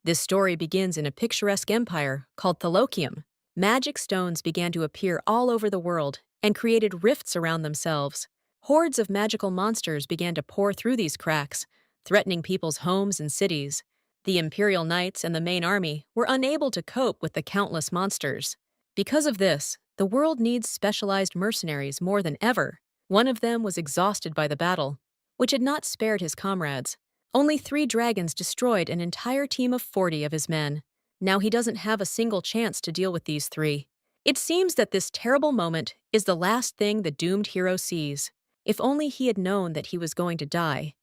This story begins in a picturesque empire called Thalokium. Magic stones began to appear all over the world and created rifts around themselves. Hordes of magical monsters began to pour through these cracks, threatening people's homes and cities. The Imperial Knights and the main army were unable to cope with the countless monsters. Because of this, the world needs specialized mercenaries more than ever. One of them was exhausted by the battle, which had not spared his comrades. Only 3 dragons destroyed an entire team of 40 of his men. Now he doesn't have a single chance to deal with these 3. It seems that this terrible moment is the last thing the doomed hero sees. If only he had known that he was going to die,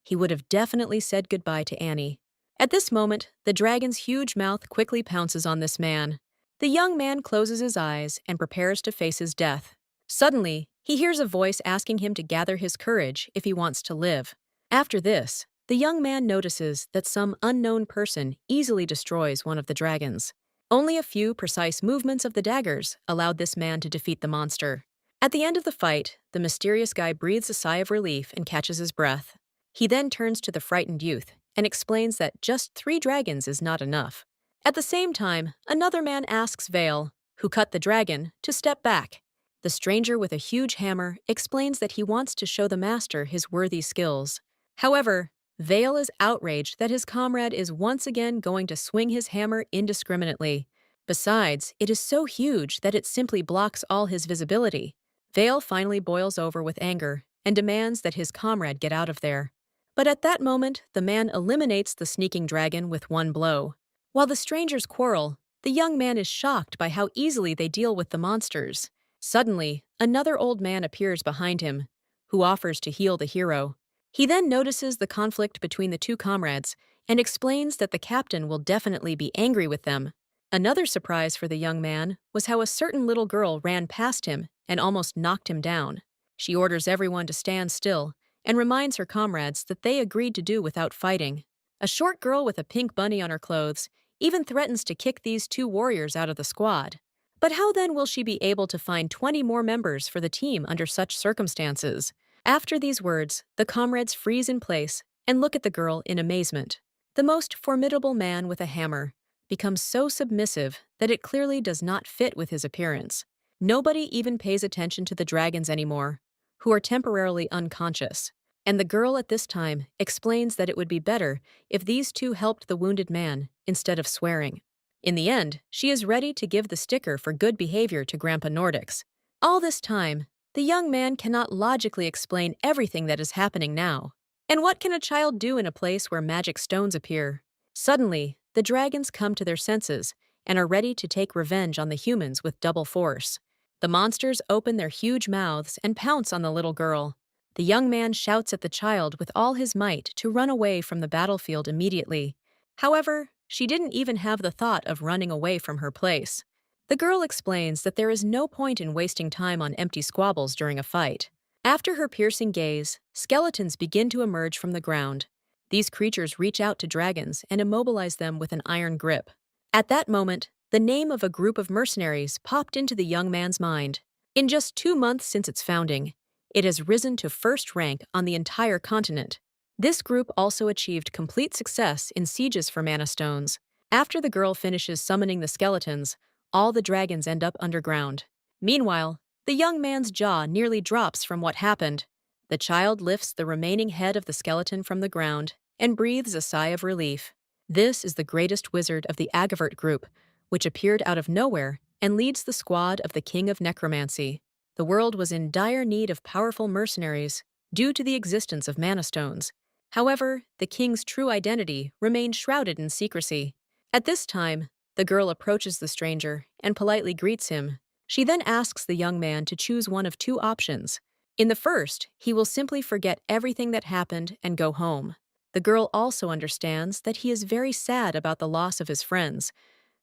he would have definitely said goodbye to Annie. At this moment, the dragon's huge mouth quickly pounces on this man. The young man closes his eyes and prepares to face his death. Suddenly, he hears a voice asking him to gather his courage if he wants to live. After this, the young man notices that some unknown person easily destroys one of the dragons. Only a few precise movements of the daggers allowed this man to defeat the monster. At the end of the fight, the mysterious guy breathes a sigh of relief and catches his breath. He then turns to the frightened youth and explains that just 3 dragons is not enough. At the same time, another man asks Vale, who cut the dragon, to step back. The stranger with a huge hammer explains that he wants to show the master his worthy skills. However, Vale is outraged that his comrade is once again going to swing his hammer indiscriminately. Besides, it is so huge that it simply blocks all his visibility. Vale finally boils over with anger and demands that his comrade get out of there. But at that moment, the man eliminates the sneaking dragon with one blow. While the strangers quarrel, the young man is shocked by how easily they deal with the monsters. Suddenly, another old man appears behind him, who offers to heal the hero. He then notices the conflict between the 2 comrades and explains that the captain will definitely be angry with them. Another surprise for the young man was how a certain little girl ran past him and almost knocked him down. She orders everyone to stand still and reminds her comrades that they agreed to do without fighting. A short girl with a pink bunny on her clothes even threatens to kick these 2 warriors out of the squad. But how then will she be able to find 20 more members for the team under such circumstances? After these words, the comrades freeze in place and look at the girl in amazement. The most formidable man with a hammer becomes so submissive that it clearly does not fit with his appearance. Nobody even pays attention to the dragons anymore, who are temporarily unconscious. And the girl at this time explains that it would be better if these 2 helped the wounded man instead of swearing. In the end, she is ready to give the sticker for good behavior to Grandpa Nordics. All this time, the young man cannot logically explain everything that is happening now. And what can a child do in a place where magic stones appear? Suddenly, the dragons come to their senses and are ready to take revenge on the humans with double force. The monsters open their huge mouths and pounce on the little girl. The young man shouts at the child with all his might to run away from the battlefield immediately. However, she didn't even have the thought of running away from her place. The girl explains that there is no point in wasting time on empty squabbles during a fight. After her piercing gaze, skeletons begin to emerge from the ground. These creatures reach out to dragons and immobilize them with an iron grip. At that moment, the name of a group of mercenaries popped into the young man's mind. In just 2 months since its founding, it has risen to first rank on the entire continent. This group also achieved complete success in sieges for mana stones. After the girl finishes summoning the skeletons, all the dragons end up underground. Meanwhile, the young man's jaw nearly drops from what happened. The child lifts the remaining head of the skeleton from the ground and breathes a sigh of relief. This is the greatest wizard of the Agavert group, which appeared out of nowhere and leads the squad of the King of Necromancy. The world was in dire need of powerful mercenaries due to the existence of mana stones. However, the king's true identity remained shrouded in secrecy. At this time, the girl approaches the stranger and politely greets him. She then asks the young man to choose one of 2 options. In the first, he will simply forget everything that happened and go home. The girl also understands that he is very sad about the loss of his friends,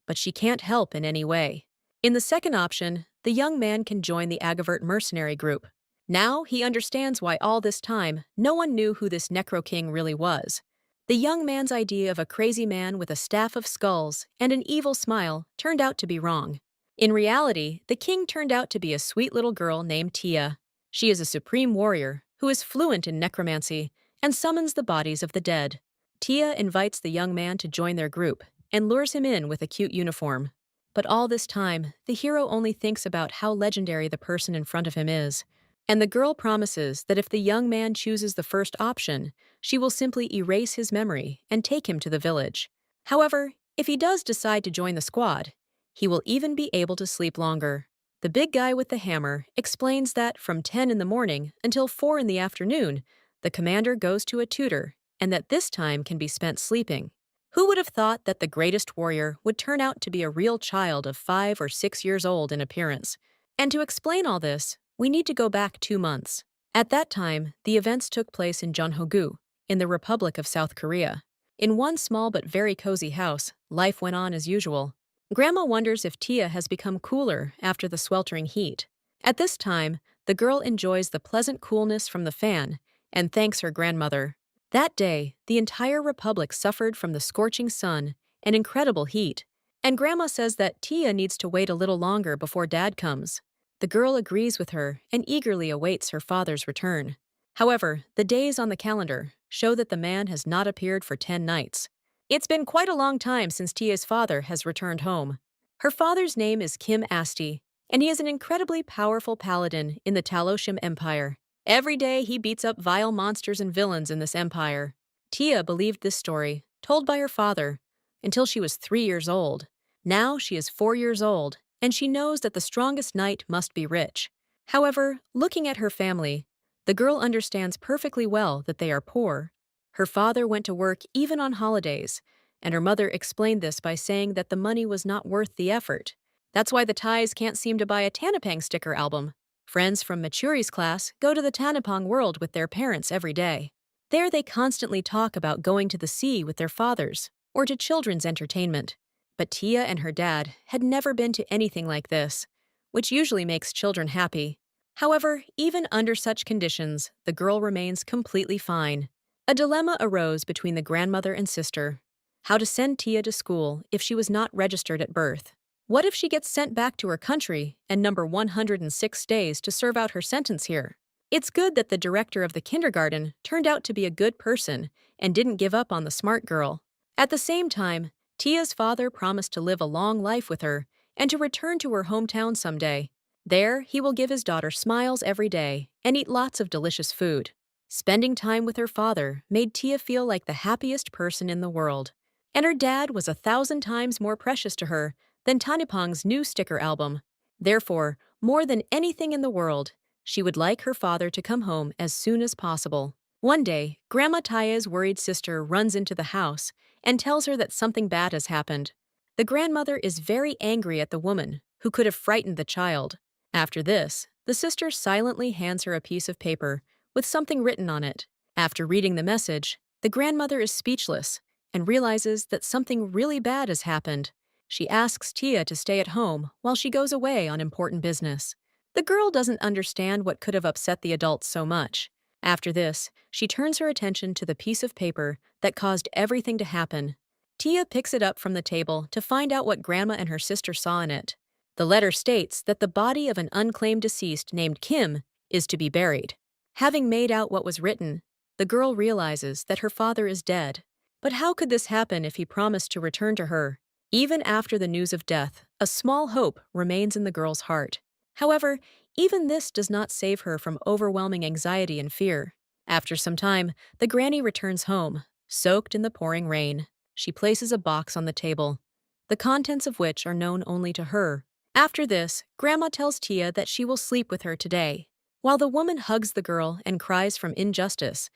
but she can't help in any way. In the second option, the young man can join the Agavert mercenary group. Now he understands why all this time no one knew who this Necro King really was. The young man's idea of a crazy man with a staff of skulls and an evil smile turned out to be wrong. In reality, the king turned out to be a sweet little girl named Tia. She is a supreme warrior who is fluent in necromancy and summons the bodies of the dead. Tia invites the young man to join their group and lures him in with a cute uniform. But all this time, the hero only thinks about how legendary the person in front of him is. And the girl promises that if the young man chooses the first option, she will simply erase his memory and take him to the village. However, if he does decide to join the squad, he will even be able to sleep longer. The big guy with the hammer explains that from 10 in the morning until 4 in the afternoon, the commander goes to a tutor, and that this time can be spent sleeping. Who would have thought that the greatest warrior would turn out to be a real child of 5 or 6 years old in appearance? And to explain all this, we need to go back 2 months. At that time, the events took place in Jeonhogu, in the Republic of South Korea. In one small but very cozy house, life went on as usual. Grandma wonders if Tia has become cooler after the sweltering heat. At this time, the girl enjoys the pleasant coolness from the fan and thanks her grandmother. That day, the entire republic suffered from the scorching sun and incredible heat, and Grandma says that Tia needs to wait a little longer before Dad comes. The girl agrees with her and eagerly awaits her father's return. However, the days on the calendar show that the man has not appeared for 10 nights. It's been quite a long time since Tia's father has returned home. Her father's name is Kim Asti, and he is an incredibly powerful paladin in the Taloshim Empire. Every day he beats up vile monsters and villains in this empire. Tia believed this story, told by her father, until she was 3 years old. Now she is 4 years old, and she knows that the strongest knight must be rich. However, looking at her family, the girl understands perfectly well that they are poor. Her father went to work even on holidays, and her mother explained this by saying that the money was not worth the effort. That's why the Thais can't seem to buy a Tanapang sticker album. Friends from Machuri's class go to the Tanapang world with their parents every day. There they constantly talk about going to the sea with their fathers, or to children's entertainment. But Tia and her dad had never been to anything like this, which usually makes children happy. However, even under such conditions, the girl remains completely fine. A dilemma arose between the grandmother and sister: how to send Tia to school if she was not registered at birth. What if she gets sent back to her country and number 106 days to serve out her sentence here? It's good that the director of the kindergarten turned out to be a good person and didn't give up on the smart girl. At the same time, Tia's father promised to live a long life with her and to return to her hometown someday. There, he will give his daughter smiles every day and eat lots of delicious food. Spending time with her father made Tia feel like the happiest person in the world. And her dad was 1,000 times more precious to her than Tanipang's new sticker album. Therefore, more than anything in the world, she would like her father to come home as soon as possible. One day, Grandma Taya's worried sister runs into the house and tells her that something bad has happened. The grandmother is very angry at the woman who could have frightened the child. After this, the sister silently hands her a piece of paper with something written on it. After reading the message, the grandmother is speechless and realizes that something really bad has happened. She asks Tia to stay at home while she goes away on important business. The girl doesn't understand what could have upset the adults so much. After this, she turns her attention to the piece of paper that caused everything to happen. Tia picks it up from the table to find out what Grandma and her sister saw in it. The letter states that the body of an unclaimed deceased named Kim is to be buried. Having made out what was written, the girl realizes that her father is dead. But how could this happen if he promised to return to her? Even after the news of death, a small hope remains in the girl's heart. However, even this does not save her from overwhelming anxiety and fear. After some time, the granny returns home, soaked in the pouring rain. She places a box on the table, the contents of which are known only to her. After this, Grandma tells Tia that she will sleep with her today. While the woman hugs the girl and cries from injustice,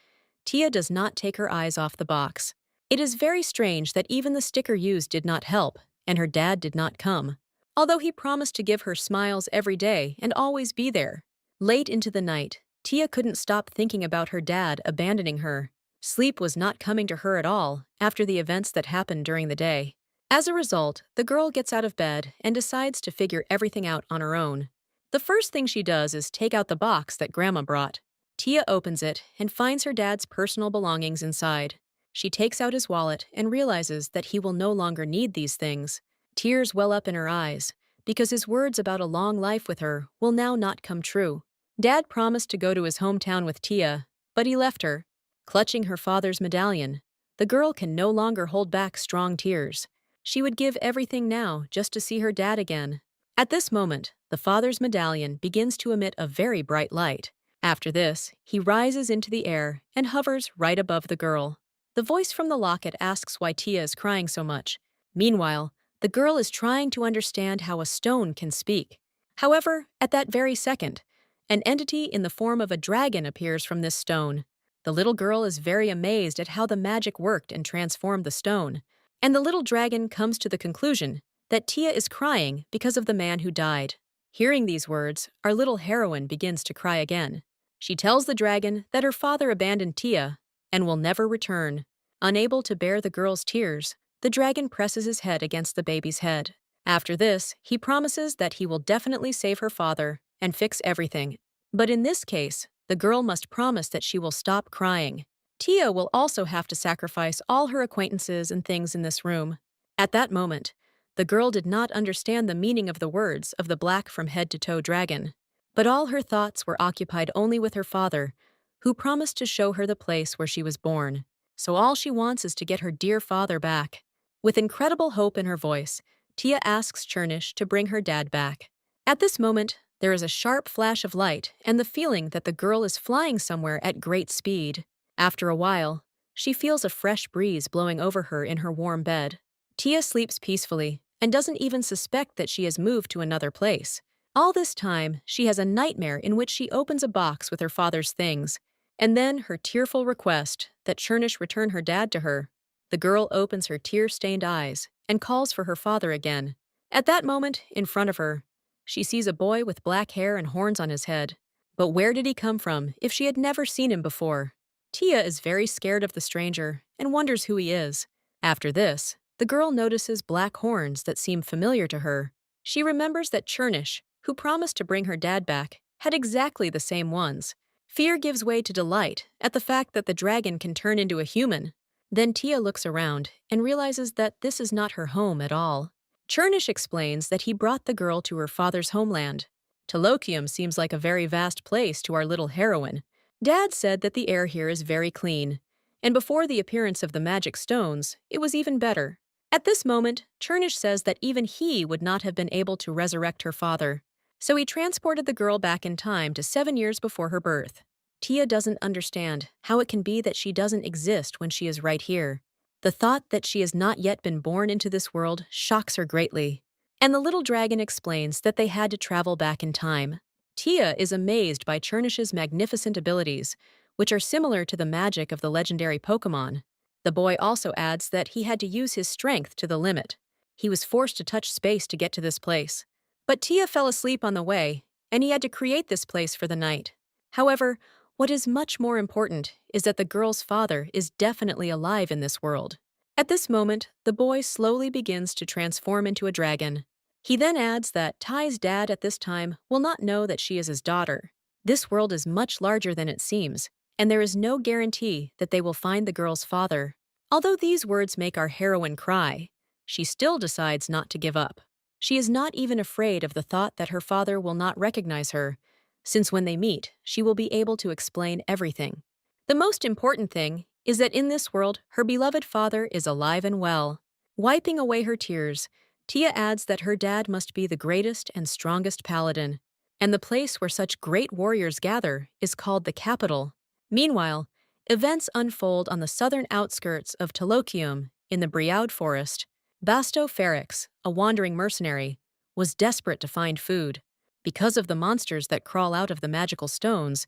Tia does not take her eyes off the box. It is very strange that even the sticker used did not help, and her dad did not come, although he promised to give her smiles every day and always be there. Late into the night, Tia couldn't stop thinking about her dad abandoning her. Sleep was not coming to her at all after the events that happened during the day. As a result, the girl gets out of bed and decides to figure everything out on her own. The first thing she does is take out the box that Grandma brought. Tia opens it and finds her dad's personal belongings inside. She takes out his wallet and realizes that he will no longer need these things. Tears well up in her eyes, because his words about a long life with her will now not come true. Dad promised to go to his hometown with Tia, but he left her. Clutching her father's medallion, the girl can no longer hold back strong tears. She would give everything now just to see her dad again. At this moment, the father's medallion begins to emit a very bright light. After this, he rises into the air and hovers right above the girl. The voice from the locket asks why Tia is crying so much. Meanwhile, the girl is trying to understand how a stone can speak. However, at that very second, an entity in the form of a dragon appears from this stone. The little girl is very amazed at how the magic worked and transformed the stone. And the little dragon comes to the conclusion that Tia is crying because of the man who died. Hearing these words, our little heroine begins to cry again. She tells the dragon that her father abandoned Tia and will never return. Unable to bear the girl's tears, the dragon presses his head against the baby's head. After this, he promises that he will definitely save her father and fix everything. But in this case, the girl must promise that she will stop crying. Tia will also have to sacrifice all her acquaintances and things in this room. At that moment, the girl did not understand the meaning of the words of the black from head to toe dragon, but all her thoughts were occupied only with her father, who promised to show her the place where she was born. So all she wants is to get her dear father back. With incredible hope in her voice, Tia asks Chernish to bring her dad back. At this moment, there is a sharp flash of light and the feeling that the girl is flying somewhere at great speed. After a while, she feels a fresh breeze blowing over her in her warm bed. Tia sleeps peacefully and doesn't even suspect that she has moved to another place. All this time, she has a nightmare in which she opens a box with her father's things, and then her tearful request that Chernish return her dad to her. The girl opens her tear-stained eyes and calls for her father again. At that moment, in front of her, she sees a boy with black hair and horns on his head. But where did he come from if she had never seen him before? Tia is very scared of the stranger and wonders who he is. After this, the girl notices black horns that seem familiar to her. She remembers that Chernish, who promised to bring her dad back, had exactly the same ones. Fear gives way to delight at the fact that the dragon can turn into a human. Then Tia looks around and realizes that this is not her home at all. Chernish explains that he brought the girl to her father's homeland. Talokium seems like a very vast place to our little heroine. Dad said that the air here is very clean, and before the appearance of the magic stones, it was even better. At this moment, Chernish says that even he would not have been able to resurrect her father, so he transported the girl back in time to 7 years before her birth. Tia doesn't understand how it can be that she doesn't exist when she is right here. The thought that she has not yet been born into this world shocks her greatly. And the little dragon explains that they had to travel back in time. Tia is amazed by Chernish's magnificent abilities, which are similar to the magic of the legendary Pokémon. The boy also adds that he had to use his strength to the limit. He was forced to touch space to get to this place. But Tia fell asleep on the way, and he had to create this place for the night. However, what is much more important is that the girl's father is definitely alive in this world. At this moment, the boy slowly begins to transform into a dragon. He then adds that Ty's dad at this time will not know that she is his daughter. This world is much larger than it seems, and there is no guarantee that they will find the girl's father. Although these words make our heroine cry, she still decides not to give up. She is not even afraid of the thought that her father will not recognize her, since when they meet, she will be able to explain everything. The most important thing is that in this world, her beloved father is alive and well. Wiping away her tears, Tia adds that her dad must be the greatest and strongest paladin, and the place where such great warriors gather is called the capital. Meanwhile, events unfold on the southern outskirts of Talokium in the Brioude forest. Basto Ferrex, a wandering mercenary, was desperate to find food. Because of the monsters that crawl out of the magical stones,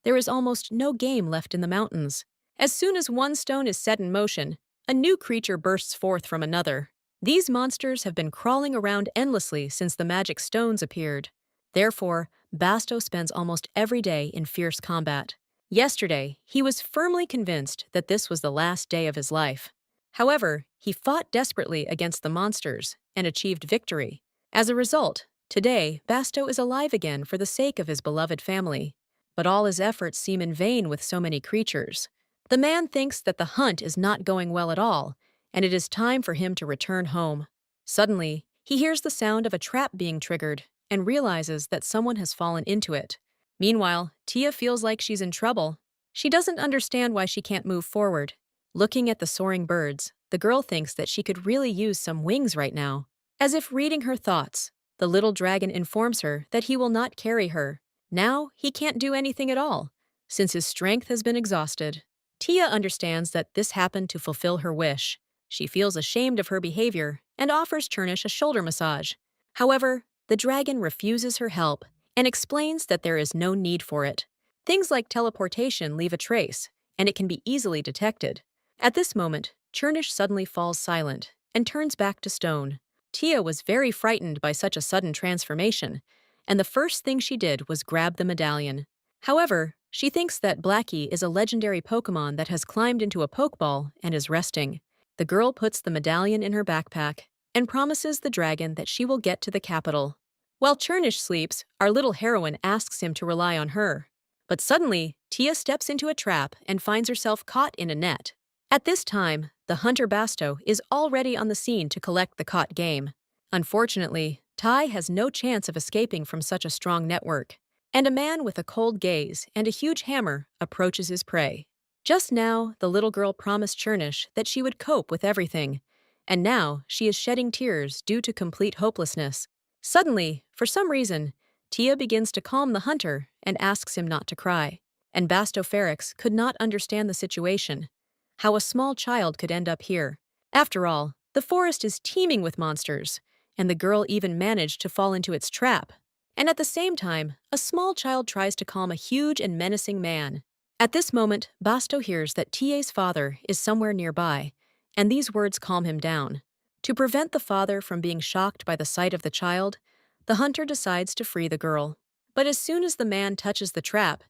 there is almost no game left in the mountains. As soon as one stone is set in motion, a new creature bursts forth from another. These monsters have been crawling around endlessly since the magic stones appeared. Therefore, Basto spends almost every day in fierce combat. Yesterday, he was firmly convinced that this was the last day of his life. However, he fought desperately against the monsters and achieved victory. As a result, today, Basto is alive again for the sake of his beloved family. But all his efforts seem in vain with so many creatures. The man thinks that the hunt is not going well at all, and it is time for him to return home. Suddenly, he hears the sound of a trap being triggered and realizes that someone has fallen into it. Meanwhile, Tia feels like she's in trouble. She doesn't understand why she can't move forward. Looking at the soaring birds, the girl thinks that she could really use some wings right now. As if reading her thoughts, the little dragon informs her that he will not carry her. Now, he can't do anything at all, since his strength has been exhausted. Tia understands that this happened to fulfill her wish. She feels ashamed of her behavior and offers Chernish a shoulder massage. However, the dragon refuses her help and explains that there is no need for it. Things like teleportation leave a trace, and it can be easily detected. At this moment, Chernish suddenly falls silent and turns back to stone. Tia was very frightened by such a sudden transformation, and the first thing she did was grab the medallion. However, she thinks that Blackie is a legendary Pokemon that has climbed into a Pokeball and is resting. The girl puts the medallion in her backpack and promises the dragon that she will get to the capital. While Chernish sleeps, our little heroine asks him to rely on her. But suddenly, Tia steps into a trap and finds herself caught in a net. At this time, the hunter Basto is already on the scene to collect the caught game. Unfortunately, Tai has no chance of escaping from such a strong network, and a man with a cold gaze and a huge hammer approaches his prey. Just now, the little girl promised Chernish that she would cope with everything, and now she is shedding tears due to complete hopelessness. Suddenly, for some reason, Tia begins to calm the hunter and asks him not to cry, and Basto Ferrex could not understand the situation. How a small child could end up here. After all, the forest is teeming with monsters, and the girl even managed to fall into its trap. And at the same time, a small child tries to calm a huge and menacing man. At this moment, Basto hears that Tia's father is somewhere nearby, and these words calm him down. To prevent the father from being shocked by the sight of the child, the hunter decides to free the girl. But as soon as the man touches the trap,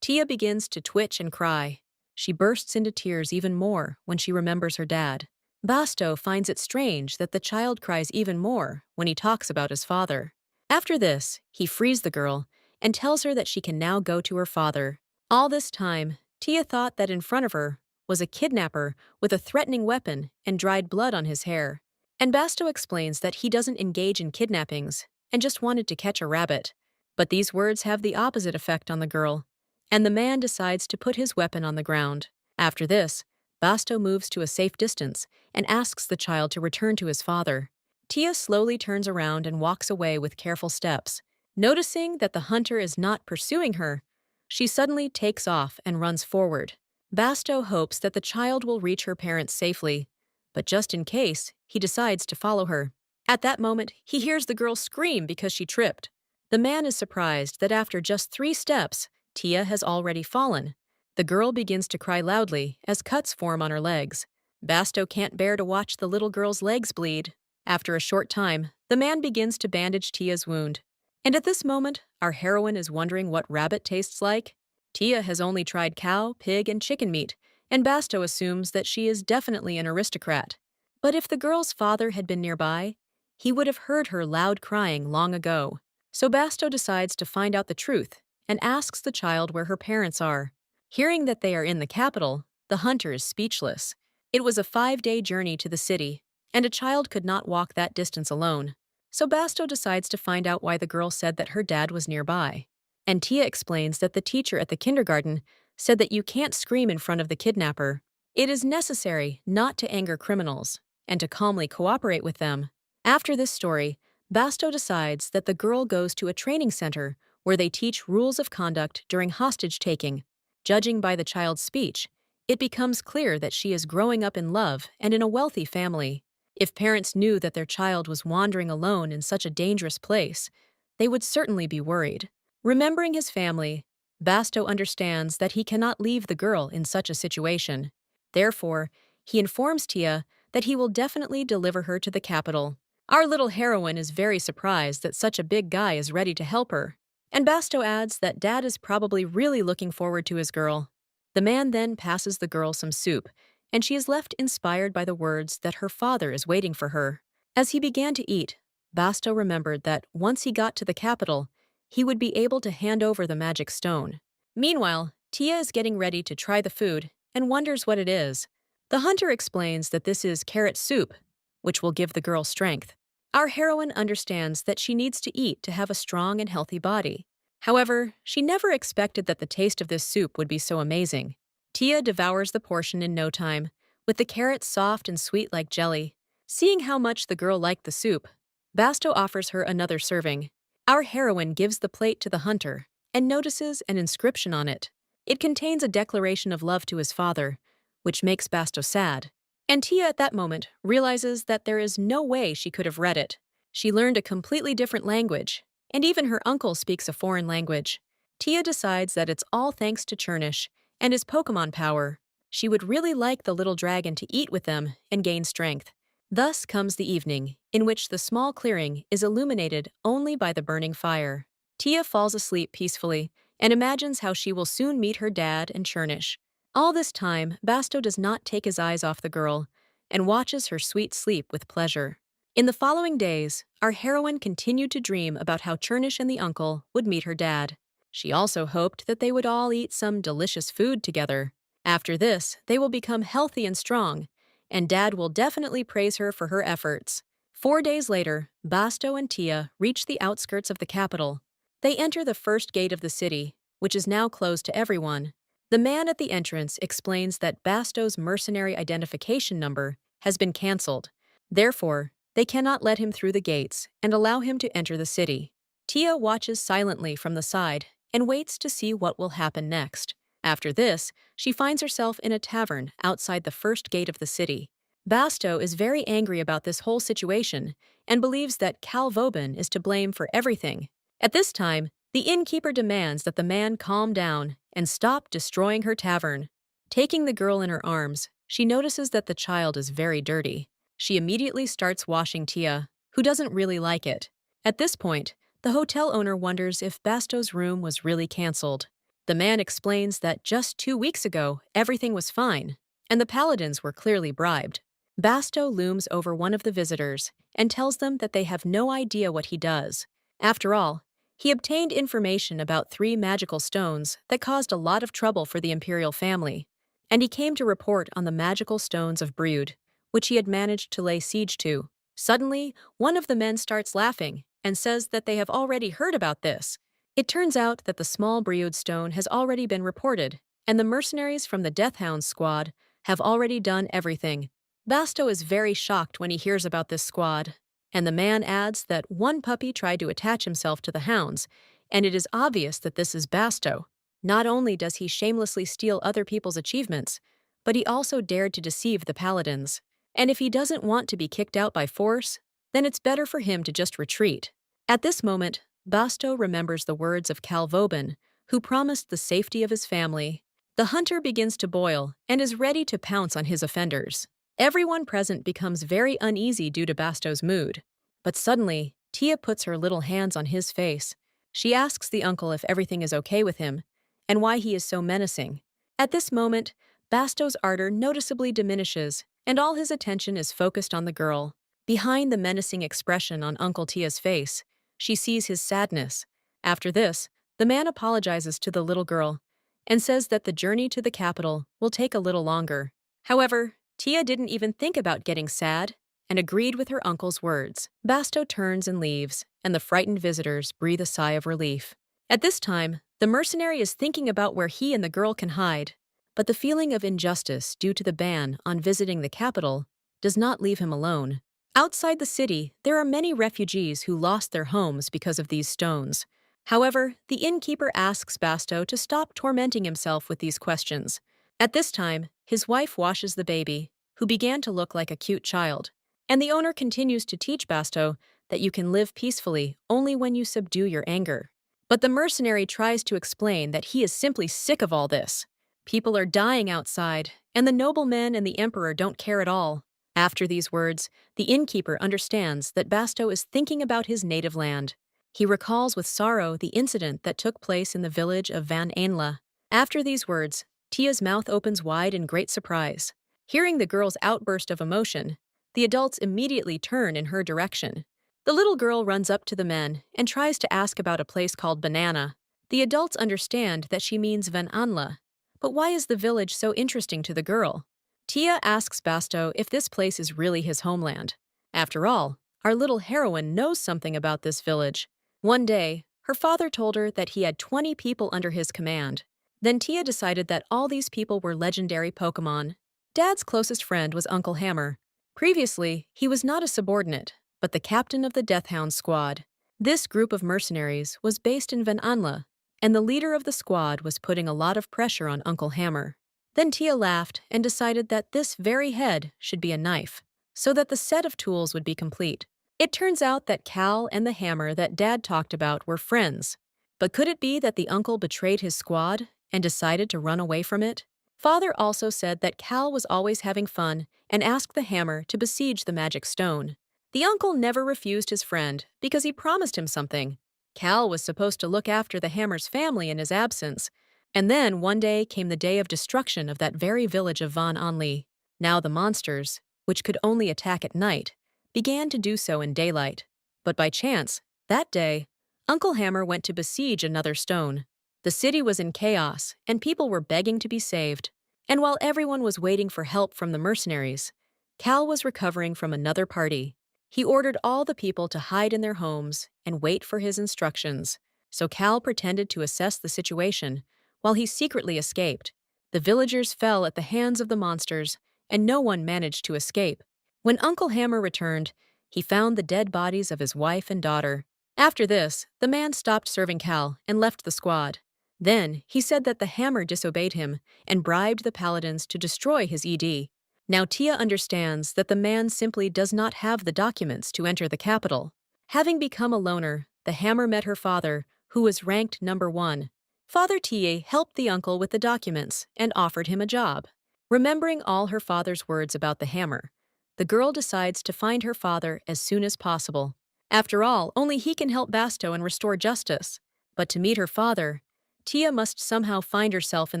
Tia begins to twitch and cry. She bursts into tears even more when she remembers her dad. Basto finds it strange that the child cries even more when he talks about his father. After this, he frees the girl and tells her that she can now go to her father. All this time, Tia thought that in front of her was a kidnapper with a threatening weapon and dried blood on his hair. And Basto explains that he doesn't engage in kidnappings and just wanted to catch a rabbit. But these words have the opposite effect on the girl, and the man decides to put his weapon on the ground. After this, Basto moves to a safe distance and asks the child to return to his father. Tia slowly turns around and walks away with careful steps. Noticing that the hunter is not pursuing her, she suddenly takes off and runs forward. Basto hopes that the child will reach her parents safely, but just in case, he decides to follow her. At that moment, he hears the girl scream because she tripped. The man is surprised that after just 3 steps, Tia has already fallen. The girl begins to cry loudly as cuts form on her legs. Basto can't bear to watch the little girl's legs bleed. After a short time, the man begins to bandage Tia's wound. And at this moment, our heroine is wondering what rabbit tastes like. Tia has only tried cow, pig, and chicken meat, and Basto assumes that she is definitely an aristocrat. But if the girl's father had been nearby, he would have heard her loud crying long ago. So Basto decides to find out the truth and asks the child where her parents are. Hearing that they are in the capital, the hunter is speechless. It was a 5-day journey to the city, and a child could not walk that distance alone. So Basto decides to find out why the girl said that her dad was nearby. And Tia explains that the teacher at the kindergarten said that you can't scream in front of the kidnapper. It is necessary not to anger criminals, and to calmly cooperate with them. After this story, Basto decides that the girl goes to a training center where they teach rules of conduct during hostage-taking. Judging by the child's speech, it becomes clear that she is growing up in love and in a wealthy family. If parents knew that their child was wandering alone in such a dangerous place, they would certainly be worried. Remembering his family, Basto understands that he cannot leave the girl in such a situation. Therefore, he informs Tia that he will definitely deliver her to the capital. Our little heroine is very surprised that such a big guy is ready to help her. And Basto adds that Dad is probably really looking forward to his girl. The man then passes the girl some soup, and she is left inspired by the words that her father is waiting for her. As he began to eat, Basto remembered that once he got to the capital, he would be able to hand over the magic stone. Meanwhile, Tia is getting ready to try the food and wonders what it is. The hunter explains that this is carrot soup, which will give the girl strength. Our heroine understands that she needs to eat to have a strong and healthy body. However, she never expected that the taste of this soup would be so amazing. Tia devours the portion in no time, with the carrots soft and sweet like jelly. Seeing how much the girl liked the soup, Basto offers her another serving. Our heroine gives the plate to the hunter and notices an inscription on it. It contains a declaration of love to his father, which makes Basto sad. And Tia at that moment realizes that there is no way she could have read it. She learned a completely different language, and even her uncle speaks a foreign language. Tia decides that it's all thanks to Churnish and his Pokemon power. She would really like the little dragon to eat with them and gain strength. Thus comes the evening, in which the small clearing is illuminated only by the burning fire. Tia falls asleep peacefully and imagines how she will soon meet her dad and Churnish. All this time, Basto does not take his eyes off the girl and watches her sweet sleep with pleasure. In the following days, our heroine continued to dream about how Churnish and the uncle would meet her dad. She also hoped that they would all eat some delicious food together. After this, they will become healthy and strong, and Dad will definitely praise her for her efforts. 4 days later, Basto and Tia reach the outskirts of the capital. They enter the first gate of the city, which is now closed to everyone. The man at the entrance explains that Basto's mercenary identification number has been cancelled. Therefore, they cannot let him through the gates and allow him to enter the city. Tia watches silently from the side and waits to see what will happen next. After this, she finds herself in a tavern outside the first gate of the city. Basto is very angry about this whole situation and believes that Cal Vauban is to blame for everything. At this time, the innkeeper demands that the man calm down and stop destroying her tavern. Taking the girl in her arms, she notices that the child is very dirty. She immediately starts washing Tia, who doesn't really like it. At this point, the hotel owner wonders if Basto's room was really cancelled. The man explains that just 2 weeks ago, everything was fine, and the paladins were clearly bribed. Basto looms over one of the visitors and tells them that they have no idea what he does. After all, he obtained information about 3 magical stones that caused a lot of trouble for the imperial family, and he came to report on the magical stones of Brood, which he had managed to lay siege to. Suddenly, one of the men starts laughing and says that they have already heard about this. It turns out that the small Brood stone has already been reported, and the mercenaries from the Deathhounds squad have already done everything. Basto is very shocked when he hears about this squad, and the man adds that one puppy tried to attach himself to the hounds, and it is obvious that this is Basto. Not only does he shamelessly steal other people's achievements, but he also dared to deceive the paladins. And if he doesn't want to be kicked out by force, then it's better for him to just retreat. At this moment, Basto remembers the words of Cal Vauban, who promised the safety of his family. The hunter begins to boil and is ready to pounce on his offenders. Everyone present becomes very uneasy due to Basto's mood. But suddenly, Tia puts her little hands on his face. She asks the uncle if everything is okay with him and why he is so menacing. At this moment, Basto's ardor noticeably diminishes and all his attention is focused on the girl. Behind the menacing expression on Uncle Tia's face, she sees his sadness. After this, the man apologizes to the little girl and says that the journey to the capital will take a little longer. However, Tia didn't even think about getting sad and agreed with her uncle's words. Basto turns and leaves, and the frightened visitors breathe a sigh of relief. At this time, the mercenary is thinking about where he and the girl can hide, but the feeling of injustice due to the ban on visiting the capital does not leave him alone. Outside the city, there are many refugees who lost their homes because of these stones. However, the innkeeper asks Basto to stop tormenting himself with these questions. At this time, his wife washes the baby, who began to look like a cute child, and the owner continues to teach Basto that you can live peacefully only when you subdue your anger. But the mercenary tries to explain that he is simply sick of all this. People are dying outside, and the noblemen and the emperor don't care at all. After these words, the innkeeper understands that Basto is thinking about his native land. He recalls with sorrow the incident that took place in the village of Van Ainla. After these words, Tia's mouth opens wide in great surprise. Hearing the girl's outburst of emotion, the adults immediately turn in her direction. The little girl runs up to the men and tries to ask about a place called Banana. The adults understand that she means Van Anla, but why is the village so interesting to the girl? Tia asks Basto if this place is really his homeland. After all, our little heroine knows something about this village. One day, her father told her that he had 20 people under his command. Then Tia decided that all these people were legendary Pokemon. Dad's closest friend was Uncle Hammer. Previously, he was not a subordinate, but the captain of the Death Hound squad. This group of mercenaries was based in Manhwa, and the leader of the squad was putting a lot of pressure on Uncle Hammer. Then Tia laughed and decided that this very head should be a knife, so that the set of tools would be complete. It turns out that Cal and the hammer that Dad talked about were friends. But could it be that the uncle betrayed his squad and decided to run away from it? Father also said that Cal was always having fun and asked the hammer to besiege the magic stone. The uncle never refused his friend because he promised him something. Cal was supposed to look after the hammer's family in his absence. And then one day came the day of destruction of that very village of Van Anli. Now the monsters, which could only attack at night, began to do so in daylight. But by chance, that day, Uncle Hammer went to besiege another stone. The city was in chaos, and people were begging to be saved. And while everyone was waiting for help from the mercenaries, Cal was recovering from another party. He ordered all the people to hide in their homes and wait for his instructions. So Cal pretended to assess the situation while he secretly escaped. The villagers fell at the hands of the monsters, and no one managed to escape. When Uncle Hammer returned, he found the dead bodies of his wife and daughter. After this, the man stopped serving Cal and left the squad. Then, he said that the hammer disobeyed him and bribed the paladins to destroy his ED. Now Tia understands that the man simply does not have the documents to enter the capital. Having become a loner, the hammer met her father, who was ranked number 1. Father Tia helped the uncle with the documents and offered him a job. Remembering all her father's words about the hammer, the girl decides to find her father as soon as possible. After all, only he can help Basto and restore justice. But to meet her father, Tia must somehow find herself in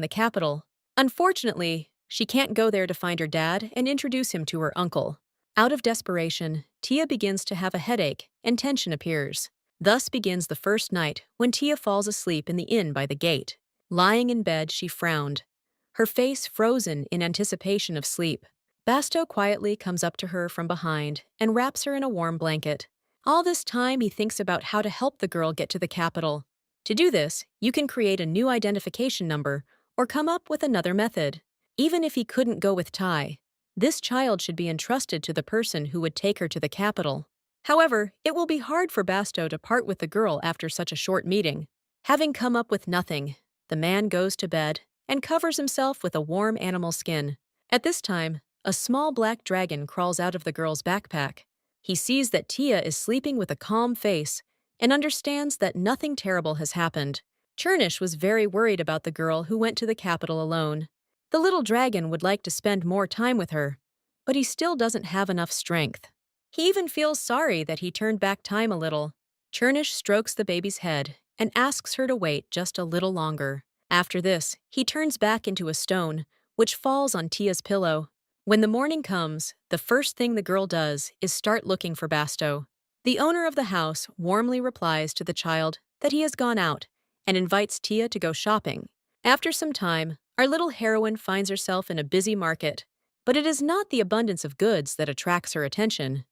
the capital. Unfortunately, she can't go there to find her dad and introduce him to her uncle. Out of desperation, Tia begins to have a headache and tension appears. Thus begins the first night when Tia falls asleep in the inn by the gate. Lying in bed, she frowned, her face frozen in anticipation of sleep. Basto quietly comes up to her from behind and wraps her in a warm blanket. All this time, he thinks about how to help the girl get to the capital. To do this, you can create a new identification number or come up with another method. Even if he couldn't go with Tai, this child should be entrusted to the person who would take her to the capital. However, it will be hard for Basto to part with the girl after such a short meeting. Having come up with nothing, the man goes to bed and covers himself with a warm animal skin. At this time, a small black dragon crawls out of the girl's backpack. He sees that Tia is sleeping with a calm face and understands that nothing terrible has happened. Chernish was very worried about the girl who went to the capital alone. The little dragon would like to spend more time with her, but he still doesn't have enough strength. He even feels sorry that he turned back time a little. Chernish strokes the baby's head and asks her to wait just a little longer. After this, he turns back into a stone, which falls on Tia's pillow. When the morning comes, the first thing the girl does is start looking for Basto. The owner of the house warmly replies to the child that he has gone out and invites Tia to go shopping. After some time, our little heroine finds herself in a busy market, but it is not the abundance of goods that attracts her attention,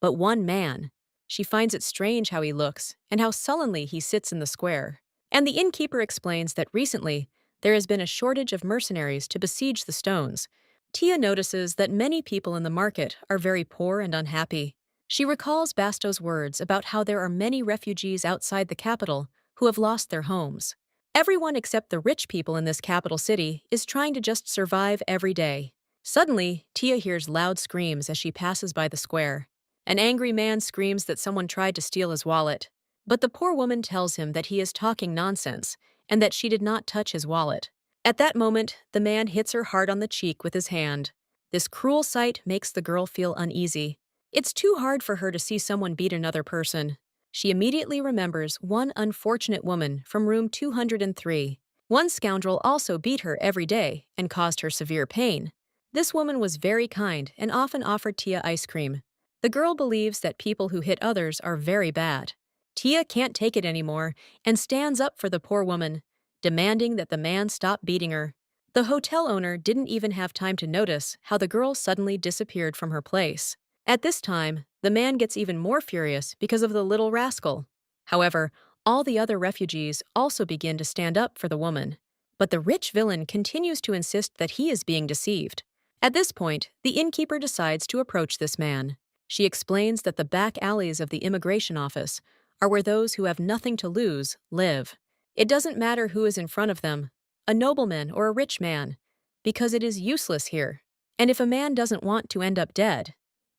but one man. She finds it strange how he looks and how sullenly he sits in the square. And the innkeeper explains that recently there has been a shortage of mercenaries to besiege the stones. Tia notices that many people in the market are very poor and unhappy. She recalls Basto's words about how there are many refugees outside the capital who have lost their homes. Everyone except the rich people in this capital city is trying to just survive every day. Suddenly, Tia hears loud screams as she passes by the square. An angry man screams that someone tried to steal his wallet. But the poor woman tells him that he is talking nonsense and that she did not touch his wallet. At that moment, the man hits her hard on the cheek with his hand. This cruel sight makes the girl feel uneasy. It's too hard for her to see someone beat another person. She immediately remembers one unfortunate woman from room 203. One scoundrel also beat her every day and caused her severe pain. This woman was very kind and often offered Tia ice cream. The girl believes that people who hit others are very bad. Tia can't take it anymore and stands up for the poor woman, demanding that the man stop beating her. The hotel owner didn't even have time to notice how the girl suddenly disappeared from her place. At this time, the man gets even more furious because of the little rascal. However, all the other refugees also begin to stand up for the woman. But the rich villain continues to insist that he is being deceived. At this point, the innkeeper decides to approach this man. She explains that the back alleys of the immigration office are where those who have nothing to lose live. It doesn't matter who is in front of them, a nobleman or a rich man, because it is useless here. And if a man doesn't want to end up dead,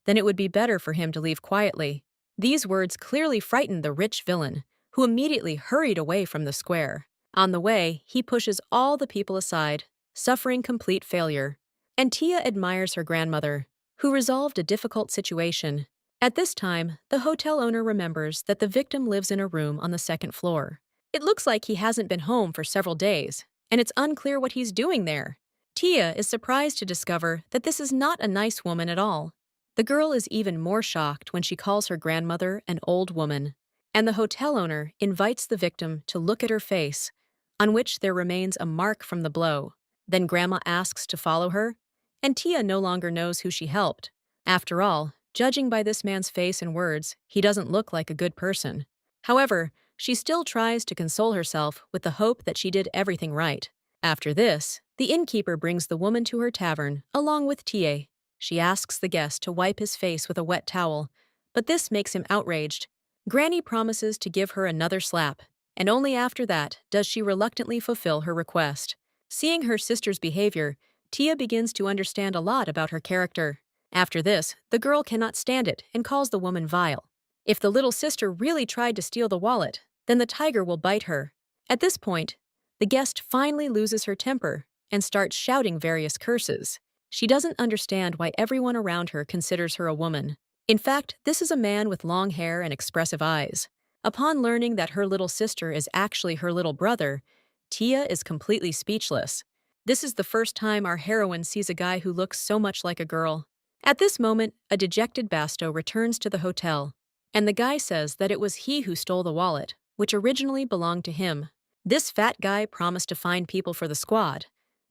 then it would be better for him to leave quietly. These words clearly frightened the rich villain, who immediately hurried away from the square. On the way, he pushes all the people aside, suffering complete failure. And Tia admires her grandmother, who resolved a difficult situation. At this time, the hotel owner remembers that the victim lives in a room on the second floor. It looks like he hasn't been home for several days, and it's unclear what he's doing there. Tia is surprised to discover that this is not a nice woman at all. The girl is even more shocked when she calls her grandmother an old woman, and the hotel owner invites the victim to look at her face, on which there remains a mark from the blow. Then Grandma asks to follow her, and Tia no longer knows who she helped. After all, judging by this man's face and words, he doesn't look like a good person. However, she still tries to console herself with the hope that she did everything right. After this, the innkeeper brings the woman to her tavern, along with Tia. She asks the guest to wipe his face with a wet towel, but this makes him outraged. Granny promises to give her another slap, and only after that does she reluctantly fulfill her request. Seeing her sister's behavior, Tia begins to understand a lot about her character. After this, the girl cannot stand it and calls the woman vile. If the little sister really tried to steal the wallet, then the tiger will bite her. At this point, the guest finally loses her temper and starts shouting various curses. She doesn't understand why everyone around her considers her a woman. In fact, this is a man with long hair and expressive eyes. Upon learning that her little sister is actually her little brother, Tia is completely speechless. This is the first time our heroine sees a guy who looks so much like a girl. At this moment, a dejected Basto returns to the hotel, and the guy says that it was he who stole the wallet, which originally belonged to him. This fat guy promised to find people for the squad,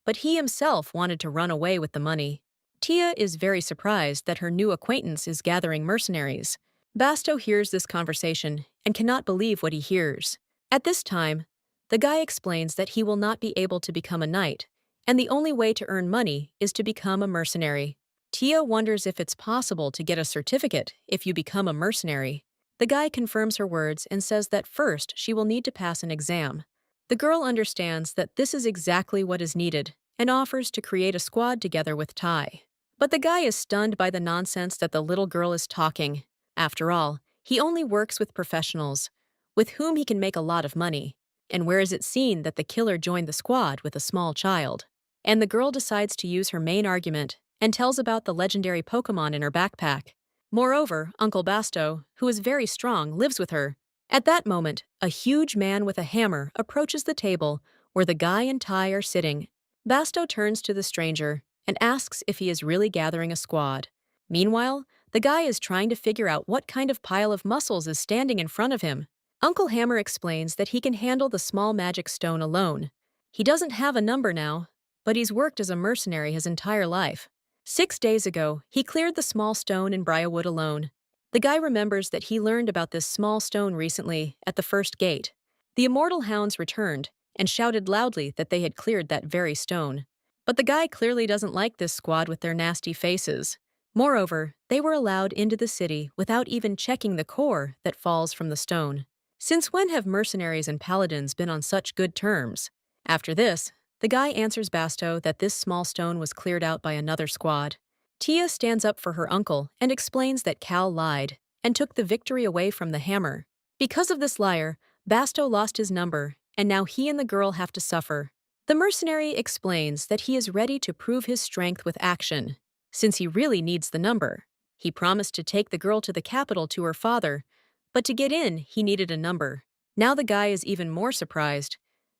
but he himself wanted to run away with the money. Tia is very surprised that her new acquaintance is gathering mercenaries. Basto hears this conversation and cannot believe what he hears. At this time, the guy explains that he will not be able to become a knight, and the only way to earn money is to become a mercenary. Tia wonders if it's possible to get a certificate if you become a mercenary. The guy confirms her words and says that first she will need to pass an exam. The girl understands that this is exactly what is needed and offers to create a squad together with Tai. But the guy is stunned by the nonsense that the little girl is talking. After all, he only works with professionals, with whom he can make a lot of money. And where is it seen that the killer joined the squad with a small child? And the girl decides to use her main argument and tells about the legendary Pokemon in her backpack. Moreover, Uncle Basto, who is very strong, lives with her. At that moment, a huge man with a hammer approaches the table where the guy and Tai are sitting. Basto turns to the stranger and asks if he is really gathering a squad. Meanwhile, the guy is trying to figure out what kind of pile of muscles is standing in front of him. Uncle Hammer explains that he can handle the small magic stone alone. He doesn't have a number now, but he's worked as a mercenary his entire life. 6 days ago, he cleared the small stone in Briarwood alone. The guy remembers that he learned about this small stone recently at the first gate. The immortal hounds returned and shouted loudly that they had cleared that very stone. But the guy clearly doesn't like this squad with their nasty faces. Moreover, they were allowed into the city without even checking the core that falls from the stone. Since when have mercenaries and paladins been on such good terms? After this, the guy answers Basto that this small stone was cleared out by another squad. Tia stands up for her uncle and explains that Cal lied and took the victory away from the hammer. Because of this liar, Basto lost his number, and now he and the girl have to suffer. The mercenary explains that he is ready to prove his strength with action, since he really needs the number. He promised to take the girl to the capital to her father, but to get in, he needed a number. Now the guy is even more surprised,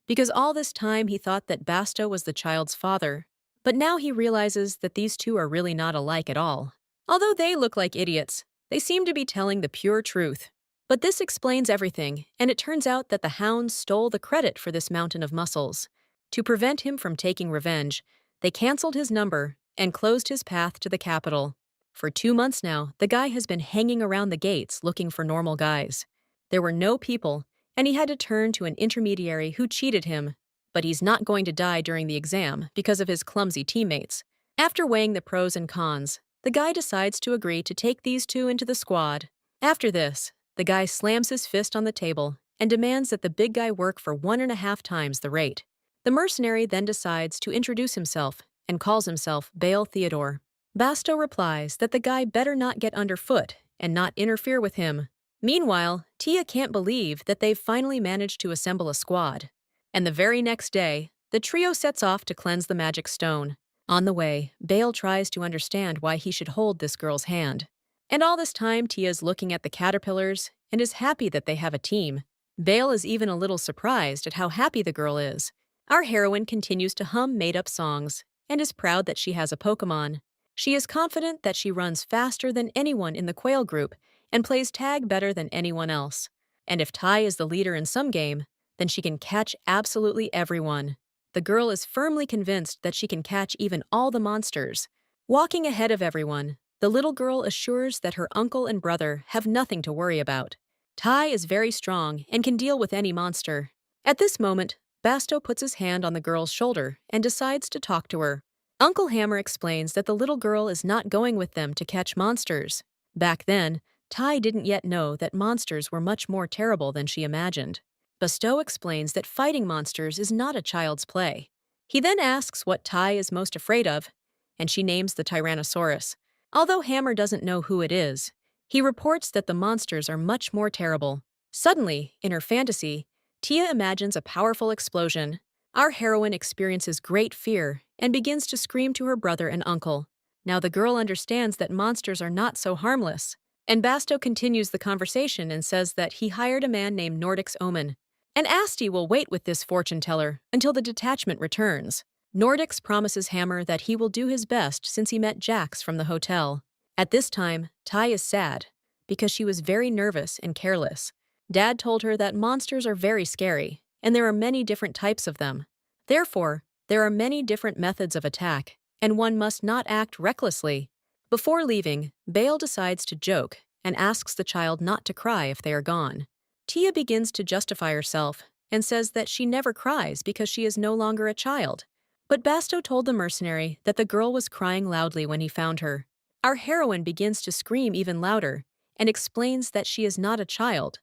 because all this time he thought that Basto was the child's father. But now he realizes that these two are really not alike at all. Although they look like idiots, they seem to be telling the pure truth. But this explains everything, and it turns out that the hounds stole the credit for this mountain of muscles. To prevent him from taking revenge, they canceled his number and closed his path to the capital. For 2 months now, the guy has been hanging around the gates looking for normal guys. There were no people, and he had to turn to an intermediary who cheated him. But he's not going to die during the exam because of his clumsy teammates. After weighing the pros and cons, the guy decides to agree to take these two into the squad. After this, the guy slams his fist on the table and demands that the big guy work for 1.5 times the rate. The mercenary then decides to introduce himself and calls himself Baal Theodore. Basto replies that the guy better not get underfoot and not interfere with him. Meanwhile, Tia can't believe that they've finally managed to assemble a squad. And the very next day, the trio sets off to cleanse the magic stone. On the way, Baal tries to understand why he should hold this girl's hand. And all this time, Tia's looking at the caterpillars and is happy that they have a team. Baal is even a little surprised at how happy the girl is. Our heroine continues to hum made-up songs and is proud that she has a Pokemon. She is confident that she runs faster than anyone in the Quail group and plays tag better than anyone else. And if Tai is the leader in some game, then she can catch absolutely everyone. The girl is firmly convinced that she can catch even all the monsters. Walking ahead of everyone, the little girl assures that her uncle and brother have nothing to worry about. Tai is very strong and can deal with any monster. At this moment, Basto puts his hand on the girl's shoulder and decides to talk to her. Uncle Hammer explains that the little girl is not going with them to catch monsters. Back then, Tai didn't yet know that monsters were much more terrible than she imagined. Basto explains that fighting monsters is not a child's play. He then asks what Tai is most afraid of, and she names the Tyrannosaurus. Although Hammer doesn't know who it is, he reports that the monsters are much more terrible. Suddenly, in her fantasy, Tia imagines a powerful explosion. Our heroine experiences great fear and begins to scream to her brother and uncle. Now the girl understands that monsters are not so harmless, and Basto continues the conversation and says that he hired a man named Nordic's Omen. And Asti will wait with this fortune teller until the detachment returns. Nordix promises Hammer that he will do his best since he met Jax from the hotel. At this time, Tai is sad because she was very nervous and careless. Dad told her that monsters are very scary, and there are many different types of them. Therefore, there are many different methods of attack, and one must not act recklessly. Before leaving, Baal decides to joke and asks the child not to cry if they are gone. Tia begins to justify herself and says that she never cries because she is no longer a child. But Basto told the mercenary that the girl was crying loudly when he found her. Our heroine begins to scream even louder and explains that she is not a child,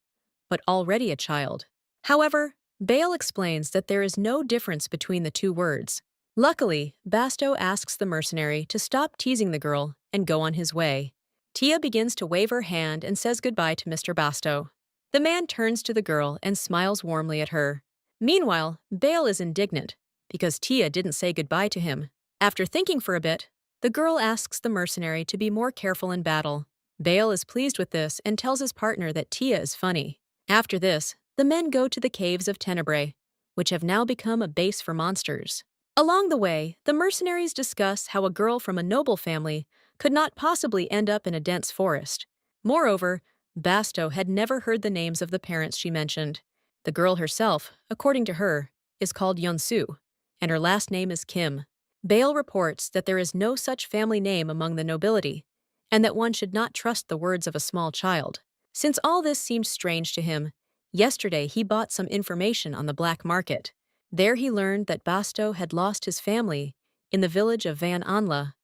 but already a child. However, Baal explains that there is no difference between the two words. Luckily, Basto asks the mercenary to stop teasing the girl and go on his way. Tia begins to wave her hand and says goodbye to Mr. Basto. The man turns to the girl and smiles warmly at her. Meanwhile, Baal is indignant because Tia didn't say goodbye to him. After thinking for a bit, the girl asks the mercenary to be more careful in battle. Baal is pleased with this and tells his partner that Tia is funny. After this, the men go to the caves of Tenebrae, which have now become a base for monsters. Along the way, the mercenaries discuss how a girl from a noble family could not possibly end up in a dense forest. Moreover, Basto had never heard the names of the parents she mentioned. The girl herself, according to her, is called Yeonsu, and her last name is Kim. Baal reports that there is no such family name among the nobility, and that one should not trust the words of a small child. Since all this seemed strange to him, yesterday he bought some information on the black market. There he learned that Basto had lost his family in the village of Van Anla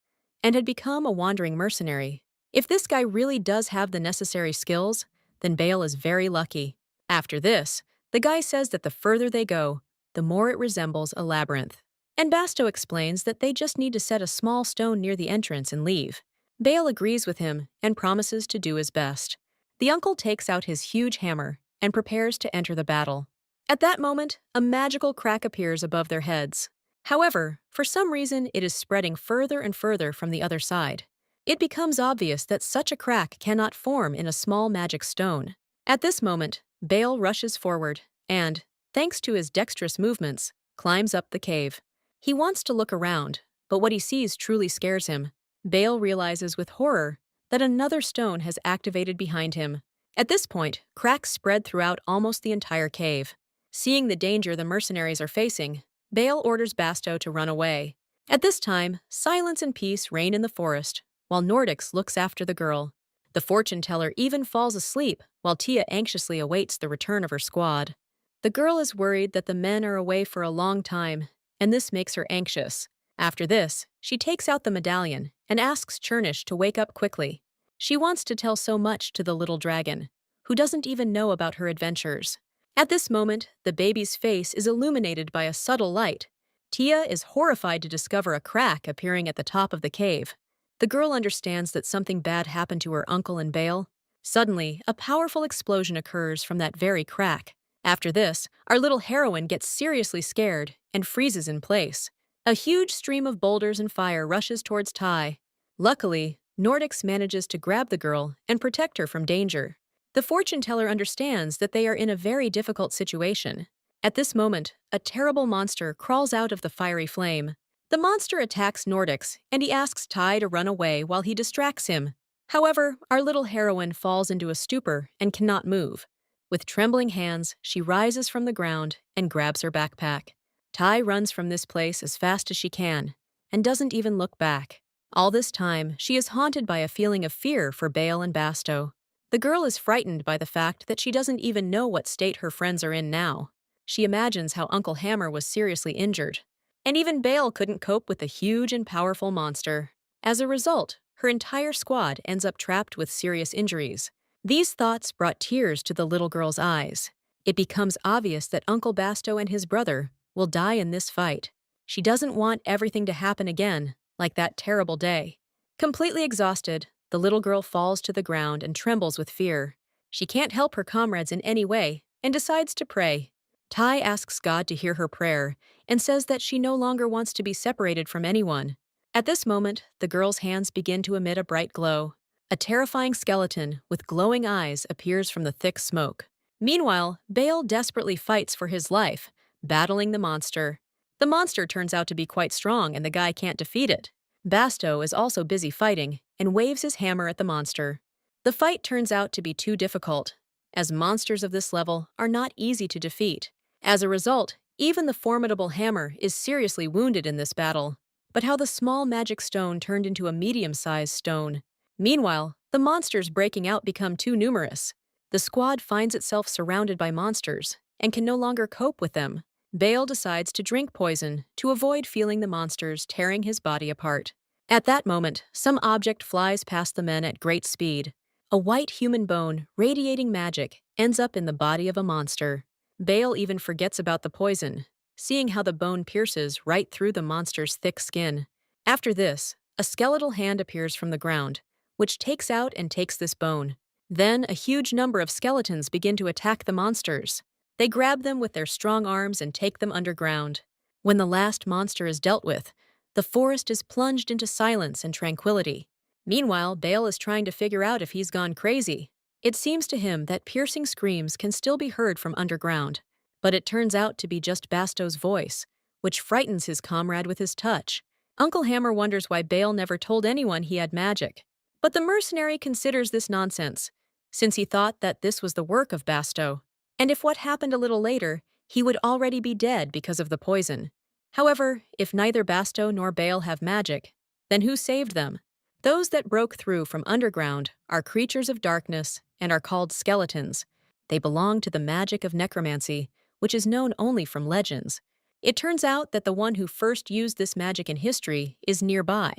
and had become a wandering mercenary. If this guy really does have the necessary skills, then Baal is very lucky. After this, the guy says that the further they go, the more it resembles a labyrinth. And Basto explains that they just need to set a small stone near the entrance and leave. Baal agrees with him and promises to do his best. The uncle takes out his huge hammer and prepares to enter the battle. At that moment, a magical crack appears above their heads. However, for some reason, it is spreading further and further from the other side. It becomes obvious that such a crack cannot form in a small magic stone. At this moment, Baal rushes forward and, thanks to his dexterous movements, climbs up the cave. He wants to look around, but what he sees truly scares him. Baal realizes with horror that another stone has activated behind him. At this point, cracks spread throughout almost the entire cave. Seeing the danger the mercenaries are facing, Baal orders Basto to run away. At this time, silence and peace reign in the forest, while Nordix looks after the girl. The fortune teller even falls asleep while Tia anxiously awaits the return of her squad. The girl is worried that the men are away for a long time, and this makes her anxious. After this, she takes out the medallion and asks Chernish to wake up quickly. She wants to tell so much to the little dragon, who doesn't even know about her adventures. At this moment, the baby's face is illuminated by a subtle light. Tia is horrified to discover a crack appearing at the top of the cave. The girl understands that something bad happened to her uncle and Bale. Suddenly, a powerful explosion occurs from that very crack. After this, our little heroine gets seriously scared and freezes in place. A huge stream of boulders and fire rushes towards Tai. Luckily, Nordics manages to grab the girl and protect her from danger. The fortune teller understands that they are in a very difficult situation. At this moment, a terrible monster crawls out of the fiery flame. The monster attacks Nordics, and he asks Tai to run away while he distracts him. However, our little heroine falls into a stupor and cannot move. With trembling hands, she rises from the ground and grabs her backpack. Tai runs from this place as fast as she can, and doesn't even look back. All this time, she is haunted by a feeling of fear for Bale and Basto. The girl is frightened by the fact that she doesn't even know what state her friends are in now. She imagines how Uncle Hammer was seriously injured. And even Bale couldn't cope with the huge and powerful monster. As a result, her entire squad ends up trapped with serious injuries. These thoughts brought tears to the little girl's eyes. It becomes obvious that Uncle Basto and his brother will die in this fight. She doesn't want everything to happen again, like that terrible day. Completely exhausted, the little girl falls to the ground and trembles with fear. She can't help her comrades in any way and decides to pray. Tai asks God to hear her prayer and says that she no longer wants to be separated from anyone. At this moment, the girl's hands begin to emit a bright glow. A terrifying skeleton with glowing eyes appears from the thick smoke. Meanwhile, Bale desperately fights for his life, battling the monster. The monster turns out to be quite strong and the guy can't defeat it. Basto is also busy fighting and waves his hammer at the monster. The fight turns out to be too difficult, as monsters of this level are not easy to defeat. As a result, even the formidable hammer is seriously wounded in this battle. But how the small magic stone turned into a medium-sized stone. Meanwhile, the monsters breaking out become too numerous. The squad finds itself surrounded by monsters and can no longer cope with them. Bale decides to drink poison to avoid feeling the monsters tearing his body apart. At that moment, some object flies past the men at great speed. A white human bone, radiating magic, ends up in the body of a monster. Bale even forgets about the poison, seeing how the bone pierces right through the monster's thick skin. After this, a skeletal hand appears from the ground, which takes out and takes this bone. Then a huge number of skeletons begin to attack the monsters. They grab them with their strong arms and take them underground. When the last monster is dealt with, the forest is plunged into silence and tranquility. Meanwhile, Bale is trying to figure out if he's gone crazy. It seems to him that piercing screams can still be heard from underground, but it turns out to be just Basto's voice, which frightens his comrade with his touch. Uncle Hammer wonders why Bale never told anyone he had magic. But the mercenary considers this nonsense, since he thought that this was the work of Basto. And if what happened a little later, he would already be dead because of the poison. However, if neither Basto nor Bale have magic, then who saved them? Those that broke through from underground are creatures of darkness and are called skeletons. They belong to the magic of necromancy, which is known only from legends. It turns out that the one who first used this magic in history is nearby.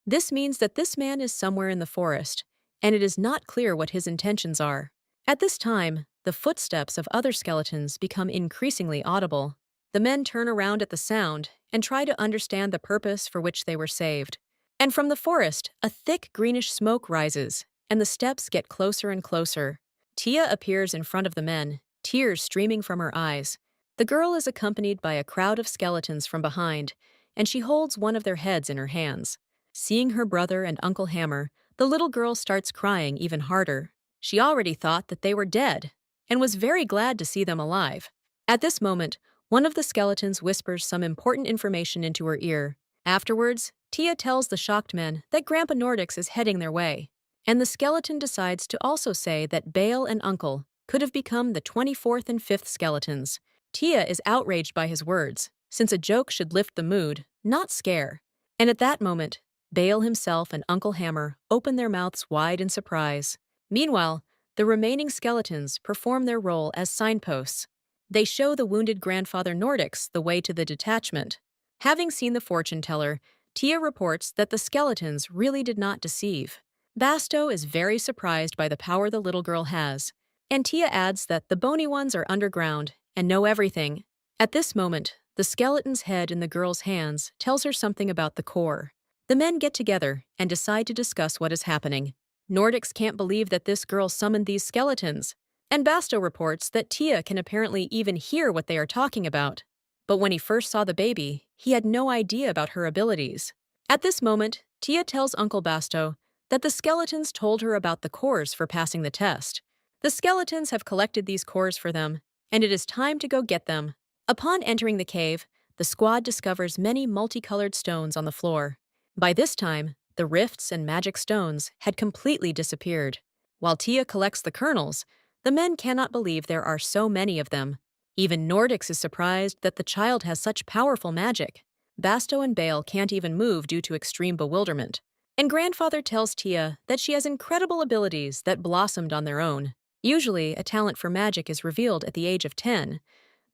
This means that this man is somewhere in the forest, and it is not clear what his intentions are. At this time, the footsteps of other skeletons become increasingly audible. The men turn around at the sound and try to understand the purpose for which they were saved. And from the forest, a thick greenish smoke rises, and the steps get closer and closer. Tia appears in front of the men, tears streaming from her eyes. The girl is accompanied by a crowd of skeletons from behind, and she holds one of their heads in her hands. Seeing her brother and Uncle Hammer, the little girl starts crying even harder. She already thought that they were dead, and was very glad to see them alive. At this moment, one of the skeletons whispers some important information into her ear. Afterwards, Tia tells the shocked men that Grandpa Nordics is heading their way, and the skeleton decides to also say that Bale and Uncle could have become the 24th and 5th skeletons. Tia is outraged by his words, since a joke should lift the mood, not scare. And at that moment, Bale himself and Uncle Hammer open their mouths wide in surprise. Meanwhile, the remaining skeletons perform their role as signposts. They show the wounded grandfather Nordics the way to the detachment. Having seen the fortune teller, Tia reports that the skeletons really did not deceive. Basto is very surprised by the power the little girl has, and Tia adds that the bony ones are underground and know everything. At this moment, the skeleton's head in the girl's hands tells her something about the core. The men get together and decide to discuss what is happening. Nordics can't believe that this girl summoned these skeletons, and Basto reports that Tia can apparently even hear what they are talking about. But when he first saw the baby, he had no idea about her abilities. At this moment, Tia tells Uncle Basto that the skeletons told her about the cores for passing the test. The skeletons have collected these cores for them, and it is time to go get them. Upon entering the cave, the squad discovers many multicolored stones on the floor. By this time, the rifts and magic stones had completely disappeared. While Tia collects the kernels, the men cannot believe there are so many of them. Even Nordics is surprised that the child has such powerful magic. Basto and Bale can't even move due to extreme bewilderment. And Grandfather tells Tia that she has incredible abilities that blossomed on their own. Usually, a talent for magic is revealed at the age of 10,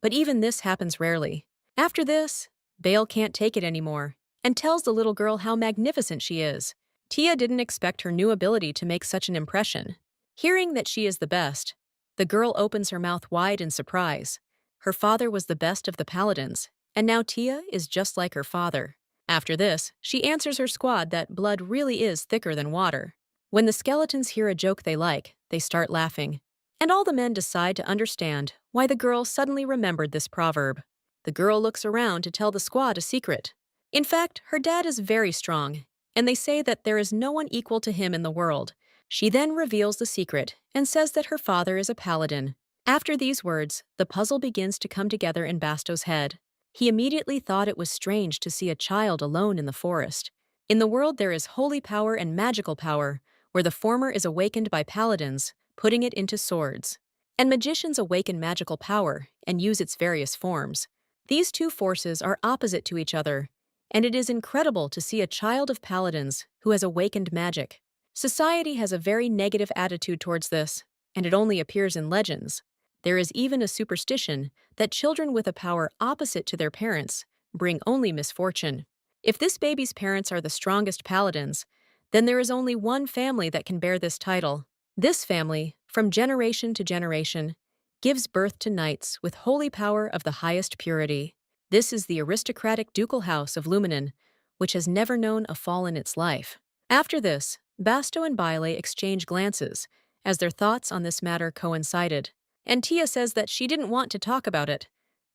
but even this happens rarely. After this, Bale can't take it anymore and tells the little girl how magnificent she is. Tia didn't expect her new ability to make such an impression. Hearing that she is the best, the girl opens her mouth wide in surprise. Her father was the best of the paladins, and now Tia is just like her father. After this, she answers her squad that blood really is thicker than water. When the skeletons hear a joke they like, they start laughing. And all the men decide to understand why the girl suddenly remembered this proverb. The girl looks around to tell the squad a secret. In fact, her dad is very strong, and they say that there is no one equal to him in the world. She then reveals the secret and says that her father is a paladin. After these words, the puzzle begins to come together in Basto's head. He immediately thought it was strange to see a child alone in the forest. In the world there is holy power and magical power, where the former is awakened by paladins, putting it into swords. And magicians awaken magical power and use its various forms. These two forces are opposite to each other, and it is incredible to see a child of paladins who has awakened magic. Society has a very negative attitude towards this, and it only appears in legends. There is even a superstition that children with a power opposite to their parents bring only misfortune. If this baby's parents are the strongest paladins, then there is only one family that can bear this title. This family, from generation to generation, gives birth to knights with holy power of the highest purity. This is the aristocratic ducal house of Luminen, which has never known a fall in its life. After this, Basto and Bile exchange glances, as their thoughts on this matter coincided. And Tia says that she didn't want to talk about it,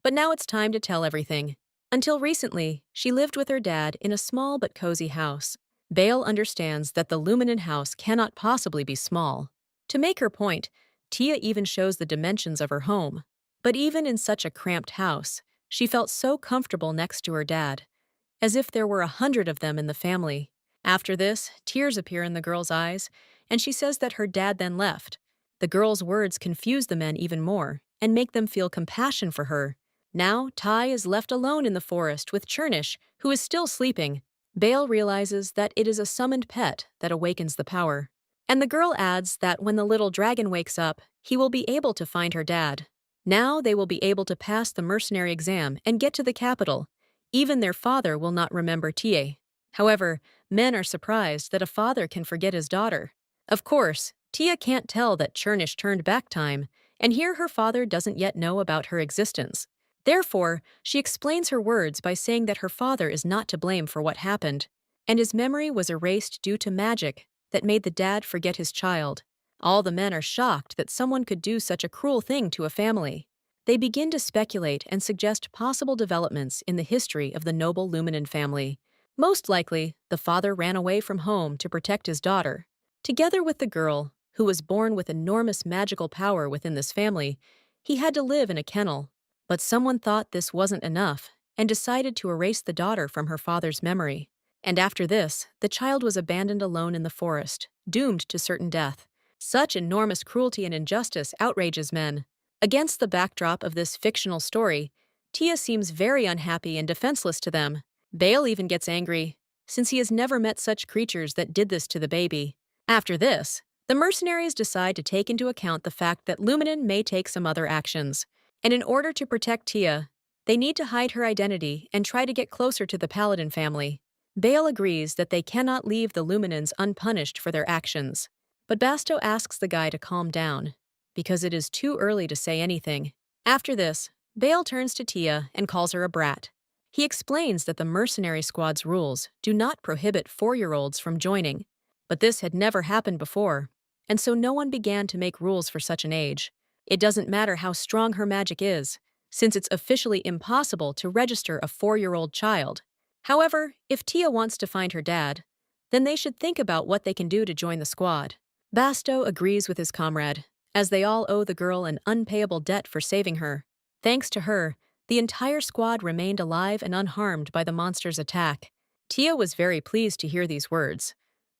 but now it's time to tell everything. Until recently, she lived with her dad in a small but cozy house. Bale understands that the Luminen house cannot possibly be small. To make her point, Tia even shows the dimensions of her home. But even in such a cramped house, she felt so comfortable next to her dad, as if there were 100 of them in the family. After this, tears appear in the girl's eyes, and she says that her dad then left. The girl's words confuse the men even more and make them feel compassion for her. Now, Tai is left alone in the forest with Chernish, who is still sleeping. Bale realizes that it is a summoned pet that awakens the power. And the girl adds that when the little dragon wakes up, he will be able to find her dad. Now they will be able to pass the mercenary exam and get to the capital. Even their father will not remember Tie. However, men are surprised that a father can forget his daughter. Of course, Tia can't tell that Chernish turned back time, and here her father doesn't yet know about her existence. Therefore, she explains her words by saying that her father is not to blame for what happened, and his memory was erased due to magic that made the dad forget his child. All the men are shocked that someone could do such a cruel thing to a family. They begin to speculate and suggest possible developments in the history of the noble Luminen family. Most likely, the father ran away from home to protect his daughter. Together with the girl, who was born with enormous magical power within this family, he had to live in a kennel. But someone thought this wasn't enough and decided to erase the daughter from her father's memory. And after this, the child was abandoned alone in the forest, doomed to certain death. Such enormous cruelty and injustice outrages men. Against the backdrop of this fictional story, Tia seems very unhappy and defenseless to them. Bale even gets angry, since he has never met such creatures that did this to the baby. After this, the mercenaries decide to take into account the fact that Luminen may take some other actions. And in order to protect Tia, They need to hide her identity and try to get closer to the Paladin family. Bale agrees that they cannot leave the Luminans unpunished for their actions. But Basto asks the guy to calm down, because it is too early to say anything. After this, Bale turns to Tia and calls her a brat. He explains that the mercenary squad's rules do not prohibit 4-year-olds from joining, but this had never happened before, and so no one began to make rules for such an age. It doesn't matter how strong her magic is, since it's officially impossible to register a 4-year-old child. However, if Tia wants to find her dad, then they should think about what they can do to join the squad. Basto agrees with his comrade, as they all owe the girl an unpayable debt for saving her. Thanks to her, the entire squad remained alive and unharmed by the monster's attack. Tia was very pleased to hear these words,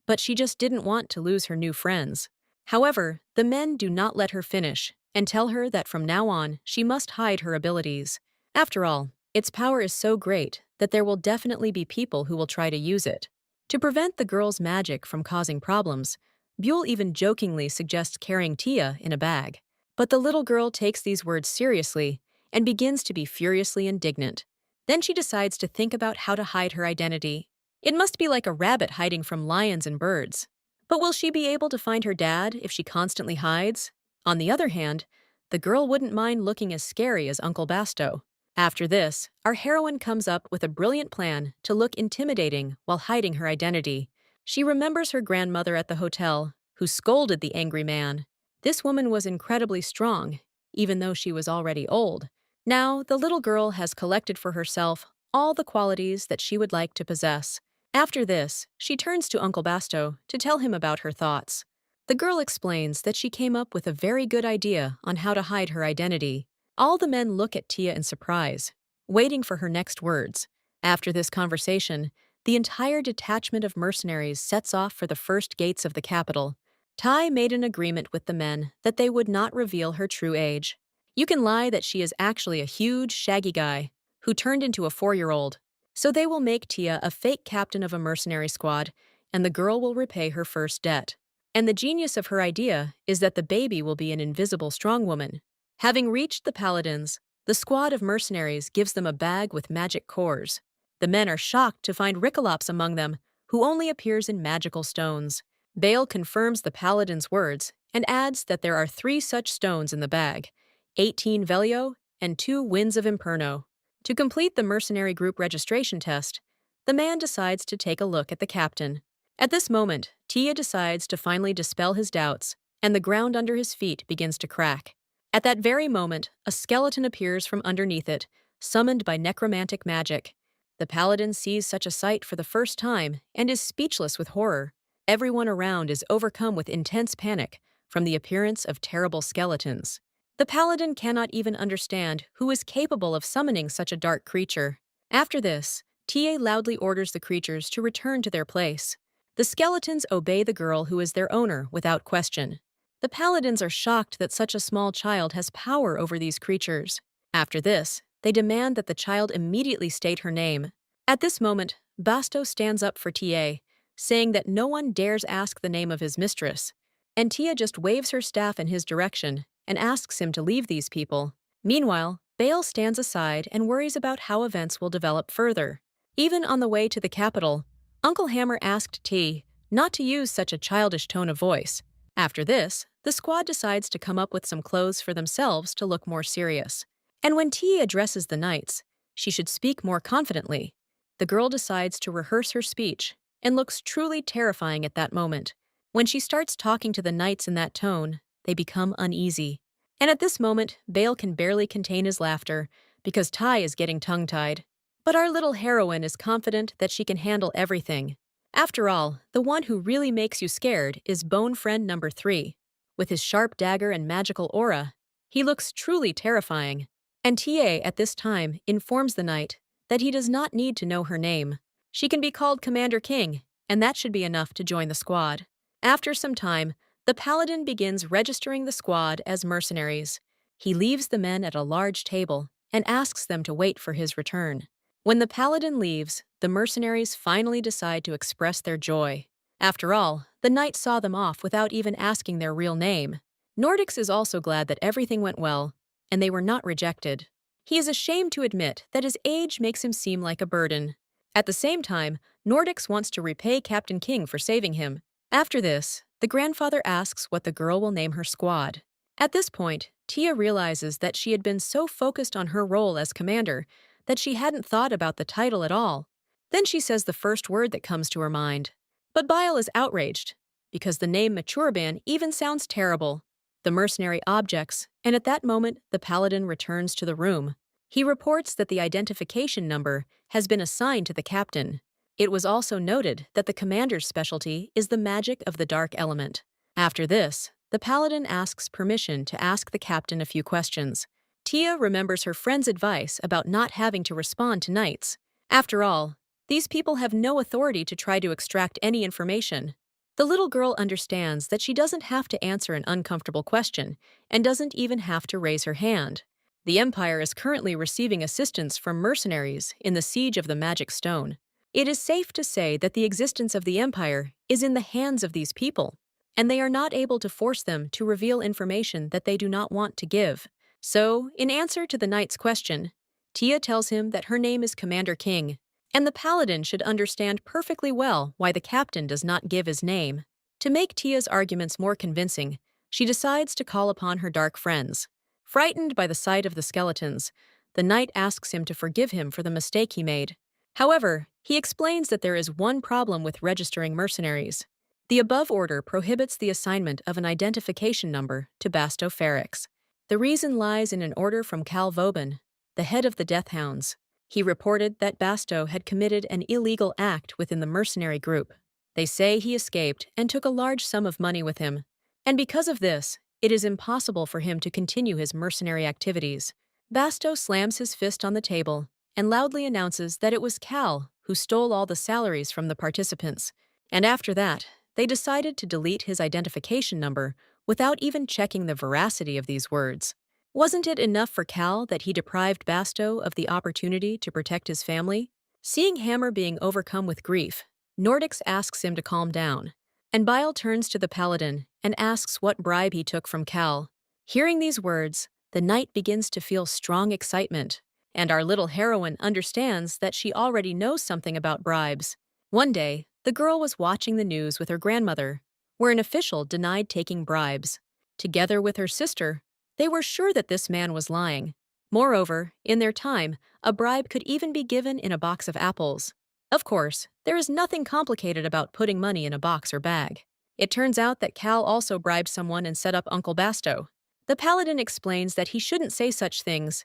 but she just didn't want to lose her new friends. However, the men do not let her finish and tell her that from now on she must hide her abilities. After all, its power is so great that there will definitely be people who will try to use it. To prevent the girl's magic from causing problems, Buell even jokingly suggests carrying Tia in a bag. But the little girl takes these words seriously and begins to be furiously indignant. Then she decides to think about how to hide her identity. It must be like a rabbit hiding from lions and birds. But will she be able to find her dad if she constantly hides? On the other hand, the girl wouldn't mind looking as scary as Uncle Basto. After this, our heroine comes up with a brilliant plan to look intimidating while hiding her identity. She remembers her grandmother at the hotel, who scolded the angry man. This woman was incredibly strong, even though she was already old. Now, the little girl has collected for herself all the qualities that she would like to possess. After this, she turns to Uncle Basto to tell him about her thoughts. The girl explains that she came up with a very good idea on how to hide her identity. All the men look at Tia in surprise, waiting for her next words. After this conversation, the entire detachment of mercenaries sets off for the first gates of the capital. Tai made an agreement with the men that they would not reveal her true age. You can lie that she is actually a huge, shaggy guy who turned into a 4-year-old. So they will make Tia a fake captain of a mercenary squad, and the girl will repay her first debt. And the genius of her idea is that the baby will be an invisible strong woman. Having reached the Paladins, the squad of mercenaries gives them a bag with magic cores. The men are shocked to find Ricolops among them, who only appears in magical stones. Bale confirms the Paladin's words and adds that there are 3 such stones in the bag, 18 Velio and 2 Winds of Imperno. To complete the mercenary group registration test, the man decides to take a look at the captain. At this moment, Tia decides to finally dispel his doubts, and the ground under his feet begins to crack. At that very moment, a skeleton appears from underneath it, summoned by necromantic magic. The paladin sees such a sight for the first time and is speechless with horror. Everyone around is overcome with intense panic from the appearance of terrible skeletons. The paladin cannot even understand who is capable of summoning such a dark creature. After this, Tia loudly orders the creatures to return to their place. The skeletons obey the girl who is their owner without question. The paladins are shocked that such a small child has power over these creatures. After this, they demand that the child immediately state her name. At this moment, Basto stands up for Tia, saying that no one dares ask the name of his mistress, and Tia just waves her staff in his direction and asks him to leave these people. Meanwhile, Bale stands aside and worries about how events will develop further. Even on the way to the capital, Uncle Hammer asked T not to use such a childish tone of voice. After this, the squad decides to come up with some clothes for themselves to look more serious. And when T addresses the knights, she should speak more confidently. The girl decides to rehearse her speech and looks truly terrifying at that moment. When she starts talking to the knights in that tone, they become uneasy. And at this moment, Bale can barely contain his laughter because Ty is getting tongue-tied. But our little heroine is confident that she can handle everything. After all, the one who really makes you scared is Bone Friend number 3. With his sharp dagger and magical aura, he looks truly terrifying. And TA at this time informs the knight that he does not need to know her name. She can be called Commander King, and that should be enough to join the squad. After some time, the paladin begins registering the squad as mercenaries. He leaves the men at a large table and asks them to wait for his return. When the paladin leaves, the mercenaries finally decide to express their joy. After all, the knight saw them off without even asking their real name. Nordics is also glad that everything went well, and they were not rejected. He is ashamed to admit that his age makes him seem like a burden. At the same time, Nordics wants to repay Captain King for saving him. After this, the grandfather asks what the girl will name her squad. At this point, Tia realizes that she had been so focused on her role as commander that she hadn't thought about the title at all. Then she says the first word that comes to her mind. But Bile is outraged, because the name Maturban even sounds terrible. The mercenary objects, and at that moment, the paladin returns to the room. He reports that the identification number has been assigned to the captain. It was also noted that the commander's specialty is the magic of the dark element. After this, the paladin asks permission to ask the captain a few questions. Tia remembers her friend's advice about not having to respond to knights. After all, these people have no authority to try to extract any information. The little girl understands that she doesn't have to answer an uncomfortable question and doesn't even have to raise her hand. The Empire is currently receiving assistance from mercenaries in the siege of the Magic Stone. It is safe to say that the existence of the Empire is in the hands of these people, and they are not able to force them to reveal information that they do not want to give. So, in answer to the knight's question, Tia tells him that her name is Commander King, and the paladin should understand perfectly well why the captain does not give his name. To make Tia's arguments more convincing, she decides to call upon her dark friends. Frightened by the sight of the skeletons, the knight asks him to forgive him for the mistake he made. However, he explains that there is one problem with registering mercenaries. The above order prohibits the assignment of an identification number to Basto Ferrix. The reason lies in an order from Cal Vauban, the head of the Death Hounds. He reported that Basto had committed an illegal act within the mercenary group. They say he escaped and took a large sum of money with him, and because of this, it is impossible for him to continue his mercenary activities. Basto slams his fist on the table and loudly announces that it was Cal who stole all the salaries from the participants, and after that, they decided to delete his identification number without even checking the veracity of these words. Wasn't it enough for Cal that he deprived Basto of the opportunity to protect his family? Seeing Hammer being overcome with grief, Nordics asks him to calm down, and Bile turns to the paladin and asks what bribe he took from Cal. Hearing these words, the knight begins to feel strong excitement, and our little heroine understands that she already knows something about bribes. One day, the girl was watching the news with her grandmother, where an official denied taking bribes. Together with her sister, they were sure that this man was lying. Moreover, in their time, a bribe could even be given in a box of apples. Of course, there is nothing complicated about putting money in a box or bag. It turns out that Cal also bribed someone and set up Uncle Basto. The paladin explains that he shouldn't say such things,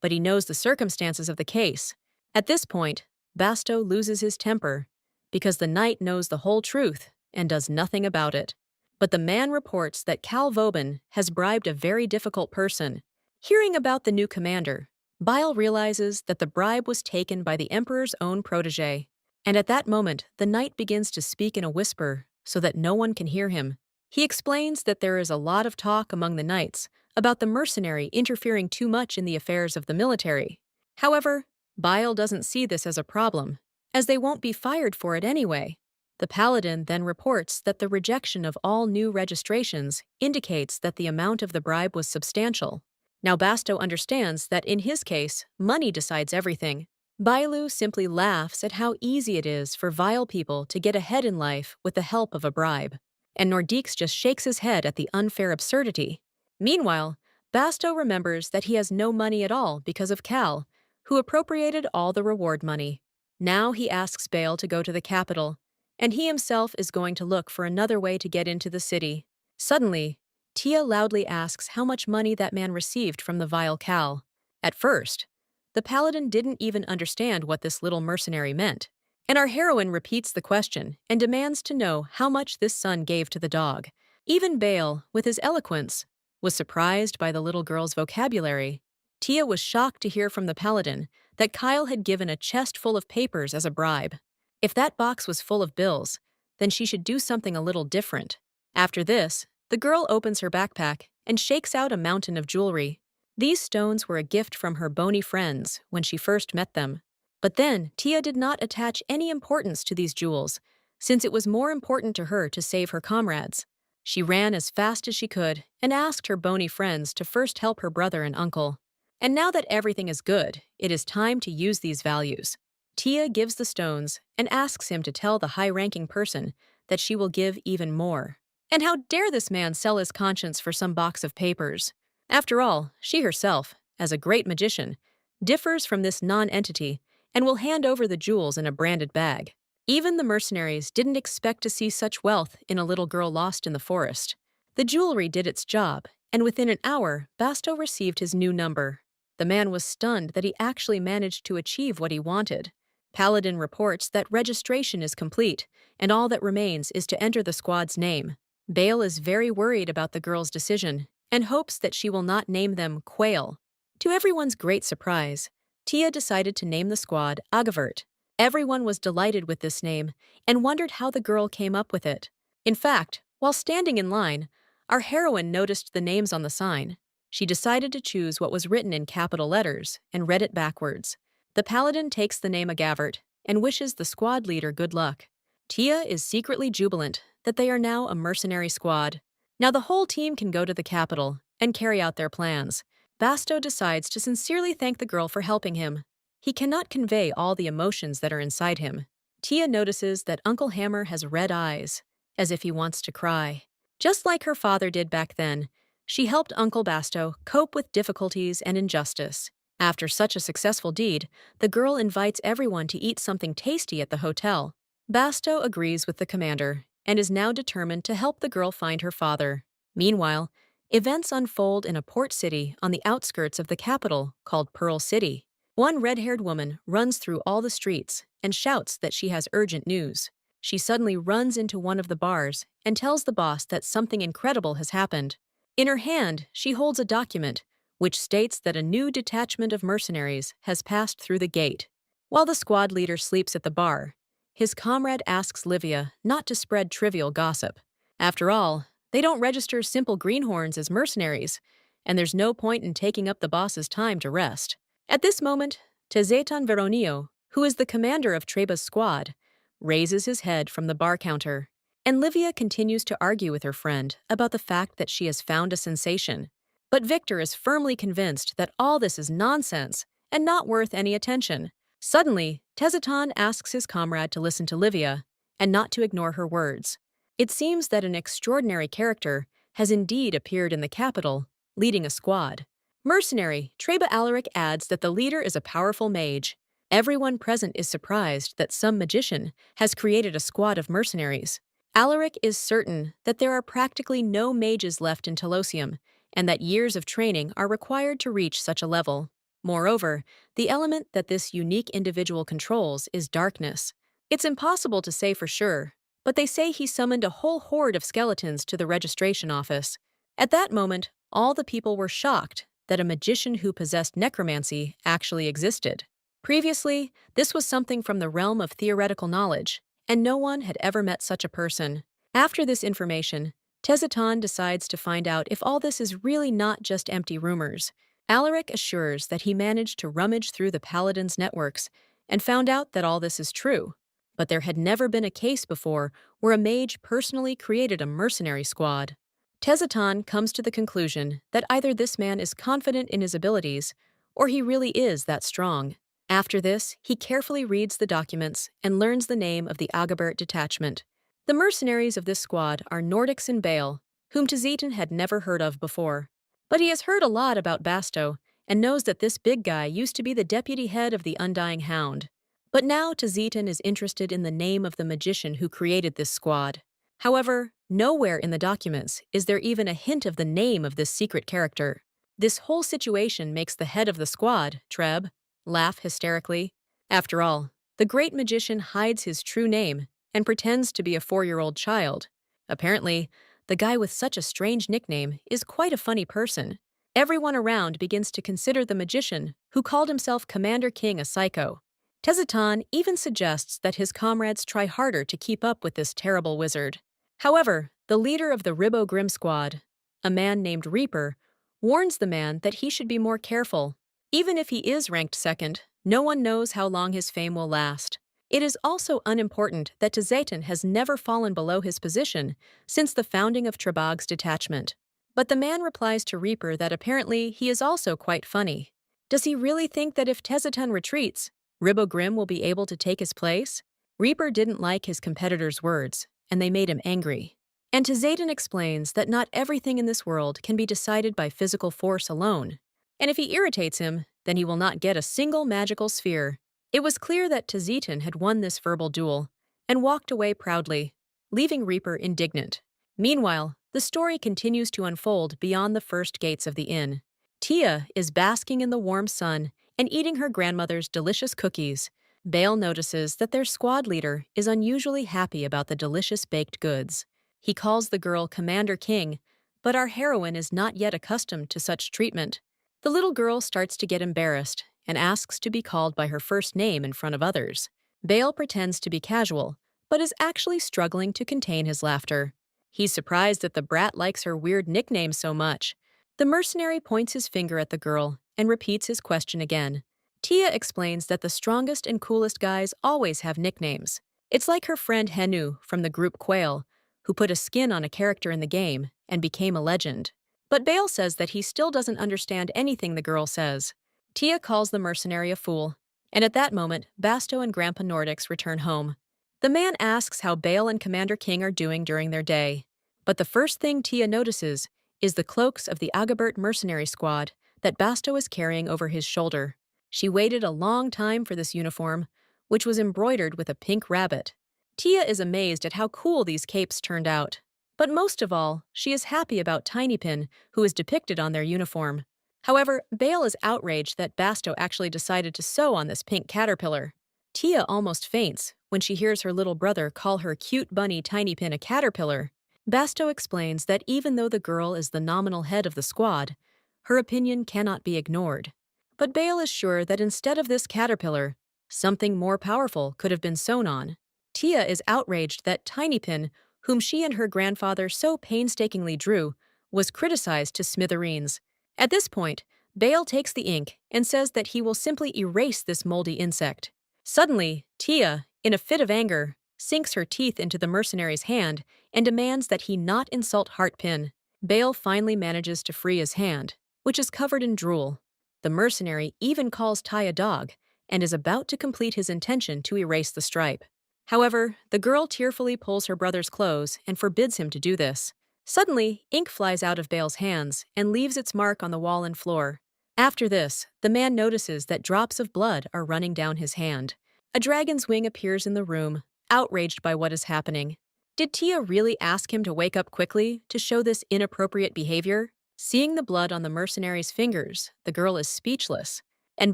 but he knows the circumstances of the case. At this point, Basto loses his temper, because the knight knows the whole truth and does nothing about it. But the man reports that Cal Vauban has bribed a very difficult person. Hearing about the new commander, Bile realizes that the bribe was taken by the Emperor's own protege, and at that moment the knight begins to speak in a whisper so that no one can hear him. He explains that there is a lot of talk among the knights about the mercenary interfering too much in the affairs of the military. However, Bile doesn't see this as a problem, as they won't be fired for it anyway. The paladin then reports that the rejection of all new registrations indicates that the amount of the bribe was substantial. Now Basto understands that in his case, money decides everything. Bailu simply laughs at how easy it is for vile people to get ahead in life with the help of a bribe, and Nordiques just shakes his head at the unfair absurdity. Meanwhile, Basto remembers that he has no money at all because of Cal, who appropriated all the reward money. Now he asks Bale to go to the capital, and he himself is going to look for another way to get into the city. Suddenly, Tia loudly asks how much money that man received from the vile Cal. At first, the paladin didn't even understand what this little mercenary meant, and our heroine repeats the question and demands to know how much this son gave to the dog. Even Bale, with his eloquence, was surprised by the little girl's vocabulary. Tia was shocked to hear from the paladin that Kyle had given a chest full of papers as a bribe. If that box was full of bills, then she should do something a little different. After this, the girl opens her backpack and shakes out a mountain of jewelry. These stones were a gift from her bony friends when she first met them. But then, Tia did not attach any importance to these jewels, since it was more important to her to save her comrades. She ran as fast as she could and asked her bony friends to first help her brother and uncle. And now that everything is good, it is time to use these values. Tia gives the stones and asks him to tell the high-ranking person that she will give even more. And how dare this man sell his conscience for some box of papers? After all, she herself, as a great magician, differs from this non-entity and will hand over the jewels in a branded bag. Even the mercenaries didn't expect to see such wealth in a little girl lost in the forest. The jewelry did its job, and within an hour, Basto received his new number. The man was stunned that he actually managed to achieve what he wanted. Paladin reports that registration is complete, and all that remains is to enter the squad's name. Bale is very worried about the girl's decision and hopes that she will not name them Quail. To everyone's great surprise, Tia decided to name the squad Agavert. Everyone was delighted with this name and wondered how the girl came up with it. In fact, while standing in line, our heroine noticed the names on the sign. She decided to choose what was written in capital letters and read it backwards. The paladin takes the name Agavert and wishes the squad leader good luck. Tia is secretly jubilant that they are now a mercenary squad. Now the whole team can go to the capital and carry out their plans. Basto decides to sincerely thank the girl for helping him. He cannot convey all the emotions that are inside him. Tia notices that Uncle Hammer has red eyes, as if he wants to cry. Just like her father did back then, she helped Uncle Basto cope with difficulties and injustice. After such a successful deed, the girl invites everyone to eat something tasty at the hotel. Basto agrees with the commander and is now determined to help the girl find her father. Meanwhile, events unfold in a port city on the outskirts of the capital called Pearl City. One red-haired woman runs through all the streets and shouts that she has urgent news. She suddenly runs into one of the bars and tells the boss that something incredible has happened. In her hand, she holds a document which states that a new detachment of mercenaries has passed through the gate. While the squad leader sleeps at the bar, his comrade asks Livia not to spread trivial gossip. After all, they don't register simple greenhorns as mercenaries, and there's no point in taking up the boss's time to rest. At this moment, Tezetan Veronio, who is the commander of Treba's squad, raises his head from the bar counter, and Livia continues to argue with her friend about the fact that she has found a sensation. But Victor is firmly convinced that all this is nonsense and not worth any attention. Suddenly, Tezetan asks his comrade to listen to Livia and not to ignore her words. It seems that an extraordinary character has indeed appeared in the capital, leading a squad. Mercenary Treba Alaric adds that the leader is a powerful mage. Everyone present is surprised that some magician has created a squad of mercenaries. Alaric is certain that there are practically no mages left in Telosium, and that years of training are required to reach such a level. Moreover, the element that this unique individual controls is darkness. It's impossible to say for sure, but they say he summoned a whole horde of skeletons to the registration office. At that moment, all the people were shocked that a magician who possessed necromancy actually existed. Previously, this was something from the realm of theoretical knowledge, and no one had ever met such a person. After this information, Tezetan decides to find out if all this is really not just empty rumors. Alaric assures that he managed to rummage through the paladin's networks and found out that all this is true. But there had never been a case before where a mage personally created a mercenary squad. Tezetan comes to the conclusion that either this man is confident in his abilities, or he really is that strong. After this, he carefully reads the documents and learns the name of the Agabert detachment. The mercenaries of this squad are Nordics and Bale, whom Tezetan had never heard of before. But he has heard a lot about Basto and knows that this big guy used to be the deputy head of the Undying Hound. But now Tezetan is interested in the name of the magician who created this squad. However, nowhere in the documents is there even a hint of the name of this secret character. This whole situation makes the head of the squad, Treb, laugh hysterically. After all, the great magician hides his true name and pretends to be a 4-year-old child. Apparently, the guy with such a strange nickname is quite a funny person. Everyone around begins to consider the magician, who called himself Commander King, a psycho. Tezetan even suggests that his comrades try harder to keep up with this terrible wizard. However, the leader of the Ribbo Grimm squad, a man named Reaper, warns the man that he should be more careful. Even if he is ranked second, no one knows how long his fame will last. It is also unimportant that Tezetan has never fallen below his position since the founding of Trebag's detachment. But the man replies to Reaper that apparently he is also quite funny. Does he really think that if Tezzatun retreats, Ribo will be able to take his place? Reaper didn't like his competitor's words, and they made him angry. And Tezzaten explains that not everything in this world can be decided by physical force alone. And if he irritates him, then he will not get a single magical sphere. It was clear that Tezzaten had won this verbal duel, and walked away proudly, leaving Reaper indignant. Meanwhile, the story continues to unfold beyond the first gates of the inn. Tia is basking in the warm sun and eating her grandmother's delicious cookies. Bale notices that their squad leader is unusually happy about the delicious baked goods. He calls the girl Commander King, but our heroine is not yet accustomed to such treatment. The little girl starts to get embarrassed and asks to be called by her first name in front of others. Bale pretends to be casual, but is actually struggling to contain his laughter. He's surprised that the brat likes her weird nickname so much. The mercenary points his finger at the girl and repeats his question again. Tia explains that the strongest and coolest guys always have nicknames. It's like her friend Henu from the group Quail, who put a skin on a character in the game and became a legend. But Bale says that he still doesn't understand anything the girl says. Tia calls the mercenary a fool, and at that moment, Basto and Grandpa Nordics return home. The man asks how Bale and Commander King are doing during their day. But the first thing Tia notices is the cloaks of the Agabert mercenary squad that Basto is carrying over his shoulder. She waited a long time for this uniform, which was embroidered with a pink rabbit. Tia is amazed at how cool these capes turned out. But most of all, she is happy about Tinypin, who is depicted on their uniform. However, Bale is outraged that Basto actually decided to sew on this pink caterpillar. Tia almost faints when she hears her little brother call her cute bunny Tinypin a caterpillar. Basto explains that even though the girl is the nominal head of the squad, her opinion cannot be ignored. But Bale is sure that instead of this caterpillar, something more powerful could have been sewn on. Tia is outraged that Tinypin, whom she and her grandfather so painstakingly drew, was criticized to smithereens. At this point, Bale takes the ink and says that he will simply erase this moldy insect. Suddenly, Tia, in a fit of anger, sinks her teeth into the mercenary's hand and demands that he not insult Heartpin. Bale finally manages to free his hand, which is covered in drool. The mercenary even calls Ty a dog and is about to complete his intention to erase the stripe. However, the girl tearfully pulls her brother's clothes and forbids him to do this. Suddenly, ink flies out of Bale's hands and leaves its mark on the wall and floor. After this, the man notices that drops of blood are running down his hand. A dragon's wing appears in the room, outraged by what is happening. Did Tia really ask him to wake up quickly to show this inappropriate behavior? Seeing the blood on the mercenary's fingers, the girl is speechless, and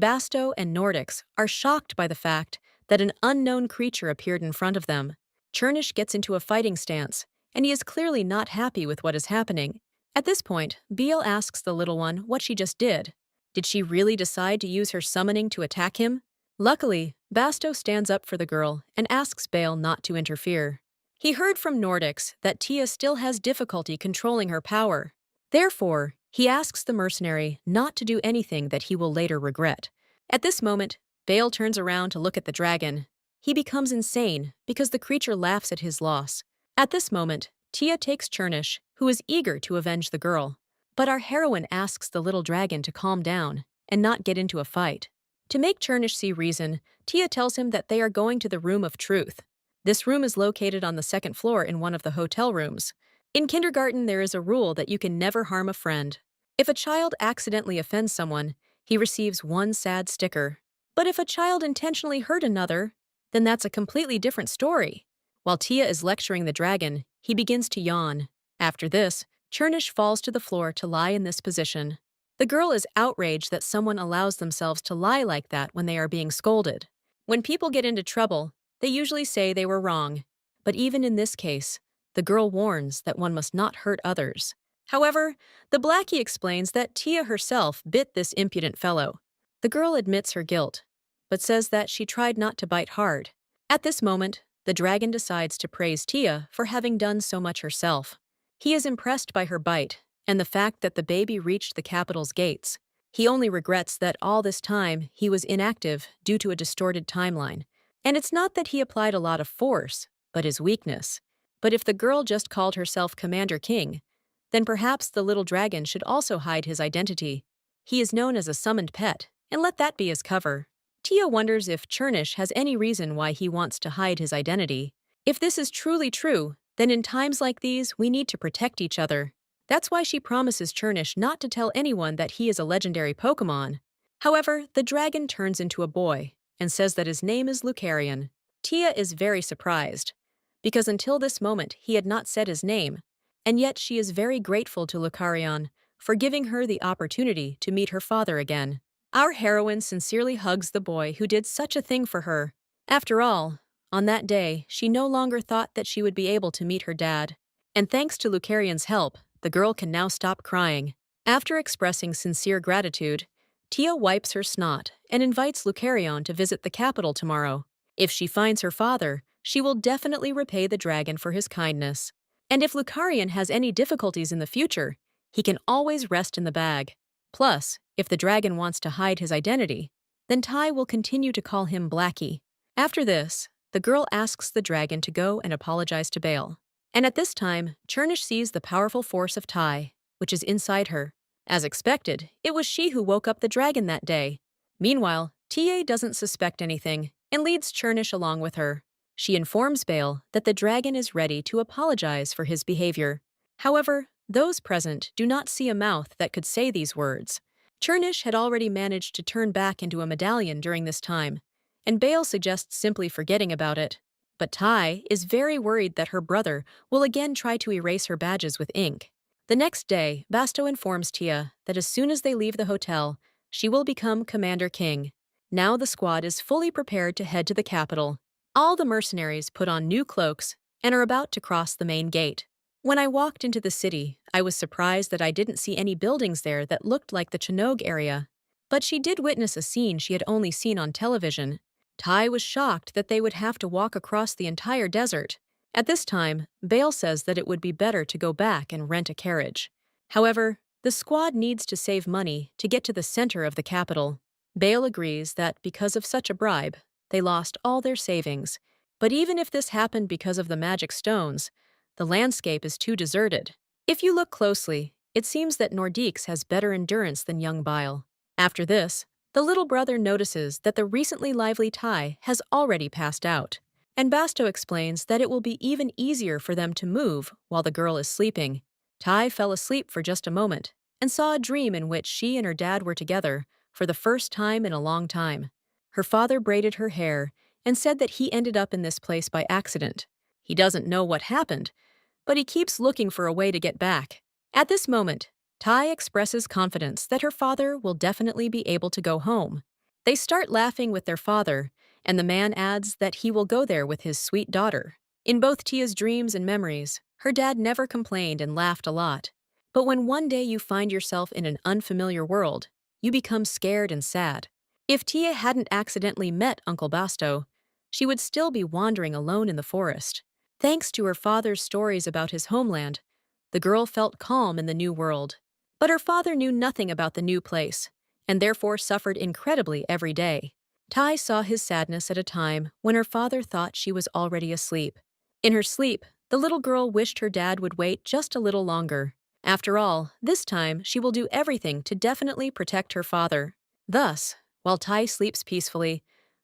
Basto and Nordics are shocked by the fact that an unknown creature appeared in front of them. Chernish gets into a fighting stance, and he is clearly not happy with what is happening. At this point, Beal asks the little one what she just did. Did she really decide to use her summoning to attack him? Luckily, Basto stands up for the girl and asks Bale not to interfere. He heard from Nordics that Tia still has difficulty controlling her power. Therefore, he asks the mercenary not to do anything that he will later regret. At this moment, Bale turns around to look at the dragon. He becomes insane because the creature laughs at his loss. At this moment, Tia takes Chernish, who is eager to avenge the girl. But our heroine asks the little dragon to calm down and not get into a fight. To make Chernish see reason, Tia tells him that they are going to the Room of Truth. This room is located on the second floor in one of the hotel rooms. In kindergarten, there is a rule that you can never harm a friend. If a child accidentally offends someone, he receives one sad sticker. But if a child intentionally hurt another, then that's a completely different story. While Tia is lecturing the dragon, he begins to yawn. After this, Chernish falls to the floor to lie in this position. The girl is outraged that someone allows themselves to lie like that when they are being scolded. When people get into trouble, they usually say they were wrong. But even in this case, the girl warns that one must not hurt others. However, the Blackie explains that Tia herself bit this impudent fellow. The girl admits her guilt, but says that she tried not to bite hard. At this moment, the dragon decides to praise Tia for having done so much herself. He is impressed by her bite and the fact that the baby reached the capital's gates. He only regrets that all this time he was inactive due to a distorted timeline. And it's not that he applied a lot of force, but his weakness. But if the girl just called herself Commander King, then perhaps the little dragon should also hide his identity. He is known as a summoned pet, and let that be his cover. Tia wonders if Chernish has any reason why he wants to hide his identity. If this is truly true, then in times like these, we need to protect each other. That's why she promises Chernish not to tell anyone that he is a legendary Pokemon. However, the dragon turns into a boy and says that his name is Lucarian. Tia is very surprised, because until this moment he had not said his name, and yet she is very grateful to Lucarian for giving her the opportunity to meet her father again. Our heroine sincerely hugs the boy who did such a thing for her. After all, on that day, she no longer thought that she would be able to meet her dad. And thanks to Lucarian's help, the girl can now stop crying. After expressing sincere gratitude, Tia wipes her snot and invites Lucarian to visit the capital tomorrow. If she finds her father, she will definitely repay the dragon for his kindness. And if Lucarian has any difficulties in the future, he can always rest in the bag. Plus, if the dragon wants to hide his identity, then Tai will continue to call him Blackie. After this, the girl asks the dragon to go and apologize to Bale. And at this time, Chernish sees the powerful force of Tai, which is inside her. As expected, it was she who woke up the dragon that day. Meanwhile, TA doesn't suspect anything and leads Chernish along with her. She informs Bale that the dragon is ready to apologize for his behavior. However, those present do not see a mouth that could say these words. Chernish had already managed to turn back into a medallion during this time, and Bale suggests simply forgetting about it. But Tai is very worried that her brother will again try to erase her badges with ink. The next day, Basto informs Tia that as soon as they leave the hotel, she will become Commander King. Now the squad is fully prepared to head to the capital. All the mercenaries put on new cloaks and are about to cross the main gate. When I walked into the city, I was surprised that I didn't see any buildings there that looked like the Chinook area. But she did witness a scene she had only seen on television. Tai was shocked that they would have to walk across the entire desert. At this time, Bale says that it would be better to go back and rent a carriage. However, the squad needs to save money to get to the center of the capital. Bale agrees that because of such a bribe, they lost all their savings. But even if this happened because of the magic stones, the landscape is too deserted. If you look closely, it seems that Nordiques has better endurance than young Bile. After this, the little brother notices that the recently lively Tai has already passed out, and Basto explains that it will be even easier for them to move while the girl is sleeping. Tai fell asleep for just a moment and saw a dream in which she and her dad were together for the first time in a long time. Her father braided her hair and said that he ended up in this place by accident. He doesn't know what happened, but he keeps looking for a way to get back. At this moment, Tai expresses confidence that her father will definitely be able to go home. They start laughing with their father, and the man adds that he will go there with his sweet daughter. In both Tia's dreams and memories, her dad never complained and laughed a lot. But when one day you find yourself in an unfamiliar world, you become scared and sad. If Tia hadn't accidentally met Uncle Basto, she would still be wandering alone in the forest. Thanks to her father's stories about his homeland, the girl felt calm in the new world. But her father knew nothing about the new place, and therefore suffered incredibly every day. Tai saw his sadness at a time when her father thought she was already asleep. In her sleep, the little girl wished her dad would wait just a little longer. After all, this time she will do everything to definitely protect her father. Thus, while Tai sleeps peacefully,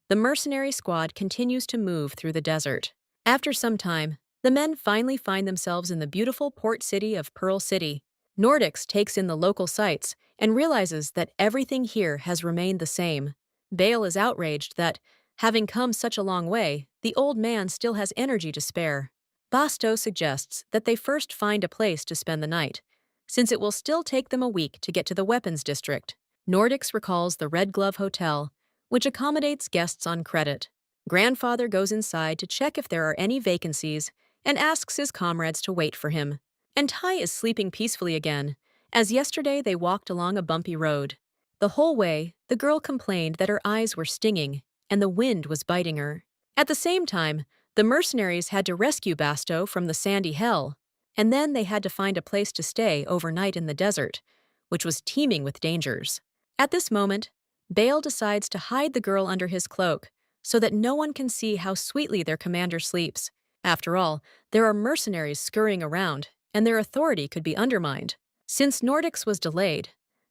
the mercenary squad continues to move through the desert. After some time, the men finally find themselves in the beautiful port city of Pearl City. Nordics takes in the local sights and realizes that everything here has remained the same. Bale is outraged that, having come such a long way, the old man still has energy to spare. Basto suggests that they first find a place to spend the night, since it will still take them a week to get to the weapons district. Nordics recalls the Red Glove Hotel, which accommodates guests on credit. Grandfather goes inside to check if there are any vacancies and asks his comrades to wait for him. And Tai is sleeping peacefully again, as yesterday they walked along a bumpy road. The whole way, the girl complained that her eyes were stinging and the wind was biting her. At the same time, the mercenaries had to rescue Basto from the sandy hell, and then they had to find a place to stay overnight in the desert, which was teeming with dangers. At this moment, Bale decides to hide the girl under his cloak so that no one can see how sweetly their commander sleeps. After all, there are mercenaries scurrying around, and their authority could be undermined. Since Nordics was delayed,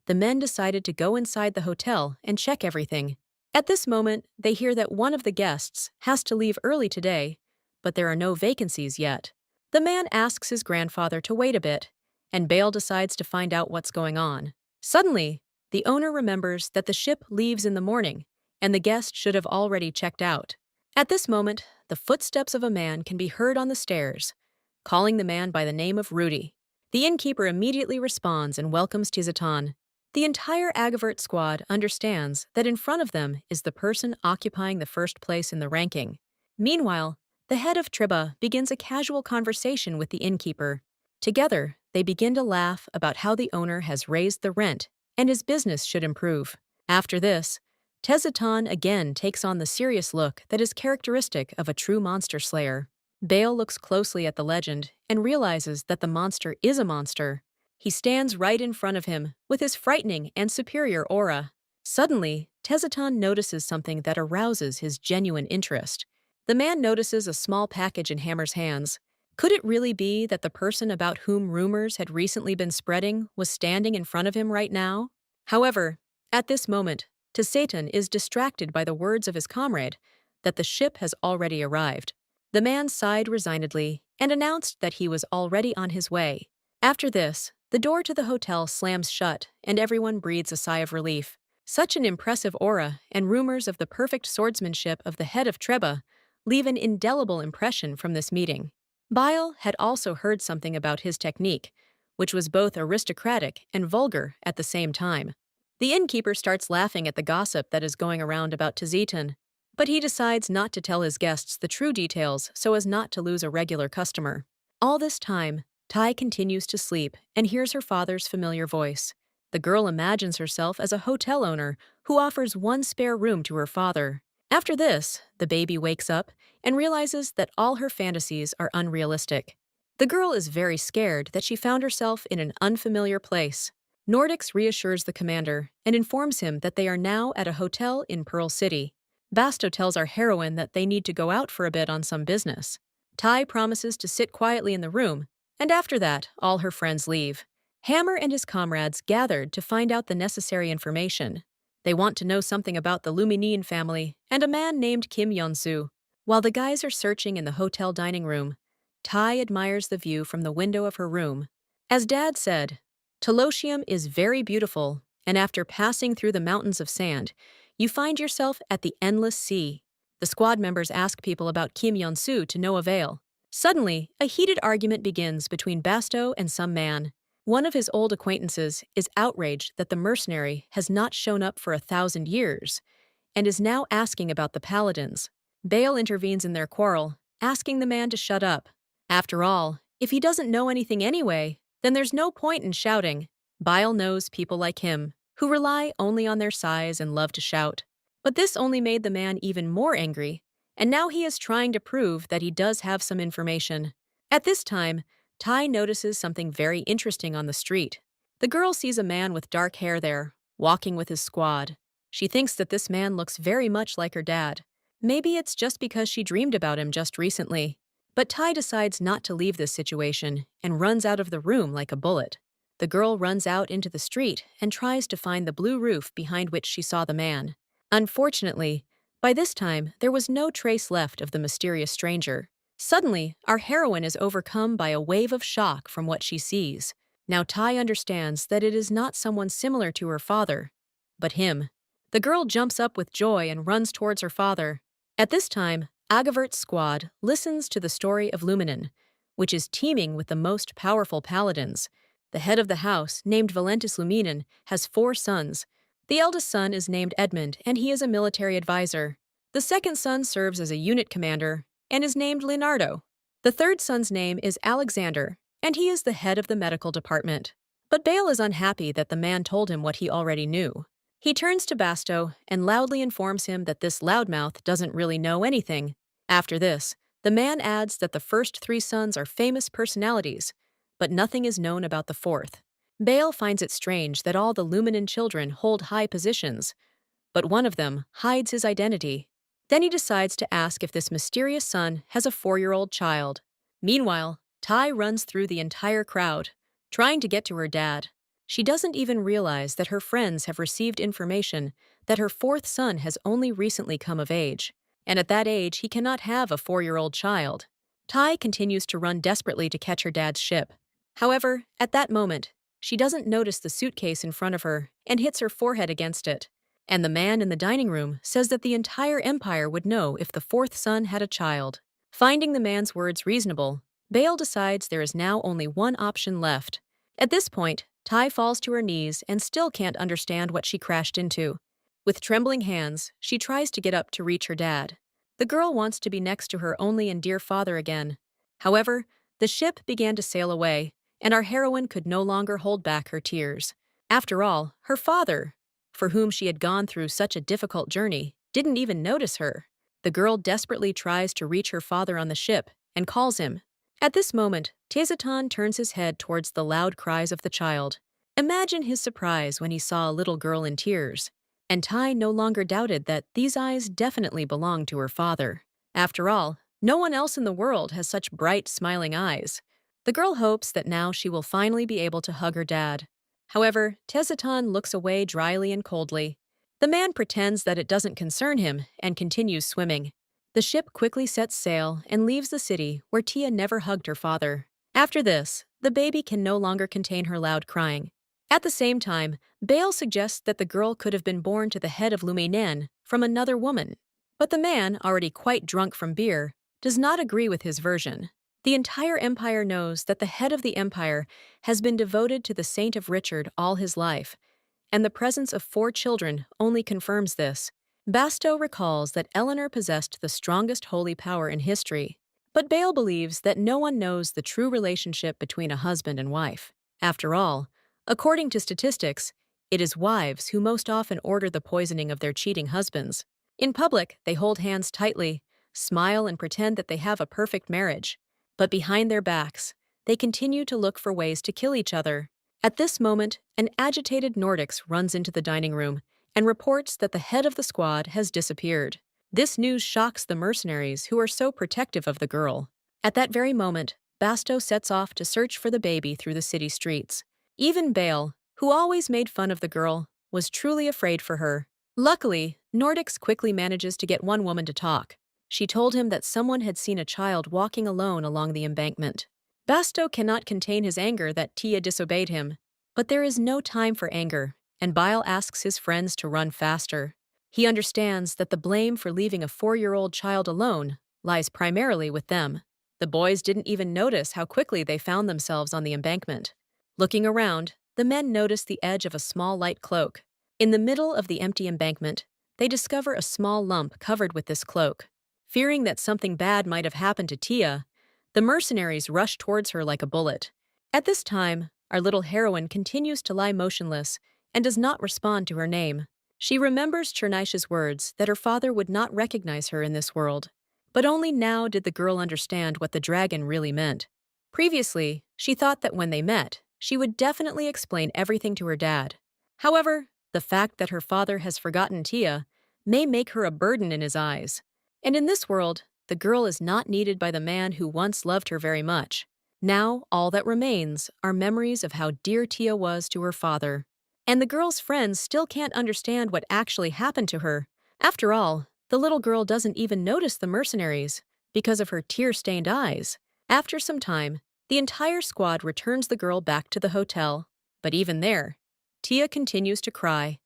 the men decided to go inside the hotel and check everything. At this moment, they hear that one of the guests has to leave early today, but there are no vacancies yet. The man asks his grandfather to wait a bit, and Bale decides to find out what's going on. Suddenly, the owner remembers that the ship leaves in the morning, and the guest should have already checked out. At this moment, the footsteps of a man can be heard on the stairs, calling the man by the name of Rudy. The innkeeper immediately responds and welcomes Tizatan. The entire Agavert squad understands that in front of them is the person occupying the first place in the ranking. Meanwhile, the head of Triba begins a casual conversation with the innkeeper. Together, they begin to laugh about how the owner has raised the rent and his business should improve. After this, Tezatan again takes on the serious look that is characteristic of a true monster slayer. Bale looks closely at the legend and realizes that the monster is a monster. He stands right in front of him with his frightening and superior aura. Suddenly, Tezatan notices something that arouses his genuine interest. The man notices a small package in Hammer's hands. Could it really be that the person about whom rumors had recently been spreading was standing in front of him right now? However, at this moment, Tezatan is distracted by the words of his comrade that the ship has already arrived. The man sighed resignedly and announced that he was already on his way. After this, the door to the hotel slams shut and everyone breathes a sigh of relief. Such an impressive aura and rumors of the perfect swordsmanship of the head of Treba leave an indelible impression from this meeting. Bile had also heard something about his technique, which was both aristocratic and vulgar at the same time. The innkeeper starts laughing at the gossip that is going around about Tezatan, but he decides not to tell his guests the true details so as not to lose a regular customer. All this time, Tai continues to sleep and hears her father's familiar voice. The girl imagines herself as a hotel owner who offers one spare room to her father. After this, the baby wakes up and realizes that all her fantasies are unrealistic. The girl is very scared that she found herself in an unfamiliar place. Nordics reassures the commander and informs him that they are now at a hotel in Pearl City. Basto tells our heroine that they need to go out for a bit on some business. Tai promises to sit quietly in the room, and after that, all her friends leave. Hammer and his comrades gathered to find out the necessary information. They want to know something about the Luminine family and a man named Kim Yeon-soo. While the guys are searching in the hotel dining room, Tai admires the view from the window of her room. As Dad said, Tolosium is very beautiful, and after passing through the mountains of sand, you find yourself at the endless sea. The squad members ask people about Kim Yeon-soo to no avail. Suddenly, a heated argument begins between Basto and some man. One of his old acquaintances is outraged that the mercenary has not shown up for 1,000 years, and is now asking about the paladins. Bale intervenes in their quarrel, asking the man to shut up. After all, if he doesn't know anything anyway, then there's no point in shouting. Bile knows people like him, who rely only on their size and love to shout. But this only made the man even more angry, and now he is trying to prove that he does have some information. At this time, Tai notices something very interesting on the street. The girl sees a man with dark hair there, walking with his squad. She thinks that this man looks very much like her dad. Maybe it's just because she dreamed about him just recently. But Tai decides not to leave this situation and runs out of the room like a bullet. The girl runs out into the street and tries to find the blue roof behind which she saw the man. Unfortunately, by this time, there was no trace left of the mysterious stranger. Suddenly, our heroine is overcome by a wave of shock from what she sees. Now Tai understands that it is not someone similar to her father, but him. The girl jumps up with joy and runs towards her father. At this time, Agavert's squad listens to the story of Luminen, which is teeming with the most powerful paladins. The head of the house, named Valentus Luminen, has 4 sons. The eldest son is named Edmund, and he is a military advisor. The second son serves as a unit commander and is named Leonardo. The third son's name is Alexander, and he is the head of the medical department. But Bale is unhappy that the man told him what he already knew. He turns to Basto and loudly informs him that this loudmouth doesn't really know anything. After this, the man adds that the first 3 sons are famous personalities, but nothing is known about the fourth. Bale finds it strange that all the Luminen children hold high positions, but one of them hides his identity. Then he decides to ask if this mysterious son has a 4-year-old child. Meanwhile, Tai runs through the entire crowd, trying to get to her dad. She doesn't even realize that her friends have received information that her fourth son has only recently come of age, and at that age he cannot have a 4-year-old child. Tai continues to run desperately to catch her dad's ship. However, at that moment, she doesn't notice the suitcase in front of her and hits her forehead against it. And the man in the dining room says that the entire empire would know if the fourth son had a child. Finding the man's words reasonable, Bale decides there is now only one option left. At this point, Tai falls to her knees and still can't understand what she crashed into. With trembling hands, she tries to get up to reach her dad. The girl wants to be next to her only and dear father again. However, the ship began to sail away, and our heroine could no longer hold back her tears. After all, her father, for whom she had gone through such a difficult journey, didn't even notice her. The girl desperately tries to reach her father on the ship and calls him. At this moment, Tezaton turns his head towards the loud cries of the child. Imagine his surprise when he saw a little girl in tears. And Tai no longer doubted that these eyes definitely belonged to her father. After all, no one else in the world has such bright, smiling eyes. The girl hopes that now she will finally be able to hug her dad. However, Tezaton looks away dryly and coldly. The man pretends that it doesn't concern him and continues swimming. The ship quickly sets sail and leaves the city where Tia never hugged her father. After this, the baby can no longer contain her loud crying. At the same time, Bale suggests that the girl could have been born to the head of Luminen from another woman. But the man, already quite drunk from beer, does not agree with his version. The entire empire knows that the head of the empire has been devoted to the Saint of Richard all his life, and the presence of 4 children only confirms this. Basto recalls that Eleanor possessed the strongest holy power in history, but Bale believes that no one knows the true relationship between a husband and wife. After all, according to statistics, it is wives who most often order the poisoning of their cheating husbands. In public, they hold hands tightly, smile and pretend that they have a perfect marriage. But behind their backs, they continue to look for ways to kill each other. At this moment, an agitated Nordics runs into the dining room and reports that the head of the squad has disappeared. This news shocks the mercenaries who are so protective of the girl. At that very moment, Basto sets off to search for the baby through the city streets. Even Bale, who always made fun of the girl, was truly afraid for her. Luckily, Nordics quickly manages to get one woman to talk. She told him that someone had seen a child walking alone along the embankment. Basto cannot contain his anger that Tia disobeyed him. But there is no time for anger, and Bile asks his friends to run faster. He understands that the blame for leaving a 4-year-old child alone lies primarily with them. The boys didn't even notice how quickly they found themselves on the embankment. Looking around, the men notice the edge of a small light cloak. In the middle of the empty embankment, they discover a small lump covered with this cloak. Fearing that something bad might have happened to Tia, the mercenaries rush towards her like a bullet. At this time, our little heroine continues to lie motionless and does not respond to her name. She remembers Chernisha's words that her father would not recognize her in this world. But only now did the girl understand what the dragon really meant. Previously, she thought that when they met, she would definitely explain everything to her dad. However, the fact that her father has forgotten Tia may make her a burden in his eyes. And in this world, the girl is not needed by the man who once loved her very much. Now, all that remains are memories of how dear Tia was to her father. And the girl's friends still can't understand what actually happened to her. After all, the little girl doesn't even notice the mercenaries because of her tear-stained eyes. After some time, the entire squad returns the girl back to the hotel. But even there, Tia continues to cry,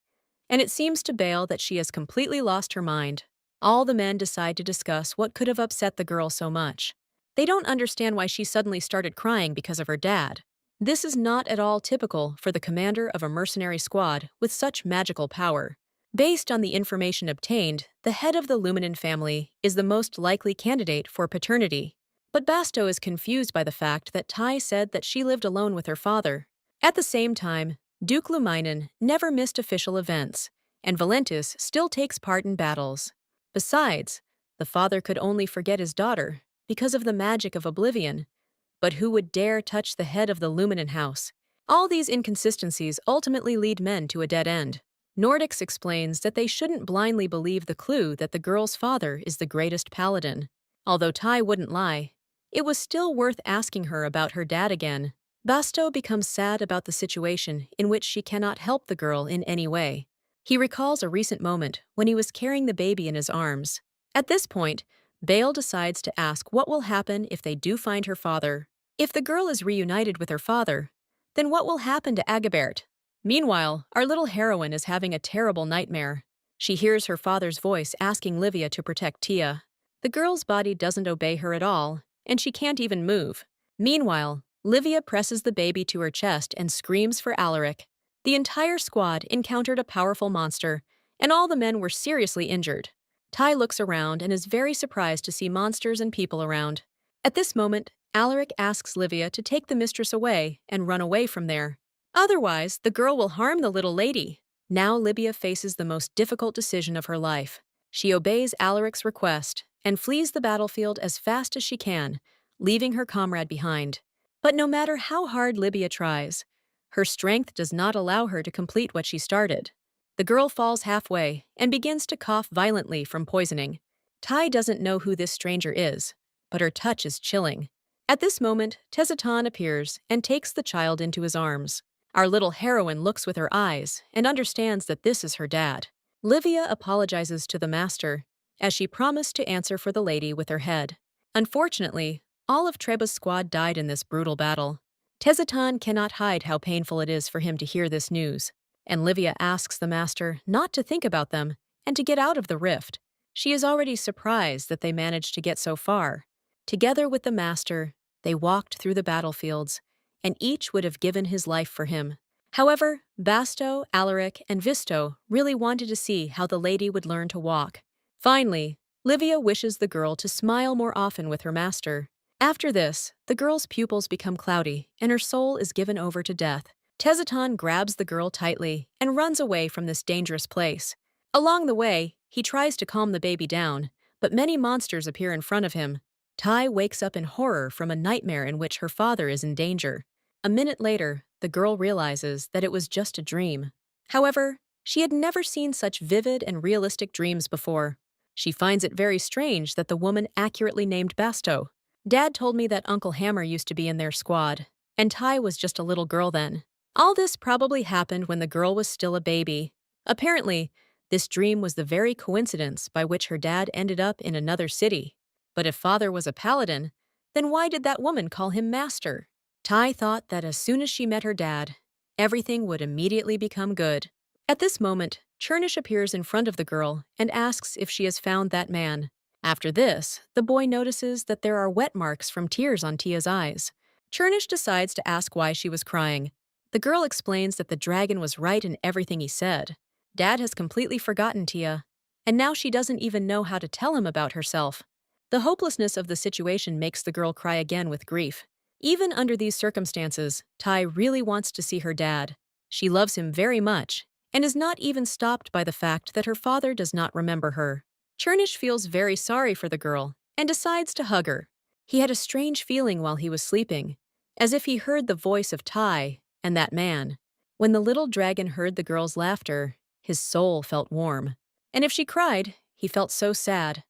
and it seems to Bale that she has completely lost her mind. All the men decide to discuss what could have upset the girl so much. They don't understand why she suddenly started crying because of her dad. This is not at all typical for the commander of a mercenary squad with such magical power. Based on the information obtained, the head of the Luminen family is the most likely candidate for paternity. But Basto is confused by the fact that Tai said that she lived alone with her father. At the same time, Duke Luminen never missed official events, and Valentus still takes part in battles. Besides, the father could only forget his daughter because of the magic of oblivion. But who would dare touch the head of the Luminen house? All these inconsistencies ultimately lead men to a dead end. Nordics explains that they shouldn't blindly believe the clue that the girl's father is the greatest paladin. Although Tai wouldn't lie, it was still worth asking her about her dad again. Basto becomes sad about the situation in which she cannot help the girl in any way. He recalls a recent moment when he was carrying the baby in his arms. At this point, Bale decides to ask what will happen if they do find her father. If the girl is reunited with her father, then what will happen to Agabert? Meanwhile, our little heroine is having a terrible nightmare. She hears her father's voice asking Livia to protect Tia. The girl's body doesn't obey her at all, and she can't even move. Meanwhile, Livia presses the baby to her chest and screams for Alaric. The entire squad encountered a powerful monster, and all the men were seriously injured. Ty looks around and is very surprised to see monsters and people around. At this moment, Alaric asks Livia to take the mistress away and run away from there. Otherwise, the girl will harm the little lady. Now Livia faces the most difficult decision of her life. She obeys Alaric's request and flees the battlefield as fast as she can, leaving her comrade behind. But no matter how hard Livia tries, her strength does not allow her to complete what she started. The girl falls halfway and begins to cough violently from poisoning. Ty doesn't know who this stranger is, but her touch is chilling. At this moment, Tezitan appears and takes the child into his arms. Our little heroine looks with her eyes and understands that this is her dad. Livia apologizes to the master, as she promised to answer for the lady with her head. Unfortunately, all of Treba's squad died in this brutal battle. Tezitan cannot hide how painful it is for him to hear this news, and Livia asks the master not to think about them and to get out of the rift. She is already surprised that they managed to get so far. Together with the master, they walked through the battlefields, and each would have given his life for him. However, Basto, Alaric, and Visto really wanted to see how the lady would learn to walk. Finally, Livia wishes the girl to smile more often with her master. After this, the girl's pupils become cloudy, and her soul is given over to death. Tezitan grabs the girl tightly and runs away from this dangerous place. Along the way, he tries to calm the baby down, but many monsters appear in front of him. Ty wakes up in horror from a nightmare in which her father is in danger. A minute later, the girl realizes that it was just a dream. However, she had never seen such vivid and realistic dreams before. She finds it very strange that the woman accurately named Basto. Dad told me that Uncle Hammer used to be in their squad, and Ty was just a little girl then. All this probably happened when the girl was still a baby. Apparently, this dream was the very coincidence by which her dad ended up in another city. But if father was a paladin, then why did that woman call him master? Ty thought that as soon as she met her dad, everything would immediately become good. At this moment, Chernish appears in front of the girl and asks if she has found that man. After this, the boy notices that there are wet marks from tears on Tia's eyes. Chernish decides to ask why she was crying. The girl explains that the dragon was right in everything he said. Dad has completely forgotten Tia, and now she doesn't even know how to tell him about herself. The hopelessness of the situation makes the girl cry again with grief. Even under these circumstances, Ty really wants to see her dad. She loves him very much, and is not even stopped by the fact that her father does not remember her. Chernish feels very sorry for the girl and decides to hug her. He had a strange feeling while he was sleeping, as if he heard the voice of Ty and that man. When the little dragon heard the girl's laughter, his soul felt warm. And if she cried, he felt so sad,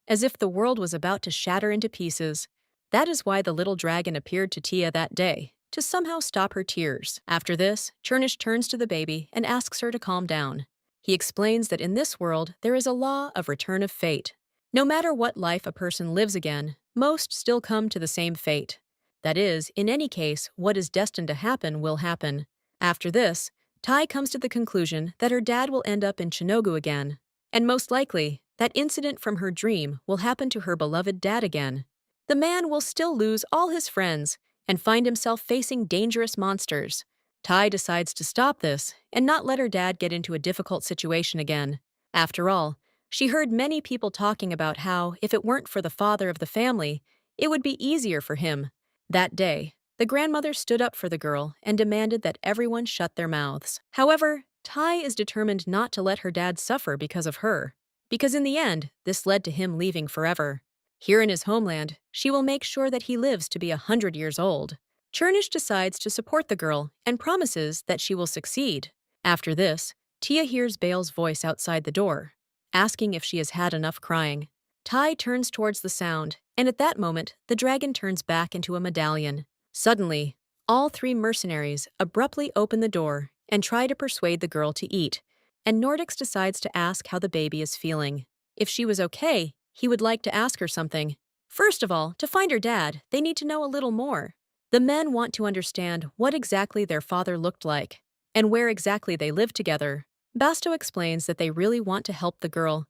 as if the world was about to shatter into pieces. That is why the little dragon appeared to Tia that day, to somehow stop her tears. After this, Chernish turns to the baby and asks her to calm down. He explains that in this world there is a law of return of fate. No matter what life a person lives again, most still come to the same fate. That is, in any case, what is destined to happen will happen. After this, Tai comes to the conclusion that her dad will end up in Chinogu again, and most likely, that incident from her dream will happen to her beloved dad again. The man will still lose all his friends and find himself facing dangerous monsters. Tai decides to stop this and not let her dad get into a difficult situation again. After all, she heard many people talking about how, if it weren't for the father of the family, it would be easier for him. That day, the grandmother stood up for the girl and demanded that everyone shut their mouths. However, Tai is determined not to let her dad suffer because of her, because in the end, this led to him leaving forever. Here in his homeland, she will make sure that he lives to be 100 years old. Chernish decides to support the girl and promises that she will succeed. After this, Tia hears Bale's voice outside the door, asking if she has had enough crying. Tai turns towards the sound, and at that moment, the dragon turns back into a medallion. Suddenly, All three mercenaries abruptly open the door and try to persuade the girl to eat, and Nordics decides to ask how the baby is feeling. If she was okay, he would like to ask her something. First of all, to find her dad, they need to know a little more. The men want to understand what exactly their father looked like and where exactly they lived together. Basto explains that they really want to help the girl,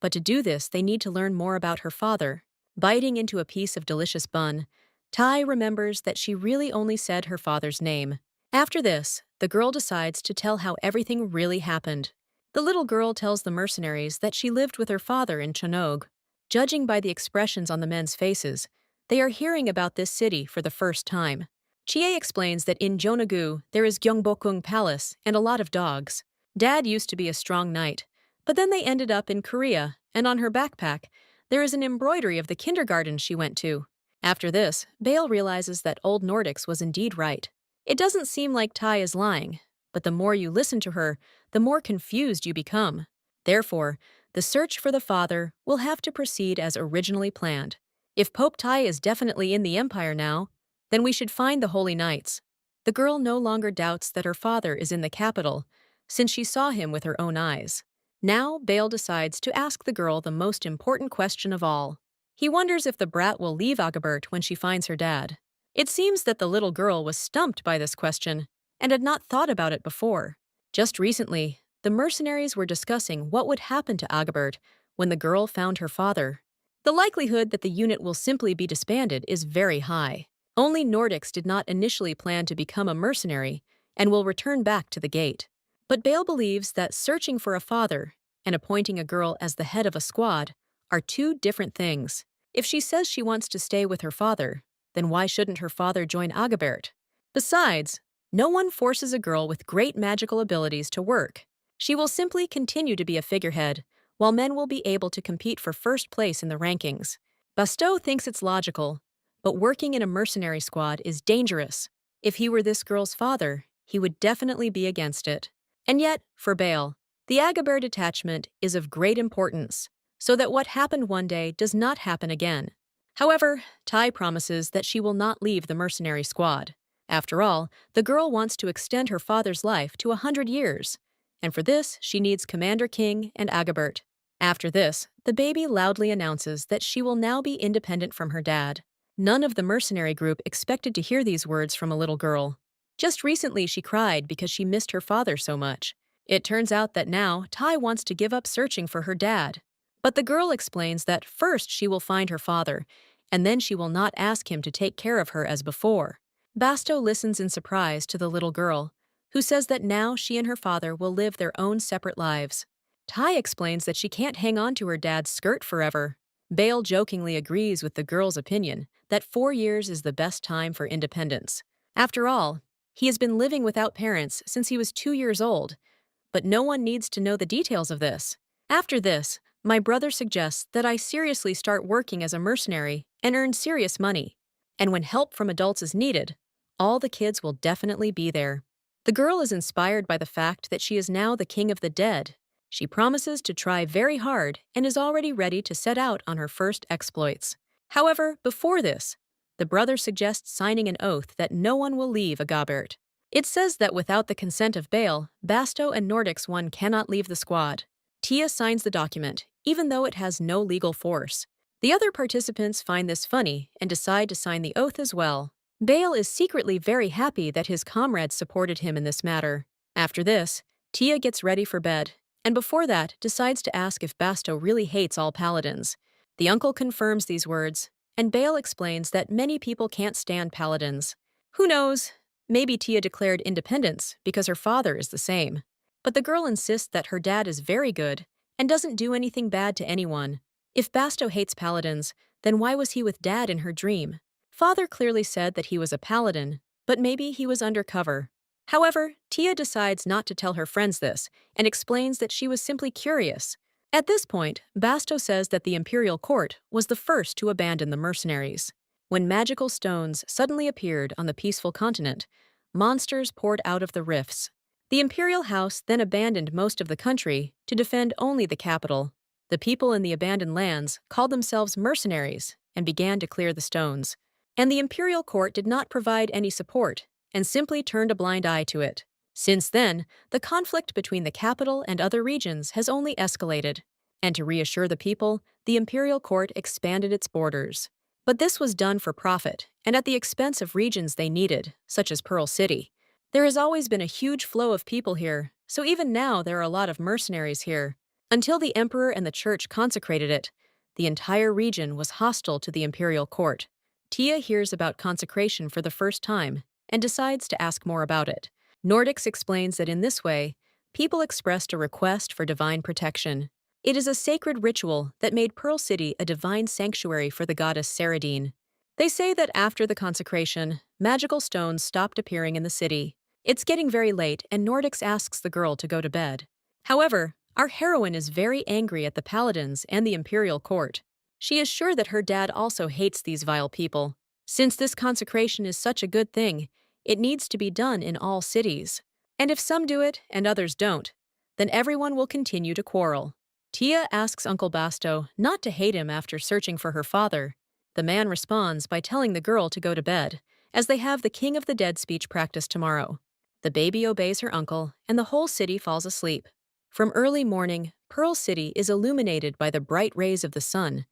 but to do this, they need to learn more about her father. Biting into a piece of delicious bun, Tai remembers that she really only said her father's name. After this, the girl decides to tell how everything really happened. The little girl tells the mercenaries that she lived with her father in Chonog. Judging by the expressions on the men's faces, they are hearing about this city for the first time. Chie explains that in Jeonnagu there is Gyeongbokgung Palace and a lot of dogs. Dad used to be a strong knight, but then they ended up in Korea, and on her backpack, there is an embroidery of the kindergarten she went to. After this, Bale realizes that old Nordics was indeed right. It doesn't seem like Tai is lying, but the more you listen to her, the more confused you become. Therefore, the search for the father will have to proceed as originally planned. If Pope Tai is definitely in the Empire now, then we should find the Holy Knights. The girl no longer doubts that her father is in the capital, since she saw him with her own eyes. Now, Bale decides to ask the girl the most important question of all. He wonders if the brat will leave Agabert when she finds her dad. It seems that the little girl was stumped by this question and had not thought about it before. Just recently, the mercenaries were discussing what would happen to Agabert when the girl found her father. The likelihood that the unit will simply be disbanded is very high. Only Nordics did not initially plan to become a mercenary and will return back to the gate. But Bale believes that searching for a father and appointing a girl as the head of a squad are two different things. If she says she wants to stay with her father, then why shouldn't her father join Agabert? Besides, no one forces a girl with great magical abilities to work. She will simply continue to be a figurehead, while men will be able to compete for first place in the rankings. Basteau thinks it's logical, but working in a mercenary squad is dangerous. If he were this girl's father, he would definitely be against it. And yet, for Bale, the Agabert detachment is of great importance, so that what happened one day does not happen again. However, Tai promises that she will not leave the mercenary squad. After all, the girl wants to extend her father's life to 100 years, and for this she needs Commander King and Agabert. After this, the baby loudly announces that she will now be independent from her dad. None of the mercenary group expected to hear these words from a little girl. Just recently she cried because she missed her father so much. It turns out that now Tai wants to give up searching for her dad. But the girl explains that first she will find her father, and then she will not ask him to take care of her as before. Basto listens in surprise to the little girl, who says that now she and her father will live their own separate lives. Tai explains that she can't hang on to her dad's skirt forever. Bale jokingly agrees with the girl's opinion that 4 years is the best time for independence. After all, he has been living without parents since he was 2 years old, but no one needs to know the details of this. After this, my brother suggests that I seriously start working as a mercenary and earn serious money. And when help from adults is needed, all the kids will definitely be there. The girl is inspired by the fact that she is now the king of the dead. She promises to try very hard and is already ready to set out on her first exploits. However, before this, the brother suggests signing an oath that no one will leave Agabert. It says that without the consent of Bale, Basto and Nordics one cannot leave the squad. Tia signs the document, even though it has no legal force. The other participants find this funny and decide to sign the oath as well. Bale is secretly very happy that his comrades supported him in this matter. After this, Tia gets ready for bed, and before that decides to ask if Basto really hates all paladins. The uncle confirms these words, and Bale explains that many people can't stand paladins. Who knows? Maybe Tia declared independence because her father is the same. But the girl insists that her dad is very good and doesn't do anything bad to anyone. If Basto hates paladins, then why was he with Dad in her dream? Father clearly said that he was a paladin, but maybe he was undercover. However, Tia decides not to tell her friends this and explains that she was simply curious. At this point, Basto says that the imperial court was the first to abandon the mercenaries. When magical stones suddenly appeared on the peaceful continent, monsters poured out of the rifts. The imperial house then abandoned most of the country to defend only the capital. The people in the abandoned lands called themselves mercenaries and began to clear the stones. and the imperial court did not provide any support and simply turned a blind eye to it. Since then, the conflict between the capital and other regions has only escalated, and to reassure the people, the imperial court expanded its borders. But this was done for profit and at the expense of regions they needed, such as Pearl City. There has always been a huge flow of people here, so even now there are a lot of mercenaries here. Until the emperor and the church consecrated it, the entire region was hostile to the imperial court. Tia hears about consecration for the first time and decides to ask more about it. Nordics explains that in this way, people expressed a request for divine protection. It is a sacred ritual that made Pearl City a divine sanctuary for the goddess Saradine. They say that after the consecration, magical stones stopped appearing in the city. It's getting very late, and Nordics asks the girl to go to bed. However, our heroine is very angry at the paladins and the imperial court. She is sure that her dad also hates these vile people. Since this consecration is such a good thing, it needs to be done in all cities. And if some do it and others don't, then everyone will continue to quarrel. Tia asks Uncle Basto not to hate him after searching for her father. The man responds by telling the girl to go to bed, as they have the King of the Dead speech practice tomorrow. The baby obeys her uncle, and the whole city falls asleep. From early morning, Pearl City is illuminated by the bright rays of the sun,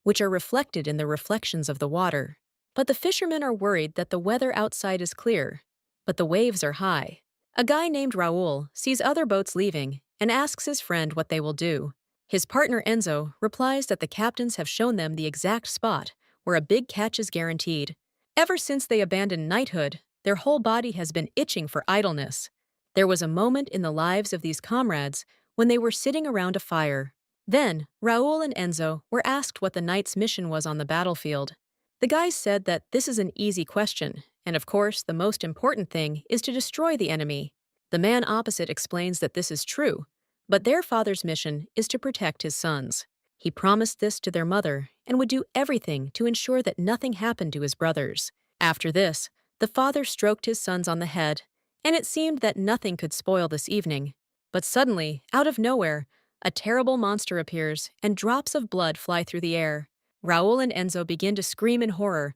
which are reflected in the reflections of the water. But the fishermen are worried that the weather outside is clear, but the waves are high. A guy named Raoul sees other boats leaving and asks his friend what they will do. His partner Enzo replies that the captains have shown them the exact spot where a big catch is guaranteed. Ever since they abandoned knighthood, their whole body has been itching for idleness. There was a moment in the lives of these comrades when they were sitting around a fire. Then, Raoul and Enzo were asked what the knight's mission was on the battlefield. The guys said that this is an easy question, and of course, the most important thing is to destroy the enemy. The man opposite explains that this is true, but their father's mission is to protect his sons. He promised this to their mother and would do everything to ensure that nothing happened to his brothers. After this, the father stroked his sons on the head, and it seemed that nothing could spoil this evening. But suddenly, out of nowhere, a terrible monster appears and drops of blood fly through the air. Raoul and Enzo begin to scream in horror,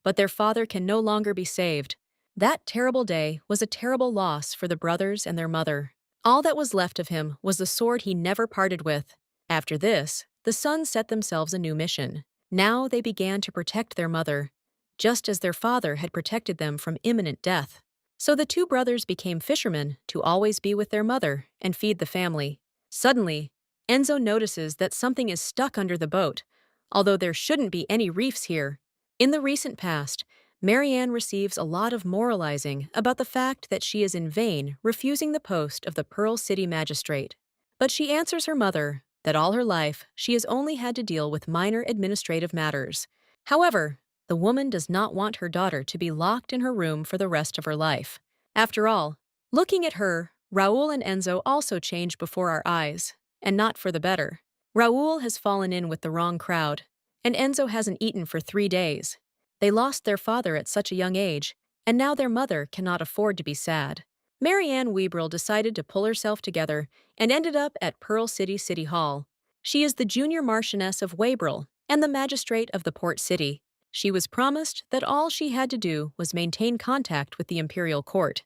but their father can no longer be saved. That terrible day was a terrible loss for the brothers and their mother. All that was left of him was the sword he never parted with. After this, the sons set themselves a new mission. Now they began to protect their mother, just as their father had protected them from imminent death. So the two brothers became fishermen to always be with their mother and feed the family. Suddenly, Enzo notices that something is stuck under the boat, although there shouldn't be any reefs here. In the recent past, Marianne receives a lot of moralizing about the fact that she is in vain refusing the post of the Pearl City magistrate. But she answers her mother that all her life she has only had to deal with minor administrative matters. However, the woman does not want her daughter to be locked in her room for the rest of her life. After all, looking at her, Raoul and Enzo also change before our eyes, and not for the better. Raoul has fallen in with the wrong crowd, and Enzo hasn't eaten for 3 days. They lost their father at such a young age, and now their mother cannot afford to be sad. Marianne Weebrel decided to pull herself together and ended up at Pearl City City Hall. She is the junior Marchioness of Weebrel and the magistrate of the port city. She was promised that all she had to do was maintain contact with the imperial court,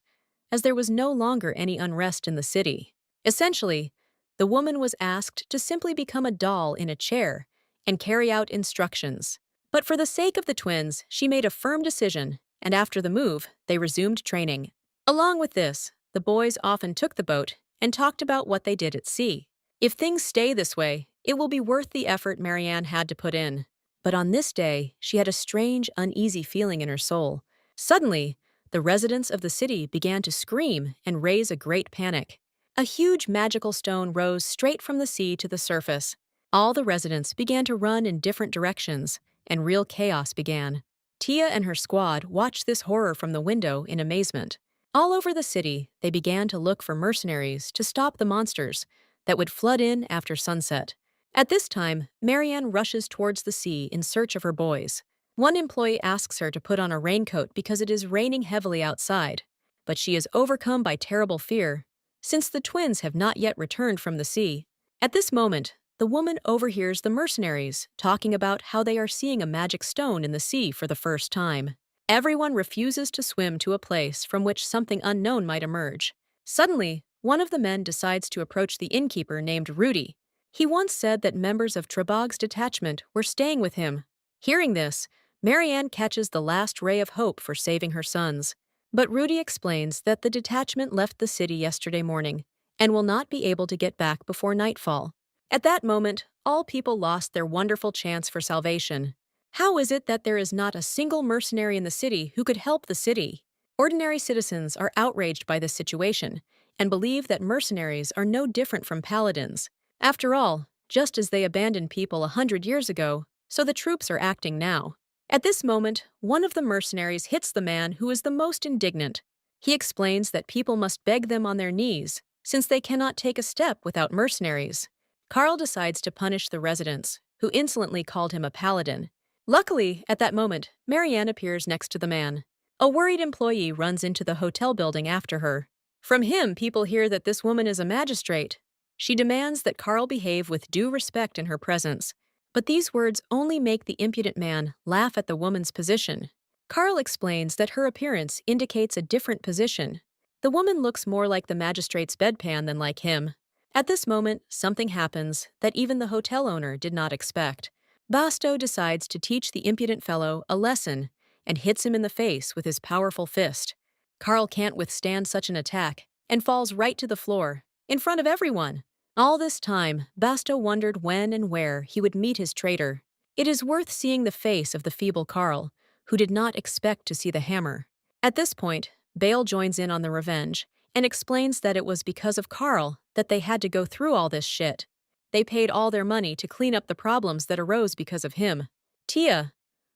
as there was no longer any unrest in the city. Essentially, the woman was asked to simply become a doll in a chair and carry out instructions. But for the sake of the twins, she made a firm decision, and after the move, they resumed training. Along with this, the boys often took the boat and talked about what they did at sea. If things stay this way, it will be worth the effort Marianne had to put in. But on this day, she had a strange, uneasy feeling in her soul. Suddenly, the residents of the city began to scream and raise a great panic. A huge magical stone rose straight from the sea to the surface. All the residents began to run in different directions, and real chaos began. Tia and her squad watched this horror from the window in amazement. All over the city, they began to look for mercenaries to stop the monsters that would flood in after sunset. At this time, Marianne rushes towards the sea in search of her boys. One employee asks her to put on a raincoat because it is raining heavily outside, but she is overcome by terrible fear, since the twins have not yet returned from the sea. At this moment, the woman overhears the mercenaries talking about how they are seeing a magic stone in the sea for the first time. Everyone refuses to swim to a place from which something unknown might emerge. Suddenly, one of the men decides to approach the innkeeper named Rudy. He once said that members of Trebog's detachment were staying with him. Hearing this, Marianne catches the last ray of hope for saving her sons. But Rudy explains that the detachment left the city yesterday morning and will not be able to get back before nightfall. At that moment, all people lost their wonderful chance for salvation. How is it that there is not a single mercenary in the city who could help the city? Ordinary citizens are outraged by this situation and believe that mercenaries are no different from paladins. After all, just as they abandoned people 100 years ago, so the troops are acting now. At this moment, one of the mercenaries hits the man who is the most indignant. He explains that people must beg them on their knees, since they cannot take a step without mercenaries. Carl decides to punish the residents, who insolently called him a paladin. Luckily, at that moment, Marianne appears next to the man. A worried employee runs into the hotel building after her. From him, people hear that this woman is a magistrate. She demands that Carl behave with due respect in her presence. But these words only make the impudent man laugh at the woman's position. Carl explains that her appearance indicates a different position. The woman looks more like the magistrate's bedpan than like him. At this moment, something happens that even the hotel owner did not expect. Basto decides to teach the impudent fellow a lesson and hits him in the face with his powerful fist. Carl can't withstand such an attack and falls right to the floor, in front of everyone. All this time, Basto wondered when and where he would meet his traitor. It is worth seeing the face of the feeble Carl, who did not expect to see the hammer. At this point, Bale joins in on the revenge and explains that it was because of Carl that they had to go through all this shit. They paid all their money to clean up the problems that arose because of him. Tia,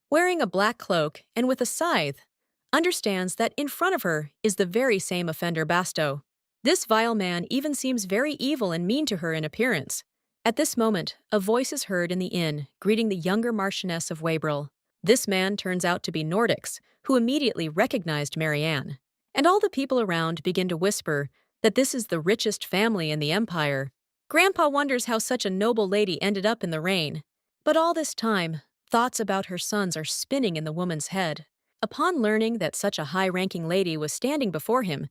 wearing a black cloak and with a scythe, understands that in front of her is the very same offender Basto. This vile man even seems very evil and mean to her in appearance. At this moment, a voice is heard in the inn, greeting the younger Marchioness of Wabril. This man turns out to be Nordics, who immediately recognized Marianne. And all the people around begin to whisper that this is the richest family in the empire. Grandpa wonders how such a noble lady ended up in the rain. But all this time, thoughts about her sons are spinning in the woman's head. Upon learning that such a high-ranking lady was standing before him,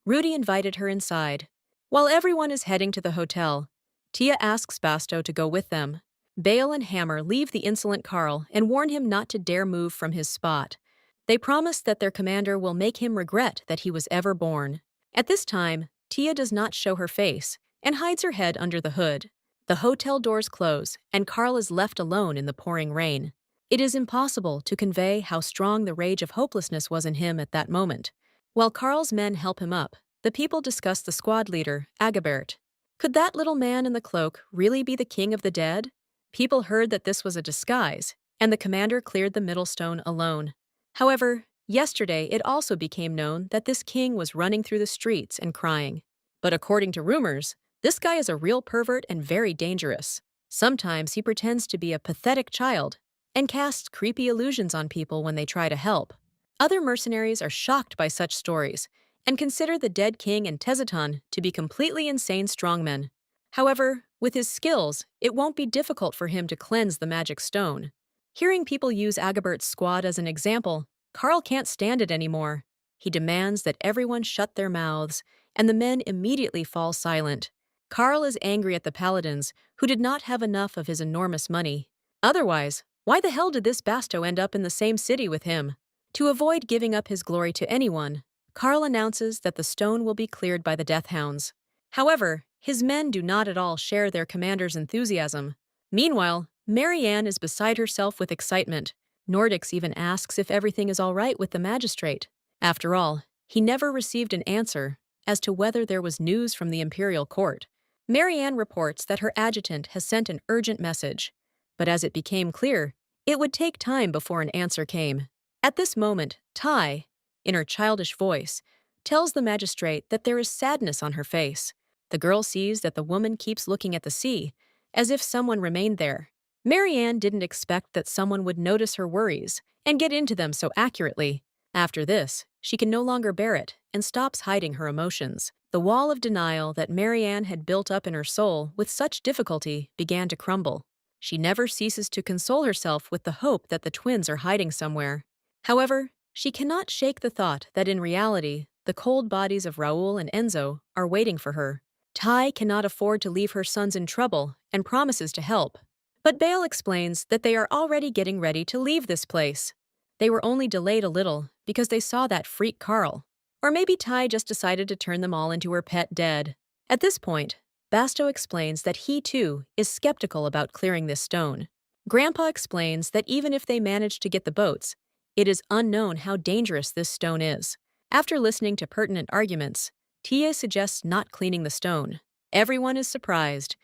Rudy invited her inside. While everyone is heading to the hotel, Tia asks Basto to go with them. Bale and Hammer leave the insolent Carl and warn him not to dare move from his spot. They promise that their commander will make him regret that he was ever born. At this time, Tia does not show her face and hides her head under the hood. The hotel doors close, and Carl is left alone in the pouring rain. It is impossible to convey how strong the rage of hopelessness was in him at that moment. While Carl's men help him up, the people discuss the squad leader, Agabert. Could that little man in the cloak really be the king of the dead? People heard that this was a disguise, and the commander cleared the Middlestone alone. However, yesterday it also became known that this king was running through the streets and crying. But according to rumors, this guy is a real pervert and very dangerous. Sometimes he pretends to be a pathetic child and casts creepy illusions on people when they try to help. Other mercenaries are shocked by such stories and consider the dead king and Tezeton to be completely insane strongmen. However, with his skills, it won't be difficult for him to cleanse the magic stone. Hearing people use Agabert's squad as an example, Carl can't stand it anymore. He demands that everyone shut their mouths, and the men immediately fall silent. Carl is angry at the paladins, who did not have enough of his enormous money. Otherwise, why the hell did this Basto end up in the same city with him? To avoid giving up his glory to anyone, Carl announces that the stone will be cleared by the Death Hounds. However, his men do not at all share their commander's enthusiasm. Meanwhile, Marianne is beside herself with excitement. Nordics even asks if everything is all right with the magistrate. After all, he never received an answer as to whether there was news from the imperial court. Marianne reports that her adjutant has sent an urgent message, but as it became clear, it would take time before an answer came. At this moment, Tai, in her childish voice, tells the magistrate that there is sadness on her face. The girl sees that the woman keeps looking at the sea, as if someone remained there. Marianne didn't expect that someone would notice her worries and get into them so accurately. After this, she can no longer bear it and stops hiding her emotions. The wall of denial that Marianne had built up in her soul with such difficulty began to crumble. She never ceases to console herself with the hope that the twins are hiding somewhere. However, she cannot shake the thought that in reality, the cold bodies of Raoul and Enzo are waiting for her. Tai cannot afford to leave her sons in trouble and promises to help. But Bale explains that they are already getting ready to leave this place. They were only delayed a little because they saw that freak Carl. Or maybe Tai just decided to turn them all into her pet dead. At this point, Basto explains that he too is skeptical about clearing this stone. Grandpa explains that even if they manage to get the boats, it is unknown how dangerous this stone is. After listening to pertinent arguments, Tia suggests not cleaning the stone. Everyone is surprised,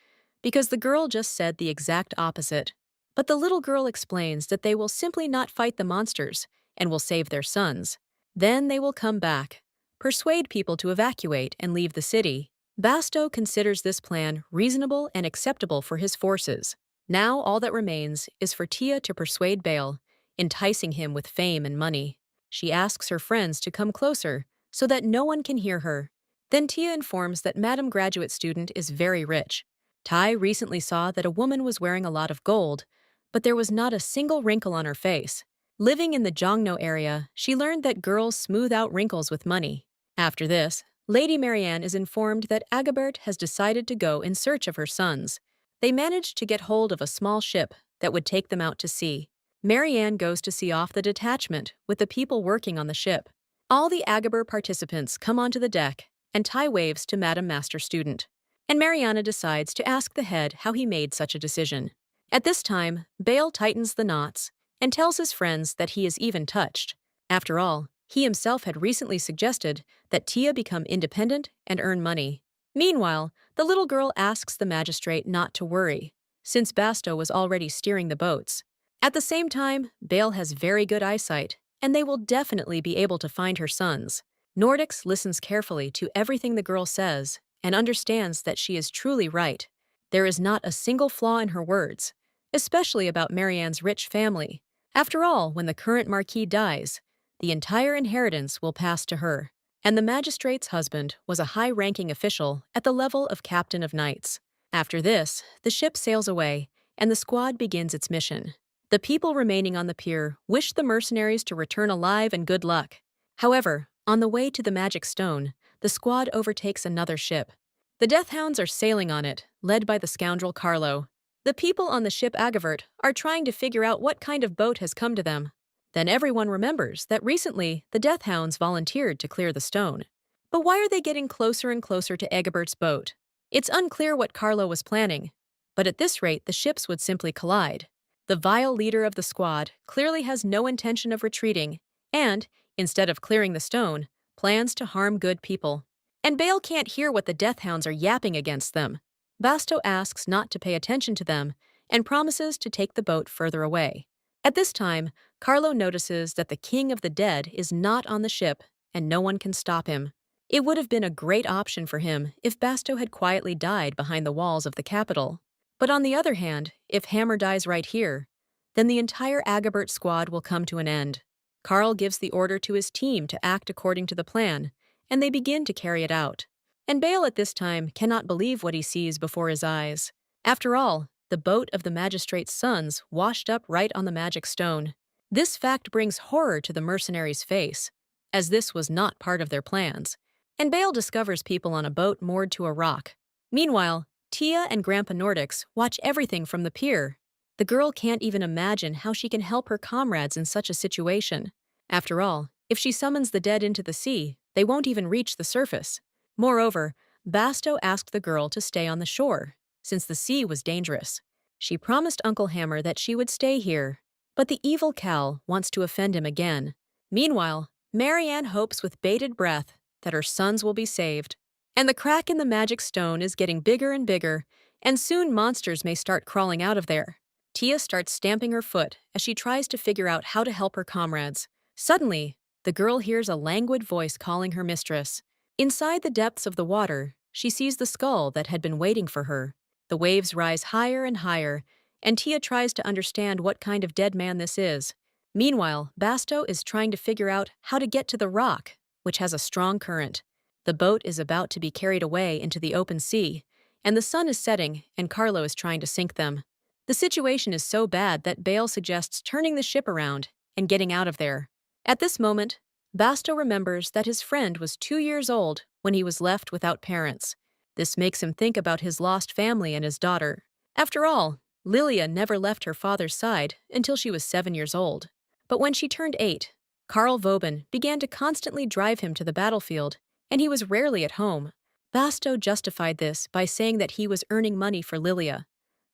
because the girl just said the exact opposite. But the little girl explains that they will simply not fight the monsters and will save their sons. Then they will come back, persuade people to evacuate and leave the city. Basto considers this plan reasonable and acceptable for his forces. Now all that remains is for Tia to persuade Bale, enticing him with fame and money. She asks her friends to come closer so that no one can hear her. Then Tia informs that Madam Graduate Student is very rich. Tai recently saw that a woman was wearing a lot of gold, but there was not a single wrinkle on her face. Living in the Jongno area, she learned that girls smooth out wrinkles with money. After this, Lady Marianne is informed that Agabert has decided to go in search of her sons. They managed to get hold of a small ship that would take them out to sea. Marianne goes to see off the detachment with the people working on the ship. All the Agabert participants come onto the deck, and Tai waves to Madam Master Student. And Mariana decides to ask the head how he made such a decision. At this time, Bale tightens the knots and tells his friends that he is even touched. After all, he himself had recently suggested that Tia become independent and earn money. Meanwhile, the little girl asks the magistrate not to worry, since Basto was already steering the boats. At the same time, Bale has very good eyesight, and they will definitely be able to find her sons. Nordics listens carefully to everything the girl says and understands that she is truly right. There is not a single flaw in her words, especially about Marianne's rich family. After all, when the current marquis dies, the entire inheritance will pass to her, and the magistrate's husband was a high-ranking official at the level of captain of knights. After this, the ship sails away, and the squad begins its mission. The people remaining on the pier wish the mercenaries to return alive and good luck. However, on the way to the magic stone, the squad overtakes another ship. The Deathhounds are sailing on it, led by the scoundrel Carlo. The people on the ship Agavert are trying to figure out what kind of boat has come to them. Then everyone remembers that recently the Deathhounds volunteered to clear the stone. But why are they getting closer and closer to Agabert's boat? It's unclear what Carlo was planning, but at this rate the ships would simply collide. The vile leader of the squad clearly has no intention of retreating, and, instead of clearing the stone, plans to harm good people. And Bale can't hear what the Deathhounds are yapping against them. Basto asks not to pay attention to them and promises to take the boat further away. At this time, Carlo notices that the king of the dead is not on the ship and no one can stop him. It would have been a great option for him if Basto had quietly died behind the walls of the capital. But on the other hand, if Hammer dies right here, then the entire Agabert squad will come to an end. Carl gives the order to his team to act according to the plan, and they begin to carry it out. And Bale at this time cannot believe what he sees before his eyes. After all, the boat of the magistrate's sons washed up right on the magic stone. This fact brings horror to the mercenary's face, as this was not part of their plans. And Bale discovers people on a boat moored to a rock. Meanwhile, Tia and Grandpa Nordics watch everything from the pier. The girl can't even imagine how she can help her comrades in such a situation. After all, if she summons the dead into the sea, they won't even reach the surface. Moreover, Basto asked the girl to stay on the shore, since the sea was dangerous. She promised Uncle Hammer that she would stay here, but the evil Cal wants to offend him again. Meanwhile, Marianne hopes with bated breath that her sons will be saved. And the crack in the magic stone is getting bigger and bigger, and soon monsters may start crawling out of there. Tia starts stamping her foot as she tries to figure out how to help her comrades. Suddenly, the girl hears a languid voice calling her mistress. Inside the depths of the water, she sees the skull that had been waiting for her. The waves rise higher and higher, and Tia tries to understand what kind of dead man this is. Meanwhile, Basto is trying to figure out how to get to the rock, which has a strong current. The boat is about to be carried away into the open sea, and the sun is setting, and Carlo is trying to sink them. The situation is so bad that Bale suggests turning the ship around and getting out of there. At this moment, Basto remembers that his friend was 2 years old when he was left without parents. This makes him think about his lost family and his daughter. After all, Lilia never left her father's side until she was 7 years old. But when she turned 8, Karl Vauban began to constantly drive him to the battlefield, and he was rarely at home. Basto justified this by saying that he was earning money for Lilia.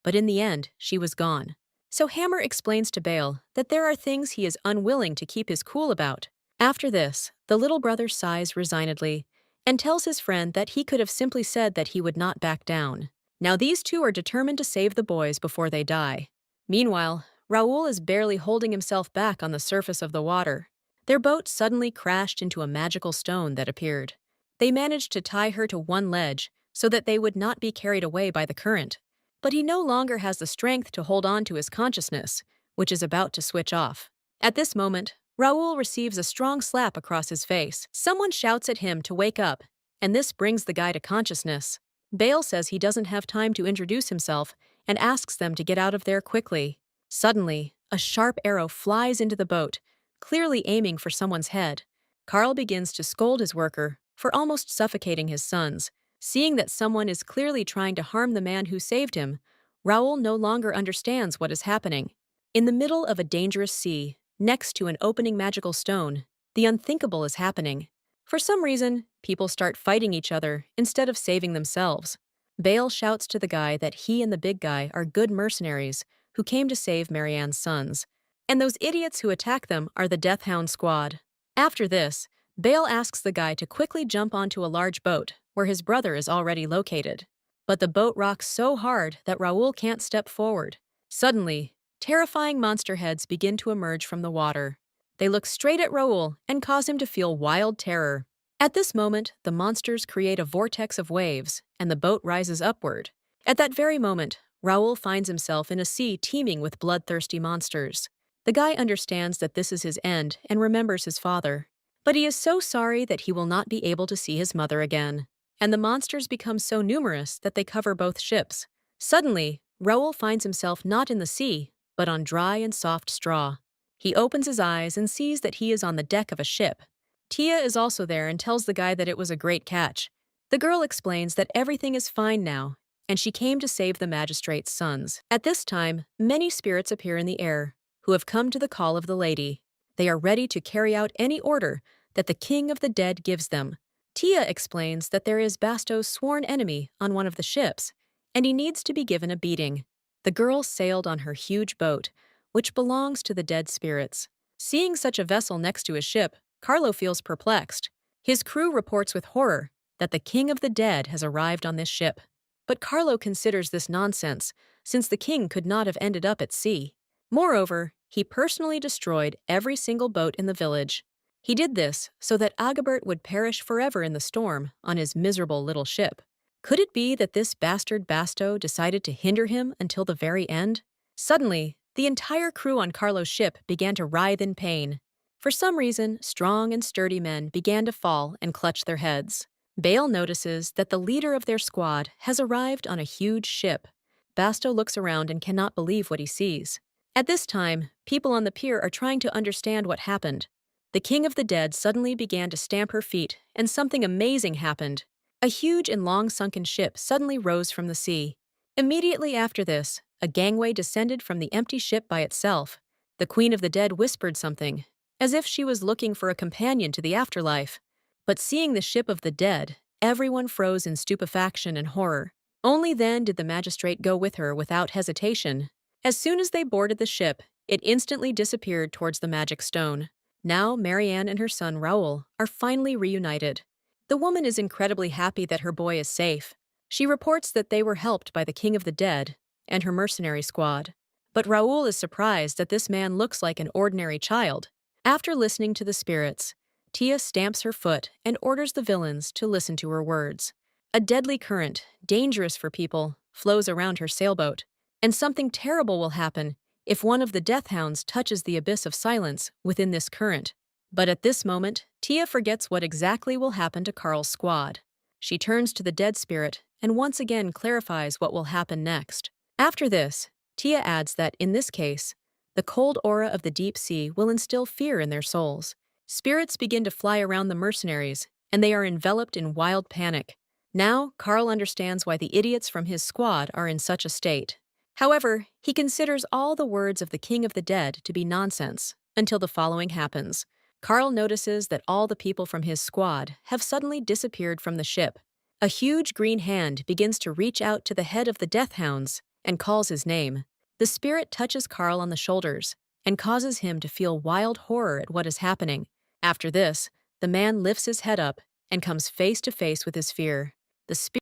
But in the end, she was gone. So Hammer explains to Bale that there are things he is unwilling to keep his cool about. After this, the little brother sighs resignedly and tells his friend that he could have simply said that he would not back down. Now these two are determined to save the boys before they die. Meanwhile, Raoul is barely holding himself back on the surface of the water. Their boat suddenly crashed into a magical stone that appeared. They managed to tie her to one ledge so that they would not be carried away by the current. But he no longer has the strength to hold on to his consciousness, which is about to switch off. At this moment, Raoul receives a strong slap across his face. Someone shouts at him to wake up, and this brings the guy to consciousness. Bale says he doesn't have time to introduce himself and asks them to get out of there quickly. Suddenly, a sharp arrow flies into the boat, clearly aiming for someone's head. Carl begins to scold his worker for almost suffocating his sons. Seeing that someone is clearly trying to harm the man who saved him, Raoul no longer understands what is happening. In the middle of a dangerous sea, next to an opening magical stone, the unthinkable is happening. For some reason, people start fighting each other instead of saving themselves. Bale shouts to the guy that he and the big guy are good mercenaries who came to save Marianne's sons, and those idiots who attack them are the Death Hound squad. After this, Bale asks the guy to quickly jump onto a large boat where his brother is already located. But the boat rocks so hard that Raoul can't step forward. Suddenly, terrifying monster heads begin to emerge from the water. They look straight at Raoul and cause him to feel wild terror. At this moment, the monsters create a vortex of waves, and the boat rises upward. At that very moment, Raoul finds himself in a sea teeming with bloodthirsty monsters. The guy understands that this is his end and remembers his father. But he is so sorry that he will not be able to see his mother again. And the monsters become so numerous that they cover both ships. Suddenly, Raoul finds himself not in the sea, but on dry and soft straw. He opens his eyes and sees that he is on the deck of a ship. Tia is also there and tells the guy that it was a great catch. The girl explains that everything is fine now, and she came to save the magistrate's sons. At this time, many spirits appear in the air, who have come to the call of the lady. They are ready to carry out any order that the king of the dead gives them. Tia explains that there is Basto's sworn enemy on one of the ships, and he needs to be given a beating. The girl sailed on her huge boat, which belongs to the dead spirits. Seeing such a vessel next to his ship, Carlo feels perplexed. His crew reports with horror that the king of the dead has arrived on this ship. But Carlo considers this nonsense, since the king could not have ended up at sea. Moreover, he personally destroyed every single boat in the village. He did this so that Agabert would perish forever in the storm on his miserable little ship. Could it be that this bastard Basto decided to hinder him until the very end? Suddenly, the entire crew on Carlo's ship began to writhe in pain. For some reason, strong and sturdy men began to fall and clutch their heads. Bale notices that the leader of their squad has arrived on a huge ship. Basto looks around and cannot believe what he sees. At this time, people on the pier are trying to understand what happened. The king of the dead suddenly began to stamp her feet, and something amazing happened. A huge and long-sunken ship suddenly rose from the sea. Immediately after this, a gangway descended from the empty ship by itself. The queen of the dead whispered something, as if she was looking for a companion to the afterlife. But seeing the ship of the dead, everyone froze in stupefaction and horror. Only then did the magistrate go with her without hesitation. As soon as they boarded the ship, it instantly disappeared towards the magic stone. Now Marianne and her son Raoul are finally reunited. The woman is incredibly happy that her boy is safe. She reports that they were helped by the king of the dead and her mercenary squad. But Raoul is surprised that this man looks like an ordinary child. After listening to the spirits, Tia stamps her foot and orders the villains to listen to her words. A deadly current, dangerous for people, flows around her sailboat, and something terrible will happen if one of the death hounds touches the abyss of silence within this current. But at this moment, Tia forgets what exactly will happen to Carl's squad. She turns to the dead spirit and once again clarifies what will happen next. After this, Tia adds that, in this case, the cold aura of the deep sea will instill fear in their souls. Spirits begin to fly around the mercenaries, and they are enveloped in wild panic. Now, Carl understands why the idiots from his squad are in such a state. However, he considers all the words of the King of the Dead to be nonsense, until the following happens. Carl notices that all the people from his squad have suddenly disappeared from the ship. A huge green hand begins to reach out to the head of the Death Hounds and calls his name. The spirit touches Carl on the shoulders and causes him to feel wild horror at what is happening. After this, the man lifts his head up and comes face to face with his fear.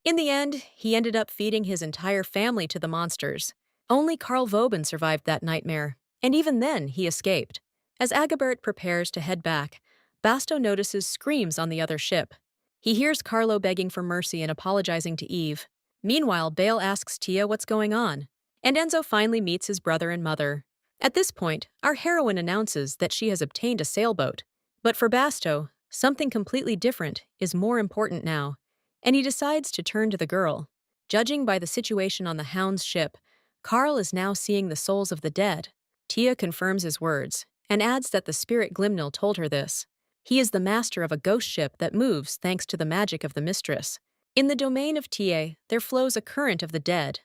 In the end, he ended up feeding his entire family to the monsters. Only Carl Vauban survived that nightmare, and even then he escaped. As Agabert prepares to head back, Basto notices screams on the other ship. He hears Carlo begging for mercy and apologizing to Eve. Meanwhile, Bale asks Tia what's going on, and Enzo finally meets his brother and mother. At this point, our heroine announces that she has obtained a sailboat. But for Basto, something completely different is more important now, and he decides to turn to the girl. Judging by the situation on the Hound's ship, Carl is now seeing the souls of the dead. Tia confirms his words and adds that the spirit Glimnil told her this. He is the master of a ghost ship that moves thanks to the magic of the mistress. In the domain of Tia, there flows a current of the dead,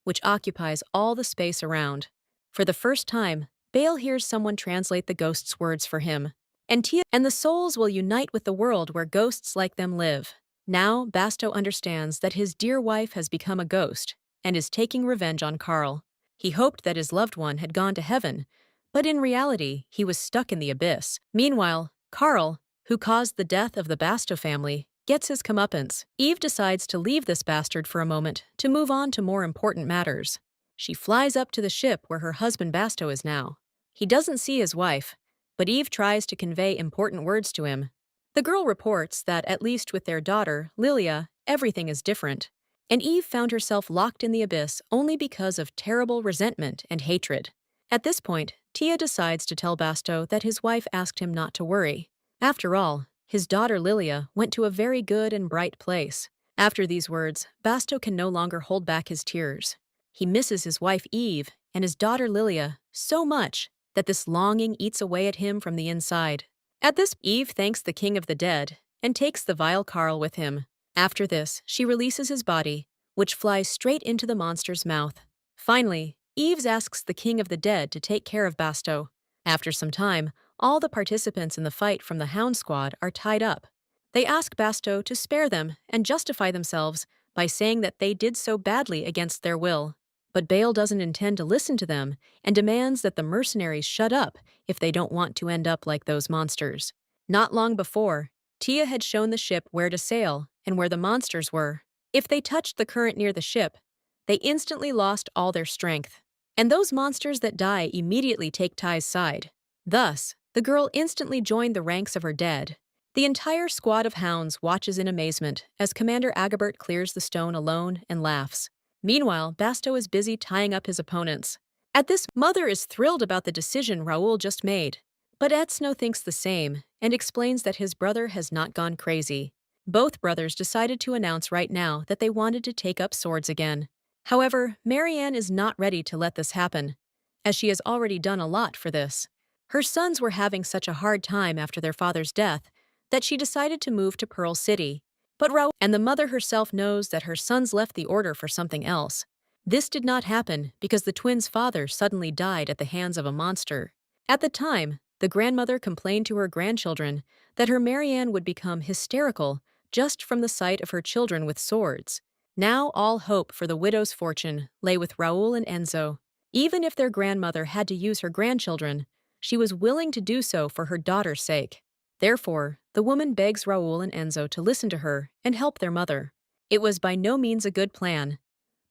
which occupies all the space around. For the first time, Bale hears someone translate the ghost's words for him. And the souls will unite with the world where ghosts like them live. Now, Basto understands that his dear wife has become a ghost and is taking revenge on Carl. He hoped that his loved one had gone to heaven, but in reality, he was stuck in the abyss. Meanwhile, Carl, who caused the death of the Basto family, gets his comeuppance. Eve decides to leave this bastard for a moment to move on to more important matters. She flies up to the ship where her husband Basto is now. He doesn't see his wife, but Eve tries to convey important words to him. The girl reports that, at least with their daughter, Lilia, everything is different, and Eve found herself locked in the abyss only because of terrible resentment and hatred. At this point, Tia decides to tell Basto that his wife asked him not to worry. After all, his daughter Lilia went to a very good and bright place. After these words, Basto can no longer hold back his tears. He misses his wife Eve and his daughter Lilia so much that this longing eats away at him from the inside. At this, Eve thanks the King of the Dead and takes the vile Carl with him. After this, she releases his body, which flies straight into the monster's mouth. Finally, Eve asks the King of the Dead to take care of Basto. After some time, all the participants in the fight from the Hound Squad are tied up. They ask Basto to spare them and justify themselves by saying that they did so badly against their will. But Bale doesn't intend to listen to them and demands that the mercenaries shut up if they don't want to end up like those monsters. Not long before, Tia had shown the ship where to sail and where the monsters were. If they touched the current near the ship, they instantly lost all their strength. And those monsters that die immediately take Ty's side. Thus, the girl instantly joined the ranks of her dead. The entire squad of hounds watches in amazement as Commander Agabert clears the stone alone and laughs. Meanwhile, Basto is busy tying up his opponents. At this, Mother is thrilled about the decision Raoul just made. But Etzno thinks the same and explains that his brother has not gone crazy. Both brothers decided to announce right now that they wanted to take up swords again. However, Marianne is not ready to let this happen, as she has already done a lot for this. Her sons were having such a hard time after their father's death that she decided to move to Pearl City. But Raoul and the mother herself knows that her sons left the order for something else. This did not happen because the twins' father suddenly died at the hands of a monster. At the time, the grandmother complained to her grandchildren that her Marianne would become hysterical just from the sight of her children with swords. Now all hope for the widow's fortune lay with Raoul and Enzo. Even if their grandmother had to use her grandchildren, she was willing to do so for her daughter's sake. Therefore, the woman begs Raoul and Enzo to listen to her and help their mother. It was by no means a good plan,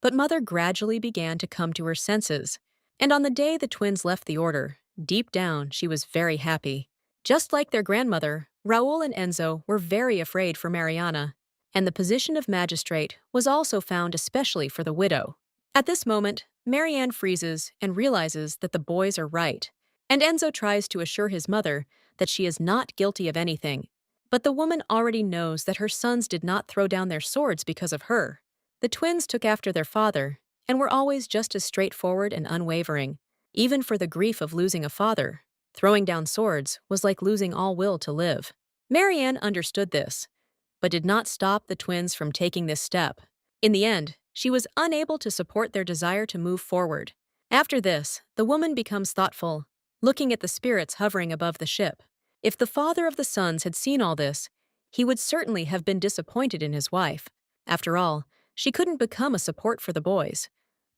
but Mother gradually began to come to her senses, and on the day the twins left the order, deep down she was very happy. Just like their grandmother, Raoul and Enzo were very afraid for Mariana, and the position of magistrate was also found especially for the widow. At this moment, Marianne freezes and realizes that the boys are right, and Enzo tries to assure his mother that she is not guilty of anything. But the woman already knows that her sons did not throw down their swords because of her. The twins took after their father and were always just as straightforward and unwavering. Even for the grief of losing a father, throwing down swords was like losing all will to live. Marianne understood this, but did not stop the twins from taking this step. In the end, she was unable to support their desire to move forward. After this, the woman becomes thoughtful, looking at the spirits hovering above the ship. If the father of the sons had seen all this, he would certainly have been disappointed in his wife. After all, she couldn't become a support for the boys,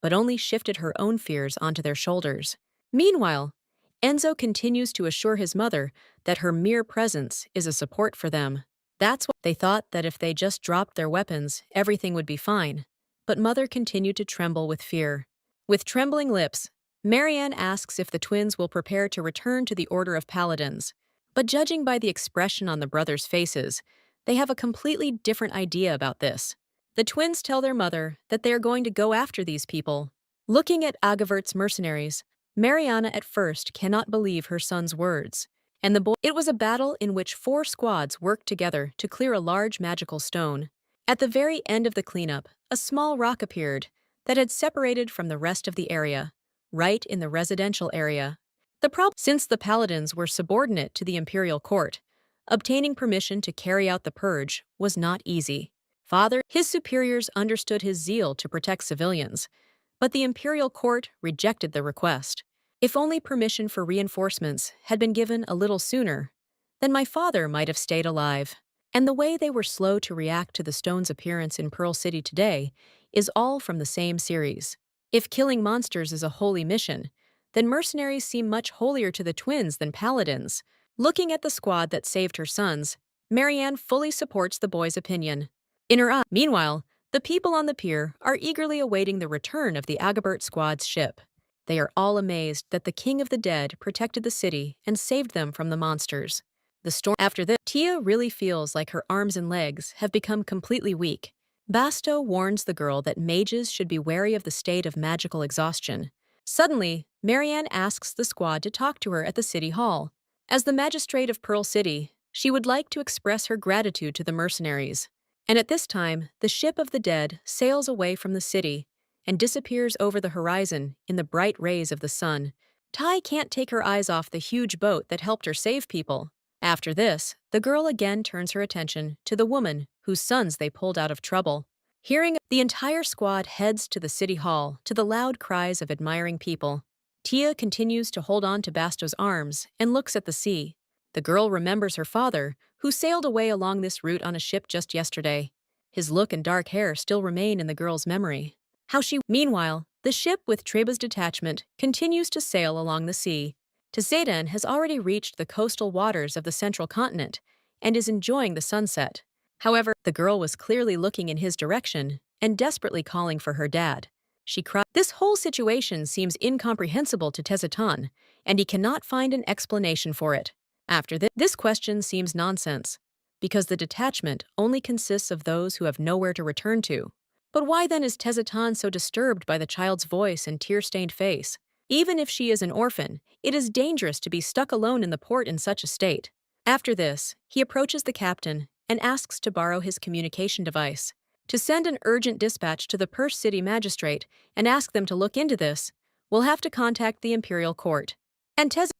but only shifted her own fears onto their shoulders. Meanwhile, Enzo continues to assure his mother that her mere presence is a support for them. That's why they thought that if they just dropped their weapons, everything would be fine. But Mother continued to tremble with fear. With trembling lips, Marianne asks if the twins will prepare to return to the Order of Paladins. But judging by the expression on the brothers' faces, they have a completely different idea about this. The twins tell their mother that they are going to go after these people. Looking at Agavert's mercenaries, Mariana at first cannot believe her son's words. And it was a battle in which 4 squads worked together to clear a large magical stone. At the very end of the cleanup, a small rock appeared that had separated from the rest of the area, right in the residential area. Since the paladins were subordinate to the imperial court, obtaining permission to carry out the purge was not easy. His superiors understood his zeal to protect civilians, but the imperial court rejected the request. If only permission for reinforcements had been given a little sooner, then my father might have stayed alive. And the way they were slow to react to the stone's appearance in Pearl City today is all from the same series. If killing monsters is a holy mission, then mercenaries seem much holier to the twins than paladins. Looking at the squad that saved her sons, Marianne fully supports the boys' opinion. In her eye, meanwhile, the people on the pier are eagerly awaiting the return of the Agabert squad's ship. They are all amazed that the King of the Dead protected the city and saved them from the monsters. The storm after this, Tia really feels like her arms and legs have become completely weak. Basto warns the girl that mages should be wary of the state of magical exhaustion. Suddenly, Marianne asks the squad to talk to her at the city hall. As the magistrate of Pearl City, she would like to express her gratitude to the mercenaries. And at this time, the ship of the dead sails away from the city and disappears over the horizon in the bright rays of the sun. Tai can't take her eyes off the huge boat that helped her save people. After this, the girl again turns her attention to the woman whose sons they pulled out of trouble. The entire squad heads to the city hall to the loud cries of admiring people. Tia continues to hold on to Basto's arms and looks at the sea. The girl remembers her father, who sailed away along this route on a ship just yesterday. His look and dark hair still remain in the girl's memory. Meanwhile, the ship with Treba's detachment continues to sail along the sea. Tseiden has already reached the coastal waters of the central continent and is enjoying the sunset. However, the girl was clearly looking in his direction and desperately calling for her dad. She cried. This whole situation seems incomprehensible to Tseiden, and he cannot find an explanation for it. After this question seems nonsense, because the detachment only consists of those who have nowhere to return to. But why then is Tseiden so disturbed by the child's voice and tear-stained face? Even if she is an orphan, it is dangerous to be stuck alone in the port in such a state. After this, he approaches the captain and asks to borrow his communication device. To send an urgent dispatch to the Perth City magistrate and ask them to look into this, we'll have to contact the imperial court.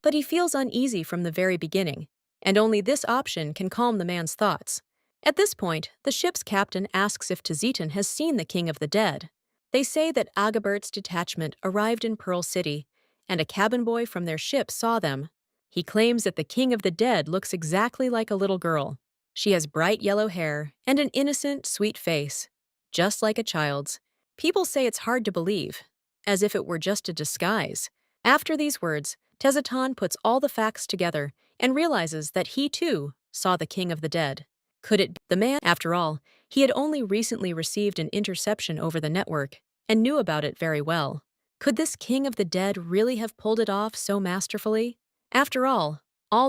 But he feels uneasy from the very beginning, and only this option can calm the man's thoughts. At this point, the ship's captain asks if Tseiden has seen the King of the Dead. They say that Agabert's detachment arrived in Pearl City, and a cabin boy from their ship saw them. He claims that the King of the Dead looks exactly like a little girl. She has bright yellow hair and an innocent, sweet face, just like a child's. People say it's hard to believe, as if it were just a disguise. After these words, Tseiden puts all the facts together and realizes that he, too, saw the King of the Dead. Could it be the man? After all, he had only recently received an interception over the network and knew about it very well. Could this King of the Dead really have pulled it off so masterfully? After all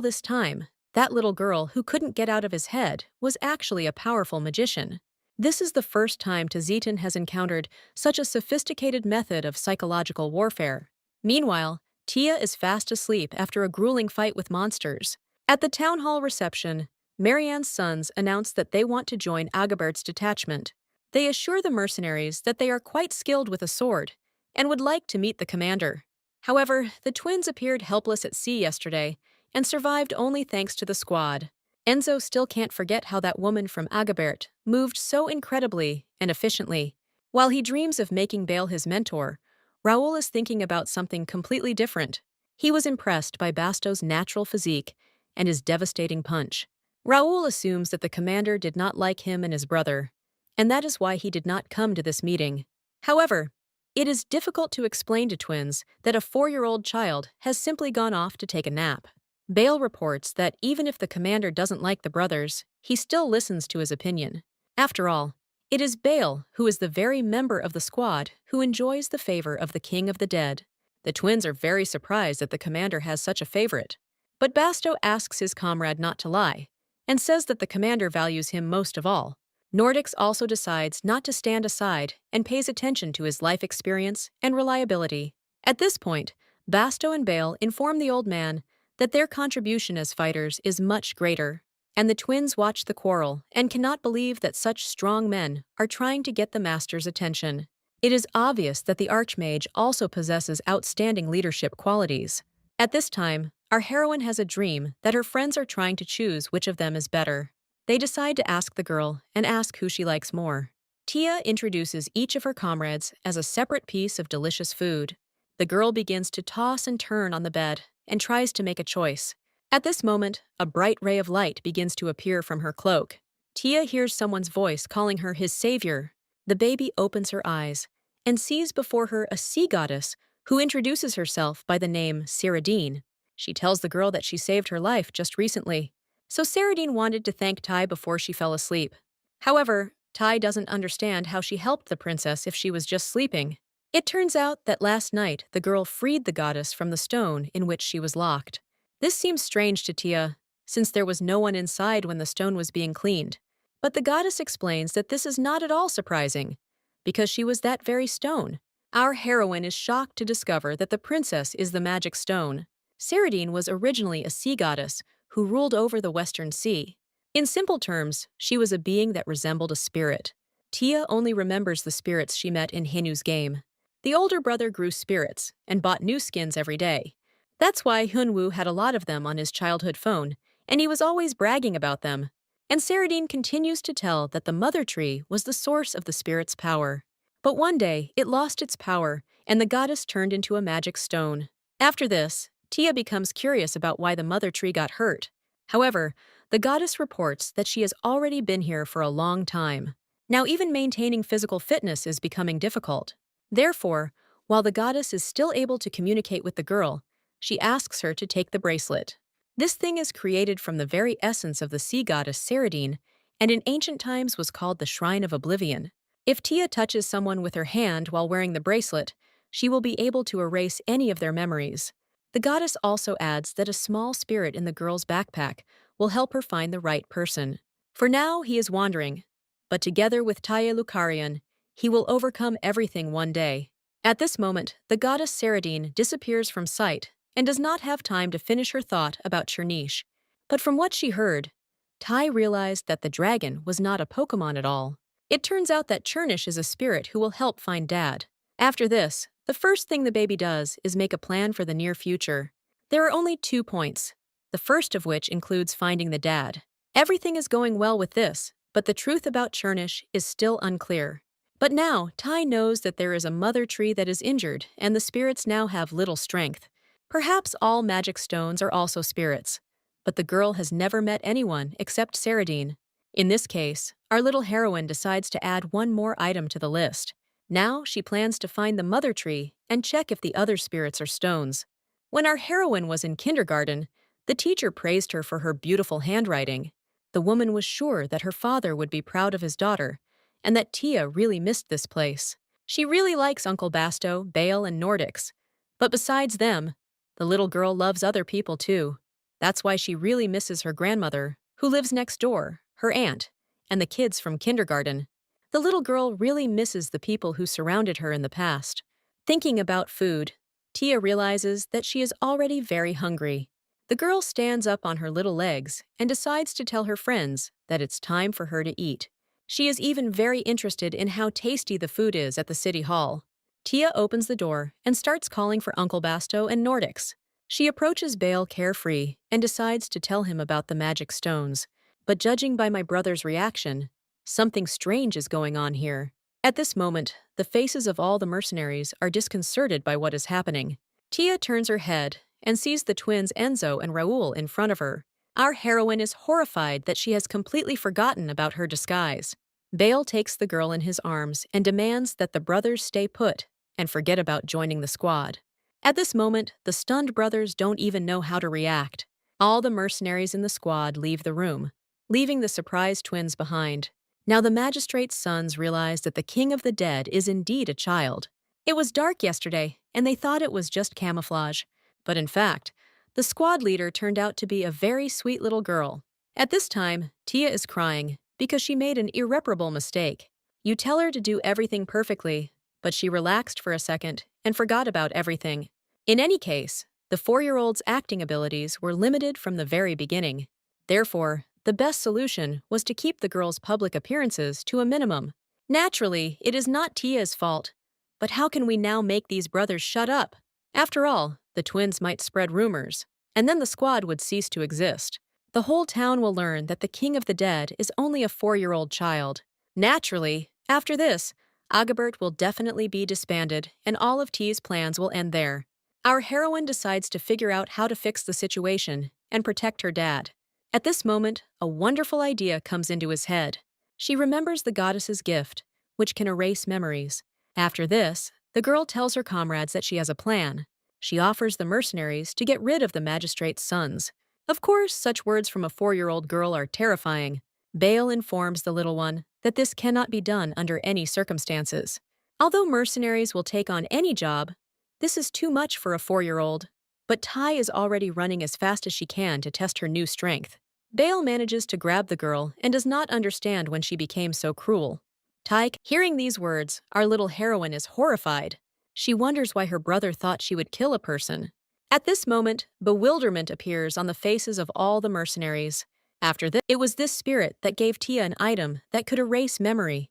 this time, that little girl who couldn't get out of his head was actually a powerful magician. This is the first time Tazitan has encountered such a sophisticated method of psychological warfare. Meanwhile, Tia is fast asleep after a grueling fight with monsters. At the town hall reception, Marianne's sons announce that they want to join Agibert's detachment. They assure the mercenaries that they are quite skilled with a sword and would like to meet the commander. However, the twins appeared helpless at sea yesterday and survived only thanks to the squad. Enzo still can't forget how that woman from Agabert moved so incredibly and efficiently. While he dreams of making Bale his mentor, Raoul is thinking about something completely different. He was impressed by Basto's natural physique and his devastating punch. Raoul assumes that the commander did not like him and his brother, and that is why he did not come to this meeting. However, it is difficult to explain to twins that a 4-year-old child has simply gone off to take a nap. Bale reports that even if the commander doesn't like the brothers, he still listens to his opinion. After all, it is Bale who is the very member of the squad who enjoys the favor of the king of the dead. The twins are very surprised that the commander has such a favorite. But Basto asks his comrade not to lie, and says that the commander values him most of all. Nordics also decides not to stand aside and pays attention to his life experience and reliability. At this point, Basto and Bale inform the old man that their contribution as fighters is much greater, and the twins watch the quarrel and cannot believe that such strong men are trying to get the master's attention. It is obvious that the Archmage also possesses outstanding leadership qualities. At this time, our heroine has a dream that her friends are trying to choose which of them is better. They decide to ask the girl and ask who she likes more. Tia introduces each of her comrades as a separate piece of delicious food. The girl begins to toss and turn on the bed and tries to make a choice. At this moment, a bright ray of light begins to appear from her cloak. Tia hears someone's voice calling her his savior. The baby opens her eyes and sees before her a sea goddess who introduces herself by the name Cyrodiine. She tells the girl that she saved her life just recently. So Cyrodiine wanted to thank Tai before she fell asleep. However, Tai doesn't understand how she helped the princess if she was just sleeping. It turns out that last night the girl freed the goddess from the stone in which she was locked. This seems strange to Tia, since there was no one inside when the stone was being cleaned. But the goddess explains that this is not at all surprising, because she was that very stone. Our heroine is shocked to discover that the princess is the magic stone. Cyrodiine was originally a sea goddess who ruled over the Western Sea. In simple terms, she was a being that resembled a spirit. Tia only remembers the spirits she met in Hinu's game. The older brother grew spirits and bought new skins every day. That's why Hunwoo had a lot of them on his childhood phone, and he was always bragging about them. And Cyrodiine continues to tell that the mother tree was the source of the spirit's power. But one day, it lost its power, and the goddess turned into a magic stone. After this, Tia becomes curious about why the mother tree got hurt. However, the goddess reports that she has already been here for a long time. Now even maintaining physical fitness is becoming difficult. Therefore, while the goddess is still able to communicate with the girl, she asks her to take the bracelet. This thing is created from the very essence of the sea goddess Cyrodiine, and in ancient times was called the Shrine of Oblivion. If Tia touches someone with her hand while wearing the bracelet, she will be able to erase any of their memories. The goddess also adds that a small spirit in the girl's backpack will help her find the right person. For now, he is wandering, but together with Taya Lucarian, he will overcome everything one day. At this moment, the goddess Cyrodiine disappears from sight and does not have time to finish her thought about Chernish. But from what she heard, Tai realized that the dragon was not a Pokemon at all. It turns out that Chernish is a spirit who will help find Dad. After this, the first thing the baby does is make a plan for the near future. There are only 2 points, the first of which includes finding the dad. Everything is going well with this, but the truth about Chernish is still unclear. But now, Tai knows that there is a mother tree that is injured, and the spirits now have little strength. Perhaps all magic stones are also spirits, but the girl has never met anyone except Cyrodiine. In this case, our little heroine decides to add one more item to the list. Now she plans to find the mother tree and check if the other spirits are stones. When our heroine was in kindergarten, the teacher praised her for her beautiful handwriting. The woman was sure that her father would be proud of his daughter, and that Tia really missed this place. She really likes Uncle Basto, Bale, and Nordics. But besides them, the little girl loves other people too. That's why she really misses her grandmother, who lives next door, her aunt, and the kids from kindergarten. The little girl really misses the people who surrounded her in the past. Thinking about food, Tia realizes that she is already very hungry. The girl stands up on her little legs and decides to tell her friends that it's time for her to eat. She is even very interested in how tasty the food is at the city hall. Tia opens the door and starts calling for Uncle Basto and Nordics. She approaches Bale carefree and decides to tell him about the magic stones. But judging by my brother's reaction, something strange is going on here. At this moment, the faces of all the mercenaries are disconcerted by what is happening. Tia turns her head and sees the twins Enzo and Raoul in front of her. Our heroine is horrified that she has completely forgotten about her disguise. Bale takes the girl in his arms and demands that the brothers stay put and forget about joining the squad. At this moment, the stunned brothers don't even know how to react. All the mercenaries in the squad leave the room, leaving the surprised twins behind. Now the magistrate's sons realize that the king of the dead is indeed a child. It was dark yesterday, and they thought it was just camouflage. But in fact, the squad leader turned out to be a very sweet little girl. At this time, Tia is crying because she made an irreparable mistake. You tell her to do everything perfectly, but she relaxed for a second and forgot about everything. In any case, the 4-year-old's acting abilities were limited from the very beginning. Therefore, the best solution was to keep the girl's public appearances to a minimum. Naturally, it is not Tia's fault. But how can we now make these brothers shut up? After all, the twins might spread rumors, and then the squad would cease to exist. The whole town will learn that the king of the dead is only a 4-year-old child. Naturally, after this, Agabert will definitely be disbanded, and all of T's plans will end there. Our heroine decides to figure out how to fix the situation and protect her dad. At this moment, a wonderful idea comes into his head. She remembers the goddess's gift, which can erase memories. After this, the girl tells her comrades that she has a plan. She offers the mercenaries to get rid of the magistrate's sons. Of course, such words from a 4-year-old girl are terrifying. Bale informs the little one that this cannot be done under any circumstances. Although mercenaries will take on any job, this is too much for a 4-year-old. But Tai is already running as fast as she can to test her new strength. Bale manages to grab the girl and does not understand when she became so cruel. Tai, hearing these words, our little heroine is horrified. She wonders why her brother thought she would kill a person. At this moment, bewilderment appears on the faces of all the mercenaries. After this, it was this spirit that gave Tia an item that could erase memory.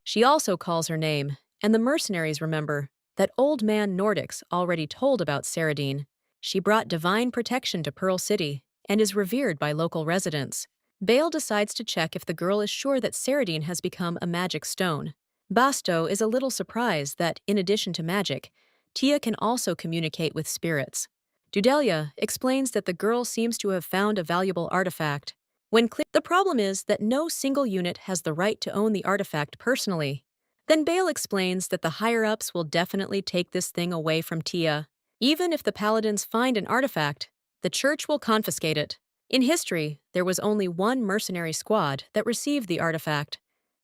She also calls her name, and the mercenaries remember that old man Nordics already told about Saradine. She brought divine protection to Pearl City and is revered by local residents. Bale decides to check if the girl is sure that Saradine has become a magic stone. Basto is a little surprised that, in addition to magic, Tia can also communicate with spirits. Dudelia explains that the girl seems to have found a valuable artifact. The problem is that no single unit has the right to own the artifact personally. Then Bale explains that the higher-ups will definitely take this thing away from Tia. Even if the paladins find an artifact, the church will confiscate it. In history, there was only one mercenary squad that received the artifact,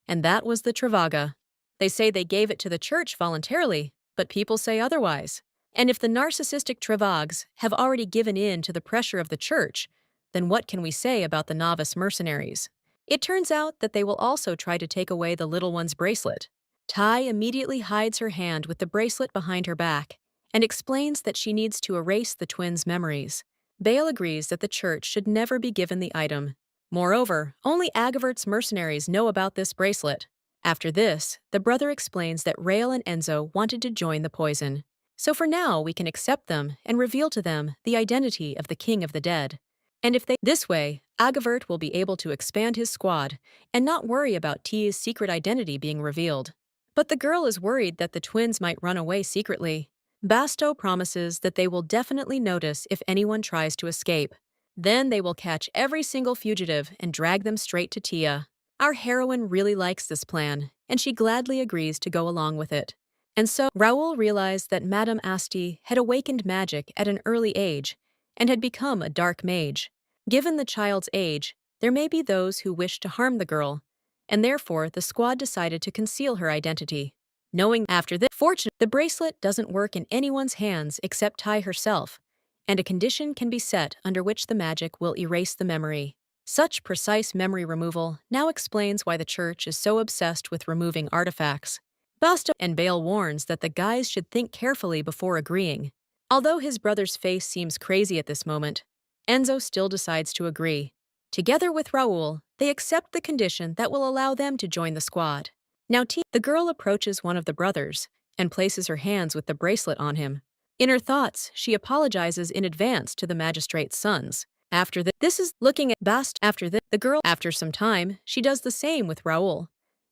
and that was the Travaga. They say they gave it to the church voluntarily, but people say otherwise. And if the narcissistic Travags have already given in to the pressure of the church, then what can we say about the novice mercenaries? It turns out that they will also try to take away the little one's bracelet. Tai immediately hides her hand with the bracelet behind her back and explains that she needs to erase the twins' memories. Bale agrees that the church should never be given the item. Moreover, only Agavert's mercenaries know about this bracelet. After this, the brother explains that Rael and Enzo wanted to join the poison. So for now, we can accept them and reveal to them the identity of the king of the dead. And this way, Agavert will be able to expand his squad and not worry about T's secret identity being revealed. But the girl is worried that the twins might run away secretly. Basto promises that they will definitely notice if anyone tries to escape. Then they will catch every single fugitive and drag them straight to Tia. Our heroine really likes this plan, and she gladly agrees to go along with it. And so, Raoul realized that Madame Asti had awakened magic at an early age and had become a dark mage. Given the child's age, there may be those who wish to harm the girl, and therefore the squad decided to conceal her identity. Knowing after this, fortunately, the bracelet doesn't work in anyone's hands except Tai herself, and a condition can be set under which the magic will erase the memory. Such precise memory removal now explains why the church is so obsessed with removing artifacts. Basto and Bale warns that the guys should think carefully before agreeing. Although his brother's face seems crazy at this moment, Enzo still decides to agree. Together with Raoul, they accept the condition that will allow them to join the squad. Now, the girl approaches one of the brothers and places her hands with the bracelet on him. In her thoughts, she apologizes in advance to the magistrate's sons. After this is looking at Bast. The girl, after some time, she does the same with Raoul.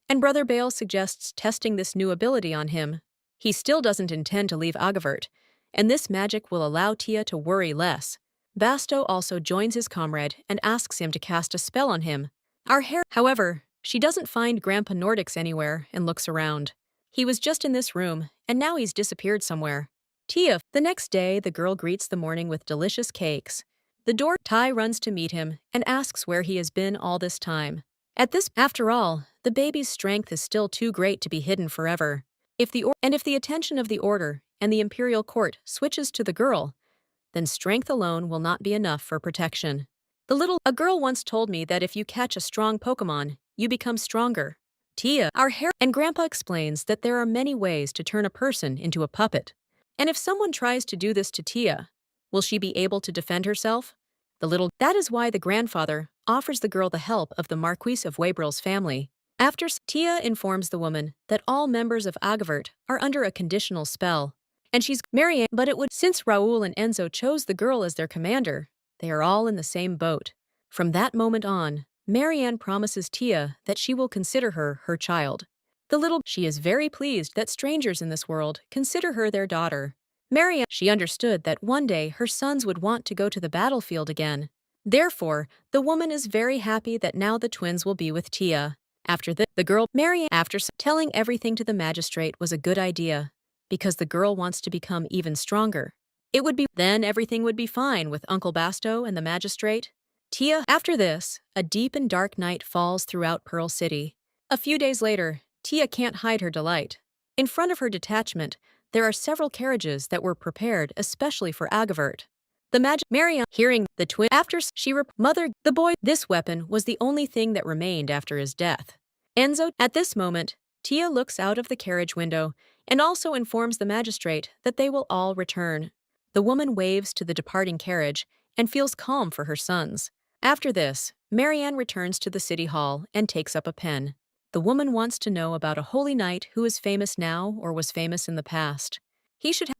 And Brother Bale suggests testing this new ability on him. He still doesn't intend to leave Agavert, and this magic will allow Tia to worry less. Basto also joins his comrade and asks him to cast a spell on him. However, she doesn't find Grandpa Nordics anywhere and looks around. He was just in this room, and now he's disappeared somewhere. Tia. The next day, the girl greets the morning with delicious cakes. Tai runs to meet him and asks where he has been all this time. After all, the baby's strength is still too great to be hidden forever. If the attention of the Order and the Imperial Court switches to the girl, then strength alone will not be enough for protection. A girl once told me that if you catch a strong Pokemon, you become stronger. And Grandpa explains that there are many ways to turn a person into a puppet. And if someone tries to do this to Tia, will she be able to defend herself? That is why the grandfather offers the girl the help of the Marquis of Weybril's family. Tia informs the woman that all members of Agavert are under a conditional spell, and she's Marianne. Since Raoul and Enzo chose the girl as their commander, they are all in the same boat. From that moment on, Marianne promises Tia that she will consider her child. She is very pleased that strangers in this world consider her their daughter. She understood that one day her sons would want to go to the battlefield again. Therefore, the woman is very happy that now the twins will be with Tia. After telling everything to the magistrate was a good idea, because the girl wants to become even stronger. Then everything would be fine with Uncle Basto and the magistrate. After this, a deep and dark night falls throughout Pearl City. A few days later, Tia can't hide her delight. In front of her detachment, there are several carriages that were prepared especially for Agavert. Marianne, hearing the twin, this weapon was the only thing that remained after his death. At this moment, Tia looks out of the carriage window and also informs the magistrate that they will all return. The woman waves to the departing carriage and feels calm for her sons. After this, Marianne returns to the city hall and takes up a pen. The woman wants to know about a holy knight who is famous now or was famous in the past.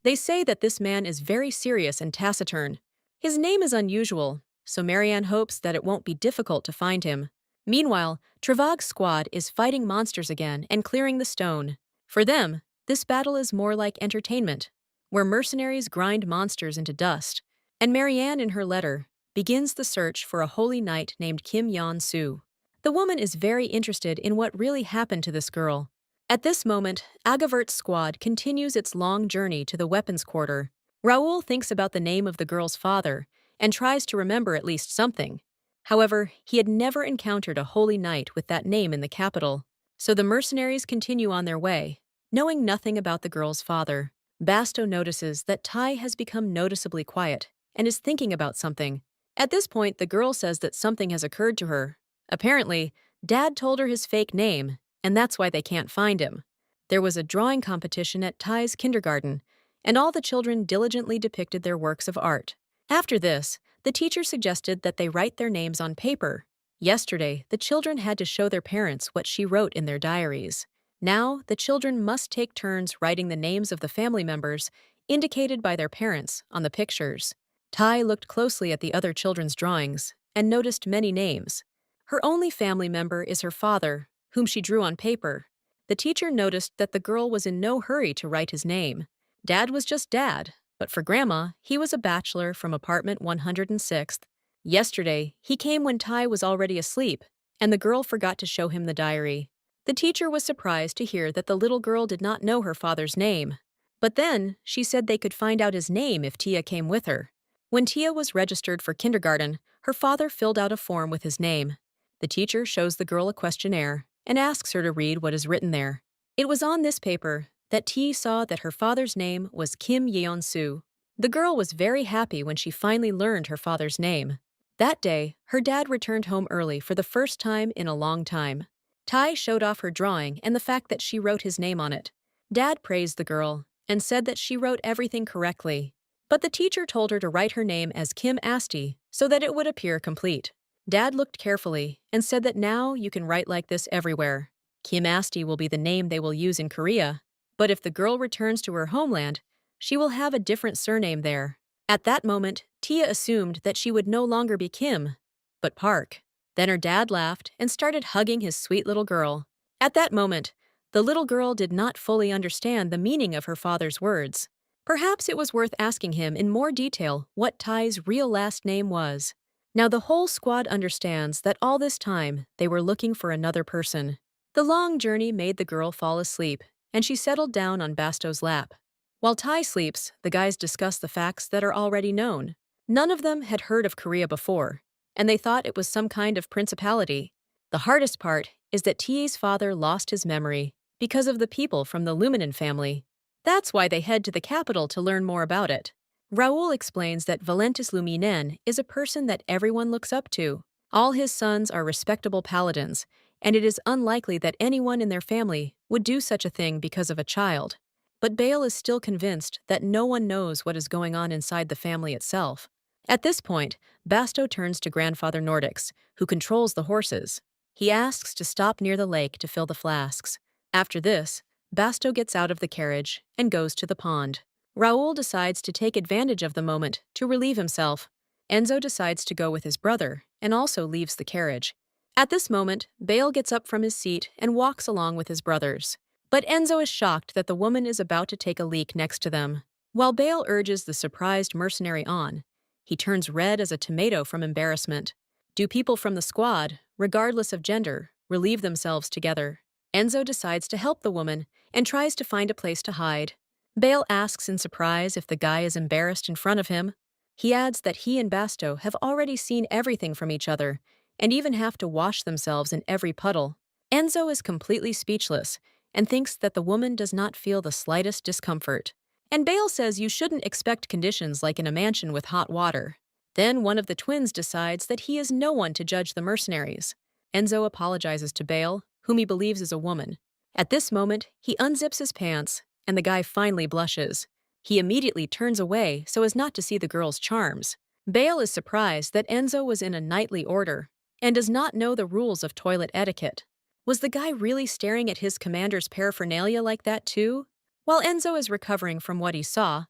They say that this man is very serious and taciturn. His name is unusual, so Marianne hopes that it won't be difficult to find him. Meanwhile, Travag's squad is fighting monsters again and clearing the stone. For them, this battle is more like entertainment, where mercenaries grind monsters into dust. And Marianne, in her letter, begins the search for a holy knight named Kim Yeon-soo. The woman is very interested in what really happened to this girl. At this moment, Agavert's squad continues its long journey to the weapons quarter. Raoul thinks about the name of the girl's father and tries to remember at least something. However, he had never encountered a holy knight with that name in the capital. So the mercenaries continue on their way, knowing nothing about the girl's father. Basto notices that Tai has become noticeably quiet and is thinking about something. At this point, the girl says that something has occurred to her. Apparently, Dad told her his fake name, and that's why they can't find him. There was a drawing competition at Tai's kindergarten, and all the children diligently depicted their works of art. After this, the teacher suggested that they write their names on paper. Yesterday, the children had to show their parents what she wrote in their diaries. Now, the children must take turns writing the names of the family members, indicated by their parents, on the pictures. Tai looked closely at the other children's drawings and noticed many names. Her only family member is her father, whom she drew on paper. The teacher noticed that the girl was in no hurry to write his name. Dad was just Dad, but for Grandma, he was a bachelor from apartment 106th. Yesterday, he came when Tai was already asleep, and the girl forgot to show him the diary. The teacher was surprised to hear that the little girl did not know her father's name. But then, she said they could find out his name if Tia came with her. When Tia was registered for kindergarten, her father filled out a form with his name. The teacher shows the girl a questionnaire and asks her to read what is written there. It was on this paper that Tia saw that her father's name was Kim Yeon-soo. The girl was very happy when she finally learned her father's name. That day, her dad returned home early for the first time in a long time. Tai showed off her drawing and the fact that she wrote his name on it. Dad praised the girl and said that she wrote everything correctly. But the teacher told her to write her name as Kim Asti so that it would appear complete. Dad looked carefully and said that now you can write like this everywhere. Kim Asti will be the name they will use in Korea, but if the girl returns to her homeland, she will have a different surname there. At that moment, Tia assumed that she would no longer be Kim, but Park. Then her dad laughed and started hugging his sweet little girl. At that moment, the little girl did not fully understand the meaning of her father's words. Perhaps it was worth asking him in more detail what Ty's real last name was. Now the whole squad understands that all this time they were looking for another person. The long journey made the girl fall asleep, and she settled down on Basto's lap. While Tai sleeps, the guys discuss the facts that are already known. None of them had heard of Korea before, and they thought it was some kind of principality. The hardest part is that Tie's father lost his memory because of the people from the Luminen family. That's why they head to the capital to learn more about it. Raoul explains that Valentis Luminen is a person that everyone looks up to. All his sons are respectable paladins, and it is unlikely that anyone in their family would do such a thing because of a child. But Bale is still convinced that no one knows what is going on inside the family itself. At this point, Basto turns to Grandfather Nordics, who controls the horses. He asks to stop near the lake to fill the flasks. After this, Basto gets out of the carriage and goes to the pond. Raoul decides to take advantage of the moment to relieve himself. Enzo decides to go with his brother and also leaves the carriage. At this moment, Bale gets up from his seat and walks along with his brothers. But Enzo is shocked that the woman is about to take a leak next to them. While Bale urges the surprised mercenary on, he turns red as a tomato from embarrassment. Do people from the squad, regardless of gender, relieve themselves together? Enzo decides to help the woman and tries to find a place to hide. Bale asks in surprise if the guy is embarrassed in front of him. He adds that he and Basto have already seen everything from each other and even have to wash themselves in every puddle. Enzo is completely speechless and thinks that the woman does not feel the slightest discomfort. And Bale says you shouldn't expect conditions like in a mansion with hot water. Then one of the twins decides that he is no one to judge the mercenaries. Enzo apologizes to Bale, whom he believes is a woman. At this moment, he unzips his pants, and the guy finally blushes. He immediately turns away so as not to see the girl's charms. Bale is surprised that Enzo was in a knightly order and does not know the rules of toilet etiquette. Was the guy really staring at his commander's paraphernalia like that too? While Enzo is recovering from what he saw,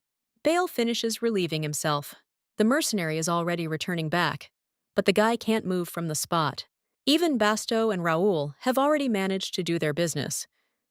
Bale finishes relieving himself. The mercenary is already returning back, but the guy can't move from the spot. Even Basto and Raoul have already managed to do their business,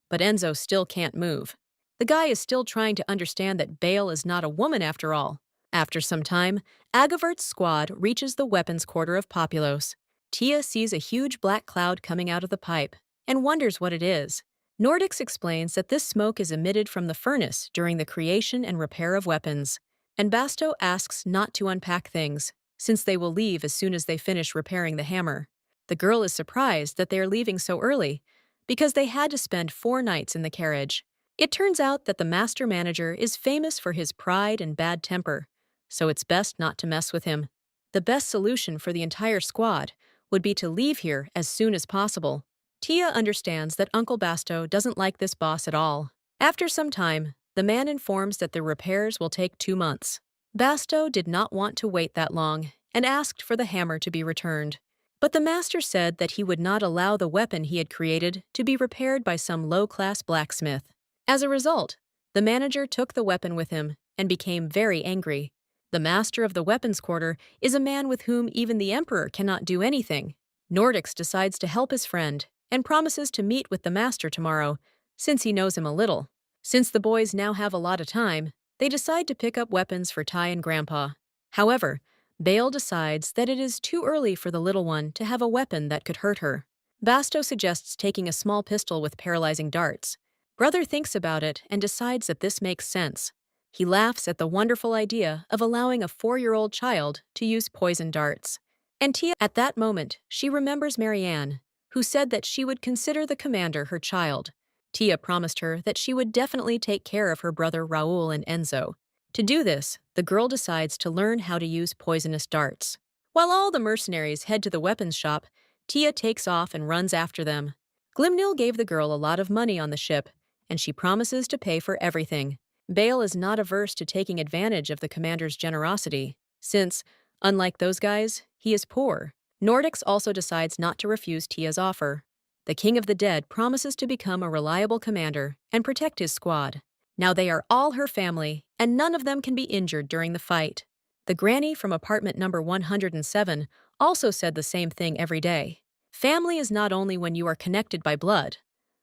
but Enzo still can't move. The guy is still trying to understand that Bale is not a woman after all. After some time, Agavert's squad reaches the weapons quarter of Populos. Tia sees a huge black cloud coming out of the pipe and wonders what it is. Nordics explains that this smoke is emitted from the furnace during the creation and repair of weapons, and Basto asks not to unpack things, since they will leave as soon as they finish repairing the hammer. The girl is surprised that they are leaving so early, because they had to spend 4 nights in the carriage. It turns out that the master manager is famous for his pride and bad temper, so it's best not to mess with him. The best solution for the entire squad would be to leave here as soon as possible. Tia understands that Uncle Basto doesn't like this boss at all. After some time, the man informs that the repairs will take 2 months. Basto did not want to wait that long and asked for the hammer to be returned. But the master said that he would not allow the weapon he had created to be repaired by some low-class blacksmith. As a result, the manager took the weapon with him and became very angry. The master of the weapons quarter is a man with whom even the emperor cannot do anything. Nordics decides to help his friend and promises to meet with the master tomorrow, since he knows him a little. Since the boys now have a lot of time, they decide to pick up weapons for Tai and Grandpa. However, Bale decides that it is too early for the little one to have a weapon that could hurt her. Basto suggests taking a small pistol with paralyzing darts. Brother thinks about it and decides that this makes sense. He laughs at the wonderful idea of allowing a 4-year-old child to use poison darts. And Tia, at that moment, she remembers Marianne, who said that she would consider the commander her child. Tia promised her that she would definitely take care of her brother Raoul and Enzo. To do this, the girl decides to learn how to use poisonous darts. While all the mercenaries head to the weapons shop, Tia takes off and runs after them. Glimnil gave the girl a lot of money on the ship, and she promises to pay for everything. Bale is not averse to taking advantage of the commander's generosity, since, unlike those guys, he is poor. Nordics also decides not to refuse Tia's offer. The King of the Dead promises to become a reliable commander and protect his squad. Now they are all her family, and none of them can be injured during the fight. The granny from apartment number 107 also said the same thing every day. Family is not only when you are connected by blood,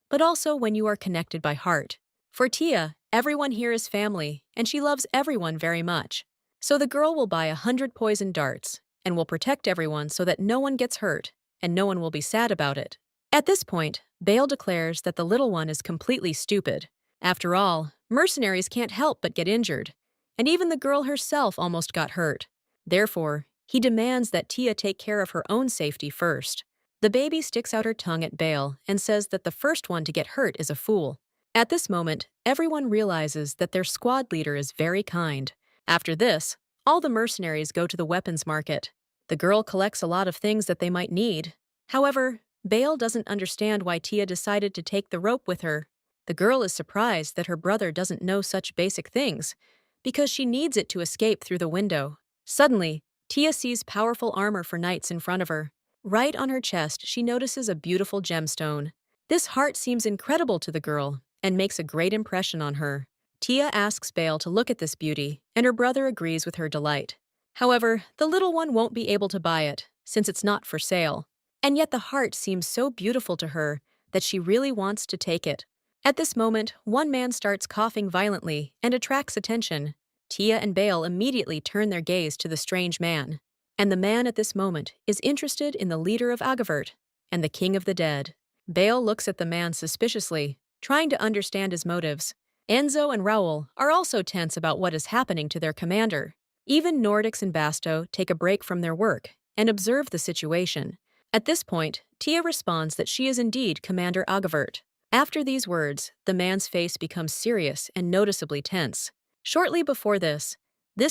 but also when you are connected by heart. For Tia, everyone here is family, and she loves everyone very much. So the girl will buy 100 poison darts, and will protect everyone so that no one gets hurt, and no one will be sad about it. At this point, Bale declares that the little one is completely stupid. After all, mercenaries can't help but get injured, and even the girl herself almost got hurt. Therefore, he demands that Tia take care of her own safety first. The baby sticks out her tongue at Bale and says that the first one to get hurt is a fool. At this moment, everyone realizes that their squad leader is very kind. After this, all the mercenaries go to the weapons market. The girl collects a lot of things that they might need. However, Bale doesn't understand why Tia decided to take the rope with her. The girl is surprised that her brother doesn't know such basic things, because she needs it to escape through the window. Suddenly, Tia sees powerful armor for knights in front of her. Right on her chest, she notices a beautiful gemstone. This heart seems incredible to the girl and makes a great impression on her. Tia asks Bale to look at this beauty, and her brother agrees with her delight. However, the little one won't be able to buy it, since it's not for sale. And yet the heart seems so beautiful to her that she really wants to take it. At this moment, one man starts coughing violently and attracts attention. Tia and Bale immediately turn their gaze to the strange man. And the man at this moment is interested in the leader of Agavert and the King of the Dead. Bale looks at the man suspiciously, trying to understand his motives. Enzo and Raoul are also tense about what is happening to their commander. Even Nordics and Basto take a break from their work and observe the situation. At this point, Tia responds that she is indeed Commander Agavert. After these words, the man's face becomes serious and noticeably tense. Shortly before this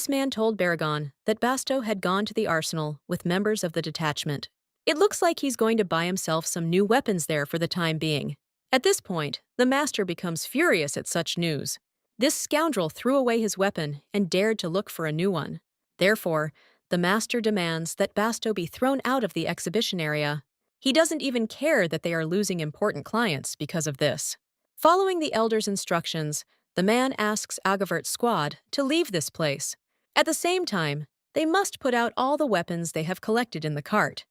man told Baragon that Basto had gone to the arsenal with members of the detachment. It looks like he's going to buy himself some new weapons there for the time being. At this point, the master becomes furious at such news. This scoundrel threw away his weapon and dared to look for a new one. Therefore, the master demands that Basto be thrown out of the exhibition area. He doesn't even care that they are losing important clients because of this. Following the elder's instructions, the man asks Agavert's squad to leave this place. At the same time, they must put out all the weapons they have collected in the cart.